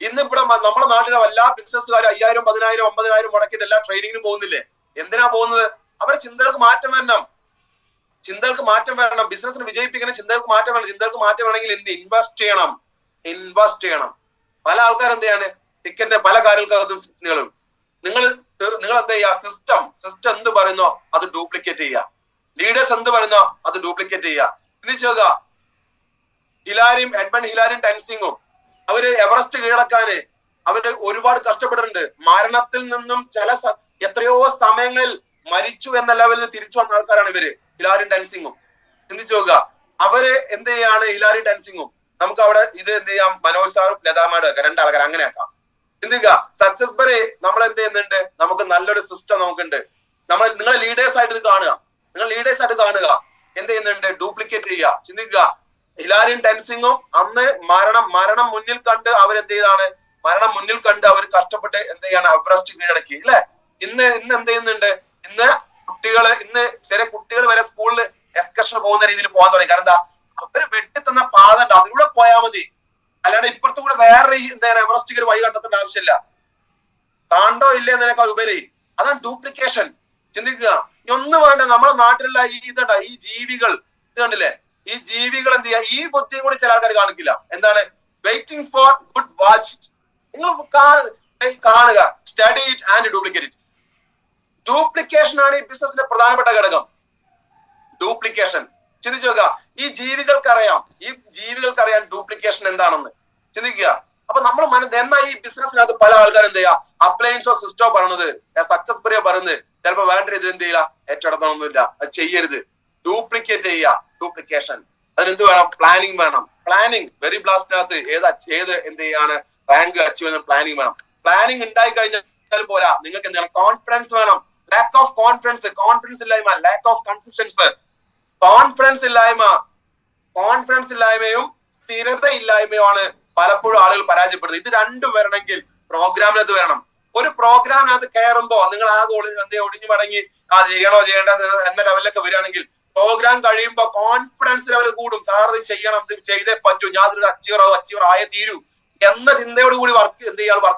ഇന്നിവിടെ നമ്മുടെ നാട്ടിലെ എല്ലാ ബിസിനസ്സുകാരും 5,000, 10,000, 50,000 മുടക്കിയിട്ട് എല്ലാ ട്രെയിനിങ്ങിനും പോകുന്നില്ലേ? എന്തിനാ പോകുന്നത്? അവരുടെ ചിന്തകൾക്ക് മാറ്റം വരണം. ബിസിനസ്സിന് വിജയിപ്പിക്കുന്ന ചിന്തകൾക്ക് മാറ്റം വേണം. ചിന്തകൾക്ക് മാറ്റം വേണമെങ്കിൽ എന്ത് ഇൻവെസ്റ്റ് ചെയ്യണം. പല ആൾക്കാർ എന്ത് ചെയ്യാണ്, ടിക്കറ്റിന്റെ പല കാര്യങ്ങൾക്കകത്തും സിഗ്നലുകളും. നിങ്ങൾ എന്ത് ചെയ്യുക, സിസ്റ്റം എന്ത് പറയുന്നോ അത് ഡ്യൂപ്ലിക്കേറ്റ് ചെയ്യുക. ലീഡേഴ്സ് എന്ത് പറയുന്നോ അത് ഡ്യൂപ്ലിക്കേറ്റ് ചെയ്യുക. ചിന്തിച്ചു നോക്കുക, എഡ്മണ്ട് ഹിലാരിയും ടെൻസിങ്ങും അവര് എവറസ്റ്റ് കീഴടക്കാന് അവര് ഒരുപാട് കഷ്ടപ്പെട്ടിട്ടുണ്ട്. മരണത്തിൽ നിന്നും എത്രയോ സമയങ്ങളിൽ മരിച്ചു എന്ന ലെവലിൽ തിരിച്ചു വന്ന ആൾക്കാരാണ് ഇവര്, ഹിലാരിയും ടെൻസിങ്ങും. ചിന്തിച്ചു നോക്കുക, അവര് എന്ത് ചെയ്യാണ്, ഹിലാരിയും ടെൻസിങ്ങും. നമുക്ക് അവിടെ ഇത് എന്ത് ചെയ്യാം, മനോജ് സാറും ലതാമാടും ഒക്കെ 2 ആൾക്കാർ അങ്ങനെ ആക്കാം. ചിന്തിക്കുക, സക്സസ് ബറി നമ്മൾ എന്ത് ചെയ്യുന്നുണ്ട്, നമുക്ക് നല്ലൊരു സിസ്റ്റം നമുക്കുണ്ട്. നിങ്ങളെ ലീഡേഴ്സ് ആയിട്ട് കാണുക. എന്ത് ചെയ്യുന്നുണ്ട്, ഡ്യൂപ്ലിക്കേറ്റ് ചെയ്യുക. ചിന്തിക്കുക, ഹിലാരിയും ടെൻസിങ്ങും അന്ന് മരണം മുന്നിൽ കണ്ട് അവരെന്ത് ചെയ്താണ്, അവർ കഷ്ടപ്പെട്ട് എന്ത് ചെയ്യാണ്, എവറസ്റ്റ് കീഴടക്കി അല്ലെ? ഇന്ന് എന്ത് ചെയ്യുന്നുണ്ട്, ഇന്ന് ചെറിയ കുട്ടികൾ വരെ സ്കൂളിൽ എക്സ്കർഷൻ പോകുന്ന രീതിയിൽ പോകാൻ തുടങ്ങി. കാരണം എന്താ, അവര് വെട്ടിത്തന്ന പാത ഉണ്ട്, അതിലൂടെ പോയാൽ മതി. അല്ലാണ്ട് ഇപ്പുറത്തു കൂടെ വേറെ എന്താണ് എവറസ്റ്റ് ഒരു വഴി കണ്ടെത്തേണ്ട ആവശ്യമില്ല. താണ്ടോ ഇല്ലേ എന്നതിനേക്കാൾ ഉപരി അതാണ് ഡ്യൂപ്ലിക്കേഷൻ. ചിന്തിക്കുക, ഒന്നും വേണ്ട. നമ്മുടെ നാട്ടിലുള്ള ഈ ജീവികൾ ഇത് കണ്ടില്ലേ, ഈ ജീവികൾ എന്ത് ചെയ്യുക, ഈ ബുദ്ധിയും കൂടി ചില ആൾക്കാർ കാണിക്കില്ല. എന്താണ്, waiting for good watch it. നിങ്ങൾ കാണുക, study it and duplicate it. Duplication ആണ് ഈ ബിസിനസിന്റെ പ്രധാനപ്പെട്ട ഘടകം. ഡ്യൂപ്ലിക്കേഷൻ. ചിന്തിച്ചു നോക്കുക, ഈ ജീവികൾക്കറിയാം ഡ്യൂപ്ലിക്കേഷൻ എന്താണെന്ന്. ചിന്തിക്കുക. അപ്പൊ നമ്മൾ എന്നാൽ ഈ ബിസിനസ്സിനകത്ത് പല ആൾക്കാരും എന്ത് ചെയ്യുക, അപ്ലയൻസോ സിസ്റ്റോ പറയുന്നത് സക്സസ് ബറിയോ പറയുന്നത് ചിലപ്പോൾ വേണ്ട രീതിയിൽ എന്ത് ചെയ്യുക, ഏറ്റെടുക്കണമെന്നില്ല, അത് ചെയ്യരുത്. ഡ്യൂപ്ലിക്കേറ്റ് ചെയ്യുക, ഡ്യൂപ്ലിക്കേഷൻ. അതിനെന്ത് വേണം, പ്ലാനിങ് വേണം. പ്ലാനിങ് വെരി ബ്ലാസ്റ്റിനകത്ത് ഏത് എന്ത് ചെയ്യാണ് റാങ്ക് അച്ചീവ് ചെയ്യുന്ന പ്ലാനിങ് വേണം. പ്ലാനിങ് ഉണ്ടായി കഴിഞ്ഞാൽ പോരാ, നിങ്ങൾക്ക് എന്ത് ചെയ്യണം, കോൺഫിഡൻസ് വേണം. ലാക്ക് ഓഫ് കോൺഫിഡൻസ്, കോൺഫിഡൻസ് ഇല്ലായ്മ, ലാക്ക് ഓഫ് കൺസിസ്റ്റൻസ്. കോൺഫിഡൻസ് ഇല്ലായ്മയും സ്ഥിരത ഇല്ലായ്മയുമാണ് പലപ്പോഴും ആളുകൾ പരാജയപ്പെടുന്നത്. ഇത് രണ്ടും വരണമെങ്കിൽ പ്രോഗ്രാമിനകത്ത് വരണം. ഒരു പ്രോഗ്രാമിനകത്ത് കയറുമ്പോ നിങ്ങൾ ആകെ ഒടിഞ്ഞു മടങ്ങി ചെയ്യണോ ചെയ്യേണ്ടത് എന്ന ലെവലിലൊക്കെ വരികയാണെങ്കിൽ പ്രോഗ്രാം കഴിയുമ്പോ കോൺഫിഡൻസ് ലെവൽ കൂടും. സാർ ഇത് ചെയ്യണം, ഇത് ചെയ്തേ പറ്റൂ, ഞാൻ ഇത് അച്ചീവർ ആയേ തീരൂ എന്ന ചിന്തയോട് കൂടി വർക്ക്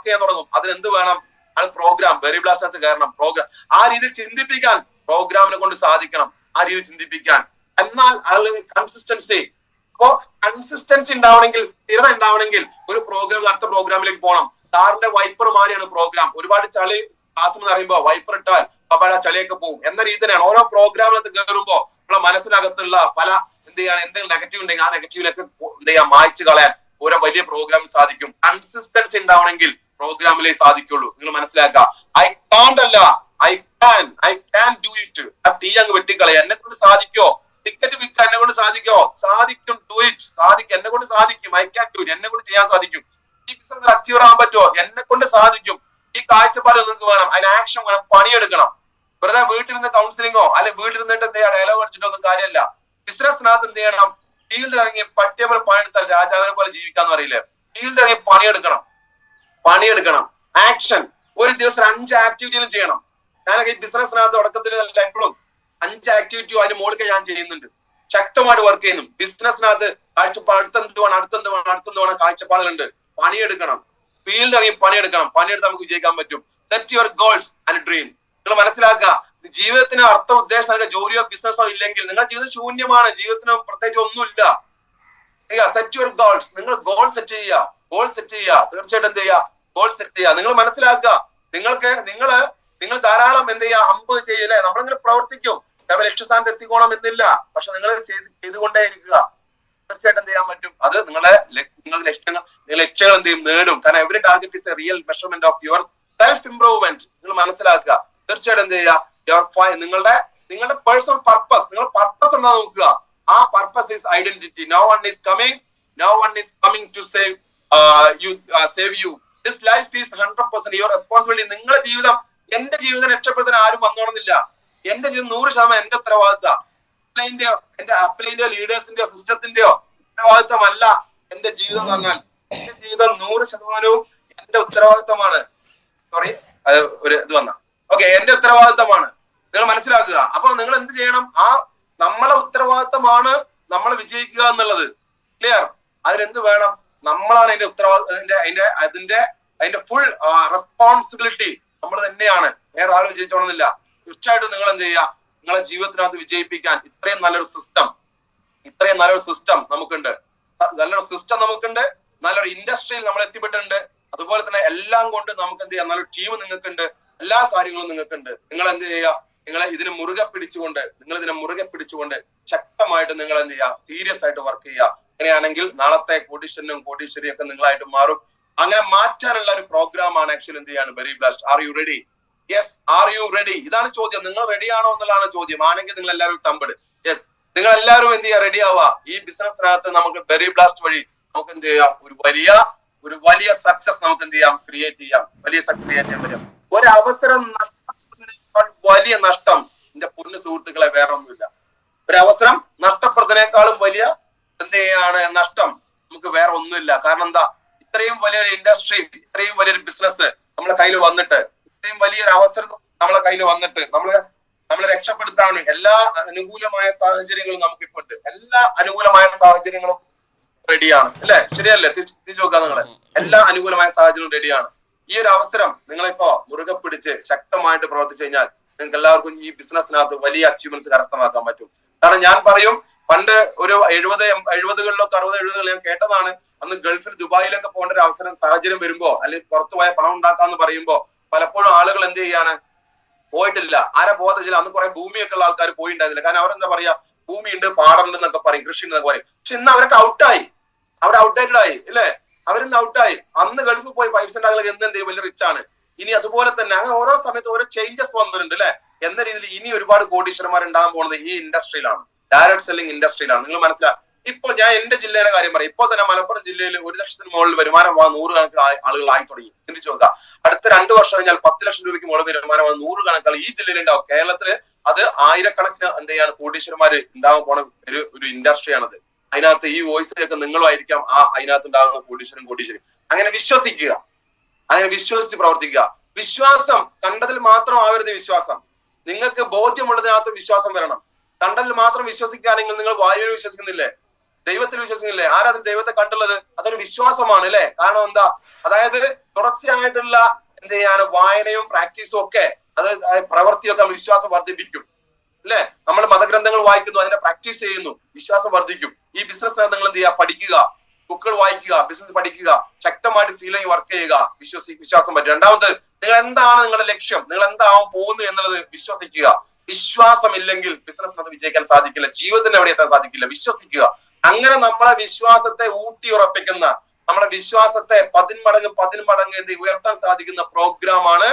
ചെയ്യാൻ തുടങ്ങും. അതിനെന്ത് വേണം, അത് പ്രോഗ്രാം വെരി ബ്ലാസ്റ്റിനകത്ത് കയറണം. പ്രോഗ്രാം ആ രീതിയിൽ ചിന്തിപ്പിക്കാൻ പ്രോഗ്രാമിനെ കൊണ്ട് സാധിക്കണം, ആ രീതിയിൽ ചിന്തിപ്പിക്കാൻ. എന്നാൽ കൺസിസ്റ്റൻസി, അപ്പോ കൺസിസ്റ്റൻസി ഉണ്ടാവണമെങ്കിൽ, സ്ഥിരത ഉണ്ടാവണമെങ്കിൽ ഒരു പ്രോഗ്രാം അടുത്ത പ്രോഗ്രാമിലേക്ക് പോകണം. കാറിന്റെ വൈപ്പർ മാറിയാണ് പ്രോഗ്രാം. ഒരുപാട് ചളി ക്ലാസ് എന്ന് പറയുമ്പോൾ വൈപ്പർ ഇട്ടാൽ അപ്പോൾ ആ ചളിയൊക്കെ പോകും എന്ന രീതിയിലാണ് ഓരോ പ്രോഗ്രാമിനകത്ത് കയറുമ്പോൾ നമ്മളെ മനസ്സിനകത്തുള്ള പല എന്തെങ്കിലും നെഗറ്റീവ് ഉണ്ടെങ്കിൽ ആ നെഗറ്റീവിലേക്ക് മായ്ച്ചു കളയാൻ ഓരോ വലിയ പ്രോഗ്രാമിൽ സാധിക്കും. കൺസിസ്റ്റൻസി ഉണ്ടാവണമെങ്കിൽ പ്രോഗ്രാമിലേ സാധിക്കുള്ളൂ. നിങ്ങൾ മനസ്സിലാക്കുക. ഐ കാണ്ട് അല്ല, ഐ ക്യാൻ ഡു ഇറ്റ്. ആ ടീ അങ്ങ് വെട്ടിക്കളയാ. എന്നെ കൊണ്ട് സാധിക്കോ, ടിക്കറ്റ് വിൽക്കാൻ എന്നെ കൊണ്ട് സാധിക്കോ, സാധിക്കും. ഡു ഇറ്റ്, സാധിക്കും, എന്നെ കൊണ്ട് സാധിക്കും. ഐ ക്യാൻ ഡു ഇറ്റ്, എന്നെ കൊണ്ട് ചെയ്യാൻ സാധിക്കും. ഈ ബിസിനസ് അച്ചീവർ ആവാൻ പറ്റുമോ, എന്നെ കൊണ്ട് സാധിക്കും. ഈ കാഴ്ചപ്പാട് നിങ്ങൾക്ക് വേണം, അതിന് ആക്ഷൻ വേണം, പണിയെടുക്കണം. വെറുതെ വീട്ടിലിരുന്ന് കൗൺസിലിങ്ങോ അല്ലെങ്കിൽ വീട്ടിലിരുന്നിട്ട് എന്ത് ചെയ്യാം ഡയലോഗ് അടിച്ചിട്ടോ ഒന്നും കാര്യമല്ല. ബിസിനസ്സിനകത്ത് എന്ത് ചെയ്യണം, ഫീൽഡിൽ ഇറങ്ങി പട്ടിയെ പോലെ പണിയെടുത്താൽ രാജാവിനെ പോലെ ജീവിക്കാന്ന് പറയില്ലേ. ഫീൽഡിൽ ഇറങ്ങി പണിയെടുക്കണം. ആക്ഷൻ. ഒരു ദിവസം 5 ആക്ടിവിറ്റികളും ചെയ്യണം. ഞാനൊക്കെ ഈ ബിസിനസ്സിനകത്ത് തുടക്കത്തിൽ എപ്പോഴും 5 ആക്ടിവിറ്റിയോ അതിന് മുകളിൽ ഞാൻ ചെയ്യുന്നുണ്ട്. ശക്തമായിട്ട് വർക്ക് ചെയ്യുന്നു. ബിസിനസ്സിനകത്ത് കാഴ്ചപ്പാട് അടുത്തെന്ത് വേണം കാഴ്ചപ്പാടുകളുണ്ട്. പണിയെടുക്കണം, ഫീൽഡ് ഇറങ്ങി പണിയെടുക്കണം. പണിയെടുത്ത് നമുക്ക് വിജയിക്കാൻ പറ്റും. Set your goals and dreams. നിങ്ങൾ മനസ്സിലാക്കുക, ജീവിതത്തിന് അർത്ഥ ഉദ്ദേശം നൽകുക ജോലിയോ ബിസിനസ്സോ ഇല്ലെങ്കിൽ നിങ്ങളുടെ ജീവിതം ശൂന്യമാണ്. ജീവിതത്തിന് പ്രത്യേകിച്ച് ഒന്നുമില്ല. Set your goals. നിങ്ങൾ ഗോൾ സെറ്റ് ചെയ്യുക. തീർച്ചയായിട്ടും എന്ത് ചെയ്യുക, ഗോൾ സെറ്റ് ചെയ്യുക. നിങ്ങൾ മനസ്സിലാക്കുക, നിങ്ങൾ ധാരാളം എന്ത് ചെയ്യുക, അമ്പ് ചെയ്യല്ലേ. നമ്മളിങ്ങനെ പ്രവർത്തിക്കും, ലക്ഷ്യസ്ഥാനത്ത് എത്തിക്കോണം എന്നില്ല. പക്ഷെ നിങ്ങൾ ചെയ്തുകൊണ്ടേ ഇരിക്കുക. തീർച്ചയായിട്ടും എന്ത് ചെയ്യാൻ പറ്റും, അത് നിങ്ങളുടെ ലക്ഷ്യങ്ങൾ എന്ത് ചെയ്യും, നേടും. കാരണം every target is A real measurement of your self improvement. നിങ്ങൾ മനസ്സിലാക്കുക. തീർച്ചയായിട്ടും എന്ത് ചെയ്യുക, നിങ്ങളുടെ പേഴ്സണൽ പർപ്പസ്. നിങ്ങളുടെ പർപ്പസ് എന്താ നോക്കുക. ആ purpose is identity. No one is coming to save you. This life is 100% your responsibility. നിങ്ങളുടെ ജീവിതം, എന്റെ ജീവിതം രക്ഷപ്പെടുത്താൻ ആരും വന്നോണമെന്നില്ല. എന്റെ ജീവിതം 100% എന്റെ ഉത്തരവാദിത്തം. എന്റെ അപ്ലൈന്റെയോ ലീഡേഴ്സിന്റെയോ സിസ്റ്റത്തിന്റെയോ ഉത്തരവാദിത്തമല്ല എന്റെ ജീവിതം എന്ന് പറഞ്ഞാൽ. എന്റെ ജീവിതം 100% എന്റെ ഉത്തരവാദിത്തമാണ്. സോറി, അത് ഒരു ഇത് വന്ന എന്റെ ഉത്തരവാദിത്തമാണ്. നിങ്ങൾ മനസ്സിലാക്കുക. അപ്പൊ നിങ്ങൾ എന്ത് ചെയ്യണം, നമ്മളെ ഉത്തരവാദിത്തമാണ് നമ്മൾ വിജയിക്കുക എന്നുള്ളത്. ക്ലിയർ? അതിനെന്ത് വേണം, നമ്മളാണ് അതിന്റെ ഉത്തരവാദിത്തം. അതിന്റെ ഫുൾ റെസ്പോൺസിബിലിറ്റി നമ്മൾ തന്നെയാണ്. വേറെ ആരും വിജയിച്ചോണമെന്നില്ല. തീർച്ചയായിട്ടും നിങ്ങൾ എന്ത് ചെയ്യുക, നിങ്ങളെ ജീവിതത്തിനകത്ത് വിജയിപ്പിക്കാൻ ഇത്രയും നല്ലൊരു സിസ്റ്റം നമുക്കുണ്ട്. നല്ലൊരു ഇൻഡസ്ട്രിയിൽ നമ്മൾ എത്തിപ്പെട്ടിട്ടുണ്ട്. അതുപോലെ തന്നെ എല്ലാം കൊണ്ട് നമുക്ക് എന്ത് ചെയ്യാം, നല്ലൊരു ടീം നിങ്ങൾക്കുണ്ട്. എല്ലാ കാര്യങ്ങളും നിങ്ങൾക്കുണ്ട്. നിങ്ങൾ എന്ത് ചെയ്യുക, ഇതിനെ മുറുകെ പിടിച്ചുകൊണ്ട് ശക്തമായിട്ട് നിങ്ങൾ എന്ത് ചെയ്യുക, സീരിയസ് ആയിട്ട് വർക്ക് ചെയ്യുക. അങ്ങനെയാണെങ്കിൽ നാളത്തെ കോടീശ്വരനും കോടീശ്വരിയും ഒക്കെ നിങ്ങളായിട്ട് മാറും. അങ്ങനെ മാറ്റാനുള്ള ഒരു പ്രോഗ്രാമാണ് ആക്ച്വലി എന്ത് ചെയ്യാണ് very blast. Are you ready? Yes, are you ready? ഇതാണ് ചോദ്യം. നിങ്ങൾ റെഡി ആണോ എന്നുള്ളതാണ് ചോദ്യം. ആണെങ്കിൽ നിങ്ങൾ എല്ലാവരും തമ്പിട്. യെസ്, നിങ്ങൾ എല്ലാവരും എന്ത് ചെയ്യുക, റെഡി ആവുക. ഈ ബിസിനസ്സിനകത്ത് നമുക്ക് വെരി ബ്ലാസ്റ്റ് വഴി നമുക്ക് എന്ത് ചെയ്യാം, ഒരു വലിയ സക്സസ് നമുക്ക് എന്ത് ചെയ്യാം, ക്രിയേറ്റ് ചെയ്യാൻ പറ്റും. ഒരവസരം നഷ്ടപ്പെടുന്നതിനേക്കാൾ വലിയ നഷ്ടം എന്റെ പൊന്നു സുഹൃത്തുക്കളെ വേറെ ഒന്നുമില്ല. ഒരവസരം നഷ്ടപ്പെടുന്നതിനേക്കാളും വലിയ എന്ത് ചെയ്യാണ് നഷ്ടം നമുക്ക് വേറെ ഒന്നുമില്ല. കാരണം എന്താ, ഇത്രയും വലിയൊരു ഇൻഡസ്ട്രി, ഇത്രയും വലിയൊരു ബിസിനസ് നമ്മളെ കയ്യിൽ വന്നിട്ട്, ഇത്രയും വലിയൊരു അവസരം നമ്മളെ കയ്യിൽ വന്നിട്ട് നമ്മളെ രക്ഷപ്പെടുത്താനും എല്ലാ അനുകൂലമായ സാഹചര്യങ്ങളും നമുക്കിപ്പോ ഉണ്ട്. എല്ലാ അനുകൂലമായ സാഹചര്യങ്ങളും റെഡിയാണ്, അല്ലെ? ശരിയല്ലേ? തിരിച്ചു നോക്കാം. നിങ്ങളെ എല്ലാ അനുകൂലമായ സാഹചര്യങ്ങളും റെഡിയാണ്. ഈ ഒരു അവസരം നിങ്ങളിപ്പോ മുറുകെ പിടിച്ച് ശക്തമായിട്ട് പ്രവർത്തിച്ചു കഴിഞ്ഞാൽ നിങ്ങൾക്ക് എല്ലാവർക്കും ഈ ബിസിനസ്സിനകത്ത് വലിയ അച്ചീവ്മെന്റ്സ് കരസ്ഥമാക്കാൻ പറ്റും. കാരണം ഞാൻ പറയും, പണ്ട് ഒരു 70-കളിലൊക്കെ 60-70 ഞാൻ കേട്ടതാണ്, അന്ന് ഗൾഫിൽ ദുബായിലൊക്കെ പോകേണ്ട ഒരു അവസരം സാഹചര്യം വരുമ്പോ, അല്ലെങ്കിൽ പുറത്തു പോയ പണം ഉണ്ടാക്കാന്ന് പറയുമ്പോ പലപ്പോഴും ആളുകൾ എന്ത് ചെയ്യാണ്, പോയിട്ടില്ല. ആരെ പോകത്തില്ല. അന്ന് കുറെ ഭൂമിയൊക്കെ ഉള്ള ആൾക്കാർ പോയിണ്ടായിരുന്നില്ല. കാരണം അവരെന്താ പറയാ, ഭൂമിയുണ്ട്, പാടമുണ്ട് എന്നൊക്കെ പറയും, കൃഷി എന്നൊക്കെ പറയും. പക്ഷെ ഇന്ന് അവരൊക്കെ ഔട്ടായി, ഔട്ട്ഡേറ്റഡ് ആയി, ഇല്ലേ? അവരിന്ന് ഔട്ടായി. അന്ന് ഗൾഫിൽ പോയി 5% ആളുകൾ എന്ത് ചെയ്യും, വലിയ റിച്ച് ആണ്. ഇനി അതുപോലെ തന്നെ അങ്ങനെ ഓരോ സമയത്ത് ഓരോ ചേഞ്ചസ് വന്നിട്ടുണ്ട് അല്ലെ. എന്ന രീതിയിൽ ഇനി ഒരുപാട് കോടീശ്വരന്മാർ ഉണ്ടാകാൻ പോകുന്നത് ഈ ഇൻഡസ്ട്രിയിലാണ്, ഡയറക്ട് സെല്ലിംഗ് ഇൻഡസ്ട്രിയിലാണ്. നിങ്ങൾ മനസ്സിലാക്കുക. ഇപ്പോൾ ഞാൻ എന്റെ ജില്ലയുടെ കാര്യം പറയാം. ഇപ്പോൾ തന്നെ മലപ്പുറം ജില്ലയിൽ 1,00,000 മുകളിൽ വരുമാനം 100 കണക്കിന് ആളുകളായി തുടങ്ങി. ചിന്തിച്ചു നോക്കുക. അടുത്ത 2 വർഷം കഴിഞ്ഞാൽ 10 ലക്ഷം രൂപയ്ക്ക് മുകളിൽ വരുമാനം 100 കണക്കാൾ ഈ ജില്ലയിൽ ഉണ്ടാവും. കേരളത്തില് അത് ആയിരക്കണക്കിന് എന്ത് ചെയ്യാണ് കോടീശ്വരന്മാര് ഉണ്ടാകാൻ പോണ ഒരു ഇൻഡസ്ട്രിയാണത്. അതിനകത്ത് ഈ വോയിസിലൊക്കെ നിങ്ങളും ആയിരിക്കാം അതിനകത്ത് ഉണ്ടാകുന്ന കോടീശ്വരൻ. അങ്ങനെ വിശ്വസിക്കുക, അങ്ങനെ വിശ്വസിച്ച് പ്രവർത്തിക്കുക. വിശ്വാസം കണ്ടതിൽ മാത്രം ആവരുത് വിശ്വാസം. നിങ്ങൾക്ക് ബോധ്യമുള്ളതിനകത്ത് വിശ്വാസം വരണം. കണ്ടതിൽ മാത്രം വിശ്വസിക്കുകയാണെങ്കിൽ നിങ്ങൾ വായുവിൽ വിശ്വസിക്കുന്നില്ലേ, ദൈവത്തിൽ വിശ്വസിക്കുന്നില്ലേ? ആരാധന ദൈവത്തെ കണ്ടുള്ളത്? അതൊരു വിശ്വാസമാണ് അല്ലെ. കാരണം എന്താ, അതായത് തുടർച്ചയായിട്ടുള്ള എന്ത് ചെയ്യാണ് വായനയും പ്രാക്ടീസും ഒക്കെ, അത് പ്രവൃത്തിയൊക്കെ വിശ്വാസം വർദ്ധിപ്പിക്കും അല്ലെ. നമ്മൾ മതഗ്രന്ഥങ്ങൾ വായിക്കുന്നു, അതിനെ പ്രാക്ടീസ് ചെയ്യുന്നു, വിശ്വാസം വർദ്ധിക്കും. ഈ ബിസിനസ് നിങ്ങൾ എന്ത് ചെയ്യുക, പഠിക്കുക, ബുക്കുകൾ വായിക്കുക, ബിസിനസ് പഠിക്കുക, ശക്തമായിട്ട് ഫീലിംഗ് വർക്ക് ചെയ്യുക, വിശ്വാസം പറ്റും. രണ്ടാമത്, നിങ്ങൾ എന്താണ് നിങ്ങളുടെ ലക്ഷ്യം, നിങ്ങൾ എന്താവാൻ പോകുന്നു എന്നുള്ളത് വിശ്വസിക്കുക. വിശ്വാസം ഇല്ലെങ്കിൽ ബിസിനസ്സിനകത്ത് വിജയിക്കാൻ സാധിക്കില്ല, ജീവിതത്തിന് എവിടെ എത്താൻ സാധിക്കില്ല. വിശ്വസിക്കുക. അങ്ങനെ നമ്മളെ വിശ്വാസത്തെ ഊട്ടി ഉറപ്പിക്കുന്ന, നമ്മുടെ വിശ്വാസത്തെ 10 മടങ്ങ് എന്ത് ഉയർത്താൻ സാധിക്കുന്ന പ്രോഗ്രാമാണ്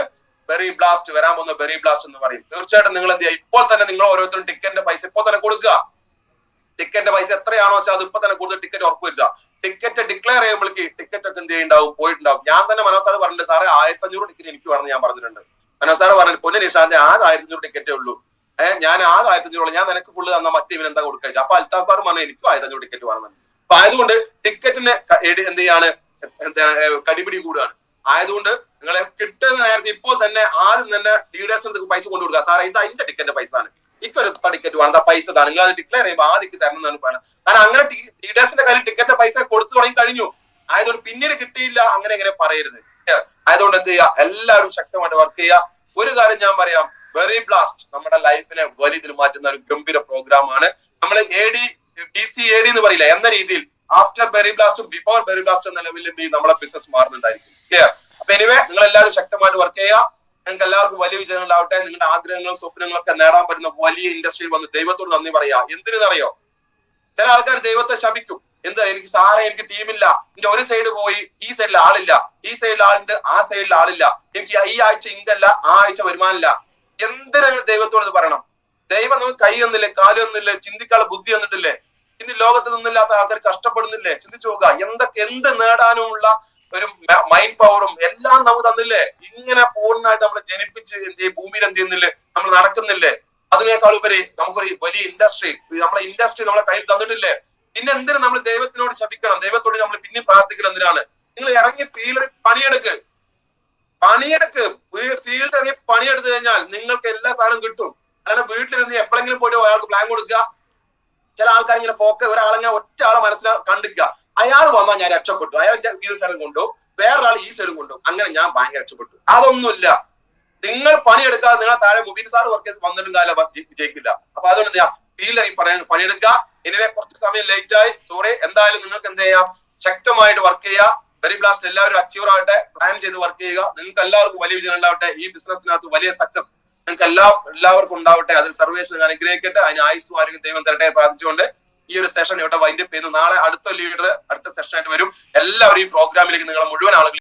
ബെറി ബ്ലാസ്റ്റ്. വരാൻ പോകുന്ന ബെറി ബ്ലാസ്റ്റ് എന്ന് പറയും. തീർച്ചയായിട്ടും നിങ്ങൾ എന്ത് ചെയ്യുക, ഇപ്പോൾ തന്നെ നിങ്ങൾ ഓരോരുത്തരും ടിക്കറ്റിന്റെ പൈസ ഇപ്പോൾ തന്നെ കൊടുക്കുക. ടിക്കറ്റിന്റെ പൈസ എത്രയാണോ വെച്ചാൽ അത് ഇപ്പൊ തന്നെ കൂടുതൽ ടിക്കറ്റ് ഉറപ്പുവരുത്തുക. ടിക്കറ്റ് ഡിക്ലെയർ ചെയ്യുമ്പോഴേക്ക് ടിക്കറ്റ് ഒക്കെ എന്ത് ചെയ്യുന്നുണ്ടാവും, പോയിട്ടുണ്ടാവും. ഞാൻ തന്നെ മനോജ് സാർ പറഞ്ഞിട്ടുണ്ട്, സാറേ 1500 ടിക്കറ്റ് എനിക്ക് വേണമെന്ന് ഞാൻ പറഞ്ഞിട്ടുണ്ട്. മനോജ് സാർ പറഞ്ഞു, പൊന്നു നിഷാന്റെ ആകെ 1500 ടിക്കറ്റേ ഉള്ളൂ, ഞാൻ ആകെ 1500, ഞാൻ നിനക്ക് ഫുള്ള് തന്ന മറ്റേ ഇവൻ എന്താ കൊടുക്കുക. അപ്പൊ അൽത്താഫ് സാർ പറഞ്ഞു എനിക്കും 1500 ടിക്കറ്റ് വേണമെന്ന്. അപ്പൊ ആയതുകൊണ്ട് ടിക്കറ്റിന് എന്ത് ചെയ്യാണ്, കടിപിടി കൂടുകയാണ്. ആയതുകൊണ്ട് നിങ്ങളെ കിട്ടുന്ന നേരത്തെ ഇപ്പോൾ തന്നെ ആദ്യം തന്നെ ലീഡേഴ്സിന് പൈസ കൊണ്ടു കൊടുക്കുക. സാറേ ഇത് അതിന്റെ ടിക്കറ്റിന്റെ പൈസ ആണ്, ഇക്കൊരു ടിക്കറ്റ് വേണ്ട, പൈസ തന്നെ നിങ്ങൾ അത് ഡിക്ലെയർ ചെയ്യുമ്പോൾ ആദ്യം തരണം എന്നാണ് പറയുന്നത്. കാരണം അങ്ങനെ ലീഡേഴ്സിന്റെ കാര്യം ടിക്കറ്റിന്റെ പൈസ കൊടുത്തു തുടങ്ങി കഴിഞ്ഞു. ആയതുകൊണ്ട് പിന്നീട് കിട്ടിയില്ല അങ്ങനെ പറയരുത്. ആയതുകൊണ്ട് എന്ത് ചെയ്യുക, എല്ലാവരും ശക്തമായിട്ട് വർക്ക് ചെയ്യുക. ഒരു കാര്യം ഞാൻ പറയാം, ബെറി ബ്ലാസ്റ്റ് നമ്മുടെ ലൈഫിനെ വലിയ ഇതിൽ മാറ്റുന്ന ഒരു ഗംഭീര പ്രോഗ്രാം ആണ്. നമ്മൾ DCAD എന്ന് പറയില്ല എന്ന രീതിയിൽ ആഫ്റ്റർ ബെറി ബ്ലാസ്റ്റും ബിഫോർ ബെറി ബ്ലാസ്റ്റ് എന്ന ലെവലിൽ എന്ത് ചെയ്യും, നമ്മളെ ബിസിനസ് മാറുന്നുണ്ടായിരിക്കും. ക്ലിയർ? അപ്പൊ എനിവേ നിങ്ങൾ എല്ലാവരും ശക്തമായിട്ട് വർക്ക് ചെയ്യുക. നിങ്ങൾക്ക് എല്ലാവർക്കും വലിയ വിജയങ്ങൾ ഉണ്ടാവട്ടെ. നിങ്ങളുടെ ആഗ്രഹങ്ങളും സ്വപ്നങ്ങളും ഒക്കെ നേടാൻ പറ്റുന്ന വലിയ ഇൻഡസ്ട്രിയിൽ വന്ന് ദൈവത്തോട് നന്ദി പറയാ. എന്തിനെന്നറിയോ, ചില ആൾക്കാർ ദൈവത്തെ ശപിക്കും. എന്താ, എനിക്ക് സാറേ എനിക്ക് ടീമില്ല, എന്റെ ഒരു സൈഡ് പോയി, ഈ സൈഡിൽ ആളില്ല, ഈ സൈഡിൽ ആളുണ്ട്, ആ സൈഡിൽ ആളില്ല, എനിക്ക് ഈ ആഴ്ച ഇങ്കല്ല, ആ ആഴ്ച വരുമാനമില്ല. എന്തിനാ ദൈവത്തോട് പറയണം? ദൈവം നമുക്ക് കൈ ഒന്നില്ലേ, കാല് ഒന്നില്ലേ, ചിന്തിക്കാനുള്ള ബുദ്ധി വന്നിട്ടില്ലേ? ഇന്ന് ലോകത്ത് നിന്നില്ലാത്ത ആൾക്കാർ കഷ്ടപ്പെടുന്നില്ലേ? ചിന്തിച്ചു നോക്കുക. എന്ത് നേടാനുമുള്ള ഒരു മൈൻഡ് പവറും എല്ലാം നമുക്ക് തന്നില്ലേ? ഇങ്ങനെ പൂർണ്ണമായിട്ട് നമ്മൾ ജനിപ്പിച്ച് ഭൂമിയിൽ എന്ത് ചെയ്യുന്നില്ലേ, നമ്മൾ നടക്കുന്നില്ലേ? അതിനേക്കാൾ ഉപരി നമുക്കൊരു വലിയ ഇൻഡസ്ട്രി, നമ്മളെ ഇൻഡസ്ട്രി നമ്മളെ കയ്യിൽ തന്നിട്ടില്ലേ? പിന്നെ എന്തിനു നമ്മൾ ദൈവത്തിനോട് ശപിക്കണം? ദൈവത്തോട് നമ്മൾ പിന്നെ പ്രാർത്ഥിക്കണം. എന്തിനാണ്? നിങ്ങൾ ഇറങ്ങി ഫീൽഡിൽ പണിയെടുക്ക്. ഫീൽഡ് ഇറങ്ങി പണിയെടുത്തു കഴിഞ്ഞാൽ നിങ്ങൾക്ക് എല്ലാ സാധനവും കിട്ടും. അല്ലാതെ വീട്ടിലിരുന്ന് എപ്പോഴെങ്കിലും പോയിട്ട് ഒരാൾക്ക് പ്ലാൻ കൊടുക്കുക. ചില ആൾക്കാർ ഇങ്ങനെ ഒരാളെ ഒറ്റ ആളെ കണ്ടിക്കുക, അയാൾ വന്നാൽ ഞാൻ രക്ഷപ്പെട്ടു, അയാളുടെ ഈ സൈഡും കൊണ്ടു, വേറൊരാൾ ഈ സൈഡും കൊണ്ടു, അങ്ങനെ ഞാൻ ഭയങ്കര രക്ഷപ്പെട്ടു. അതൊന്നുമില്ല. നിങ്ങൾ പണിയെടുക്കാതെ നിങ്ങൾ താഴെ മുബീൻ സാർ വർക്ക് ചെയ്ത് വന്നിട്ടും കാലം വിജയിക്കില്ല. അപ്പൊ അതുകൊണ്ട് ഫീൽഡ് പണിയെടുക്കുക. എനിവേ കുറച്ച് സമയം ലേറ്റ് ആയി, സോറി. എന്തായാലും നിങ്ങൾക്ക് എന്ത് ചെയ്യാം, ശക്തമായിട്ട് വർക്ക് ചെയ്യുക. ബെറി ബ്ലാസ്റ്റ് എല്ലാവരും അച്ചീവർ ആവട്ടെ, പ്ലാൻ ചെയ്ത് വർക്ക് ചെയ്യുക. നിങ്ങൾക്ക് എല്ലാവർക്കും വലിയ വിജയം ഉണ്ടാവട്ടെ. ഈ ബിസിനസ്സിനകത്ത് വലിയ സക്സസ് നിങ്ങൾക്ക് എല്ലാവർക്കും ഉണ്ടാവട്ടെ. അതിൽ സർവേശ്വരൻ അനുഗ്രഹിക്കട്ടെ. അതിന് ആയുസ്സും ആരോഗ്യം ദൈവം തരട്ടെ പ്രാർത്ഥിച്ചുകൊണ്ട് ഈ ഒരു സെഷൻ ഇവിടെ വൈൻഡപ്പ് ചെയ്യുന്നു. നാളെ അടുത്ത ലീഡർ അടുത്ത സെഷനായിട്ട് വരും. എല്ലാവരും ഈ പ്രോഗ്രാമിലേക്ക് നിങ്ങളെ മുഴുവൻ ആളുകൾ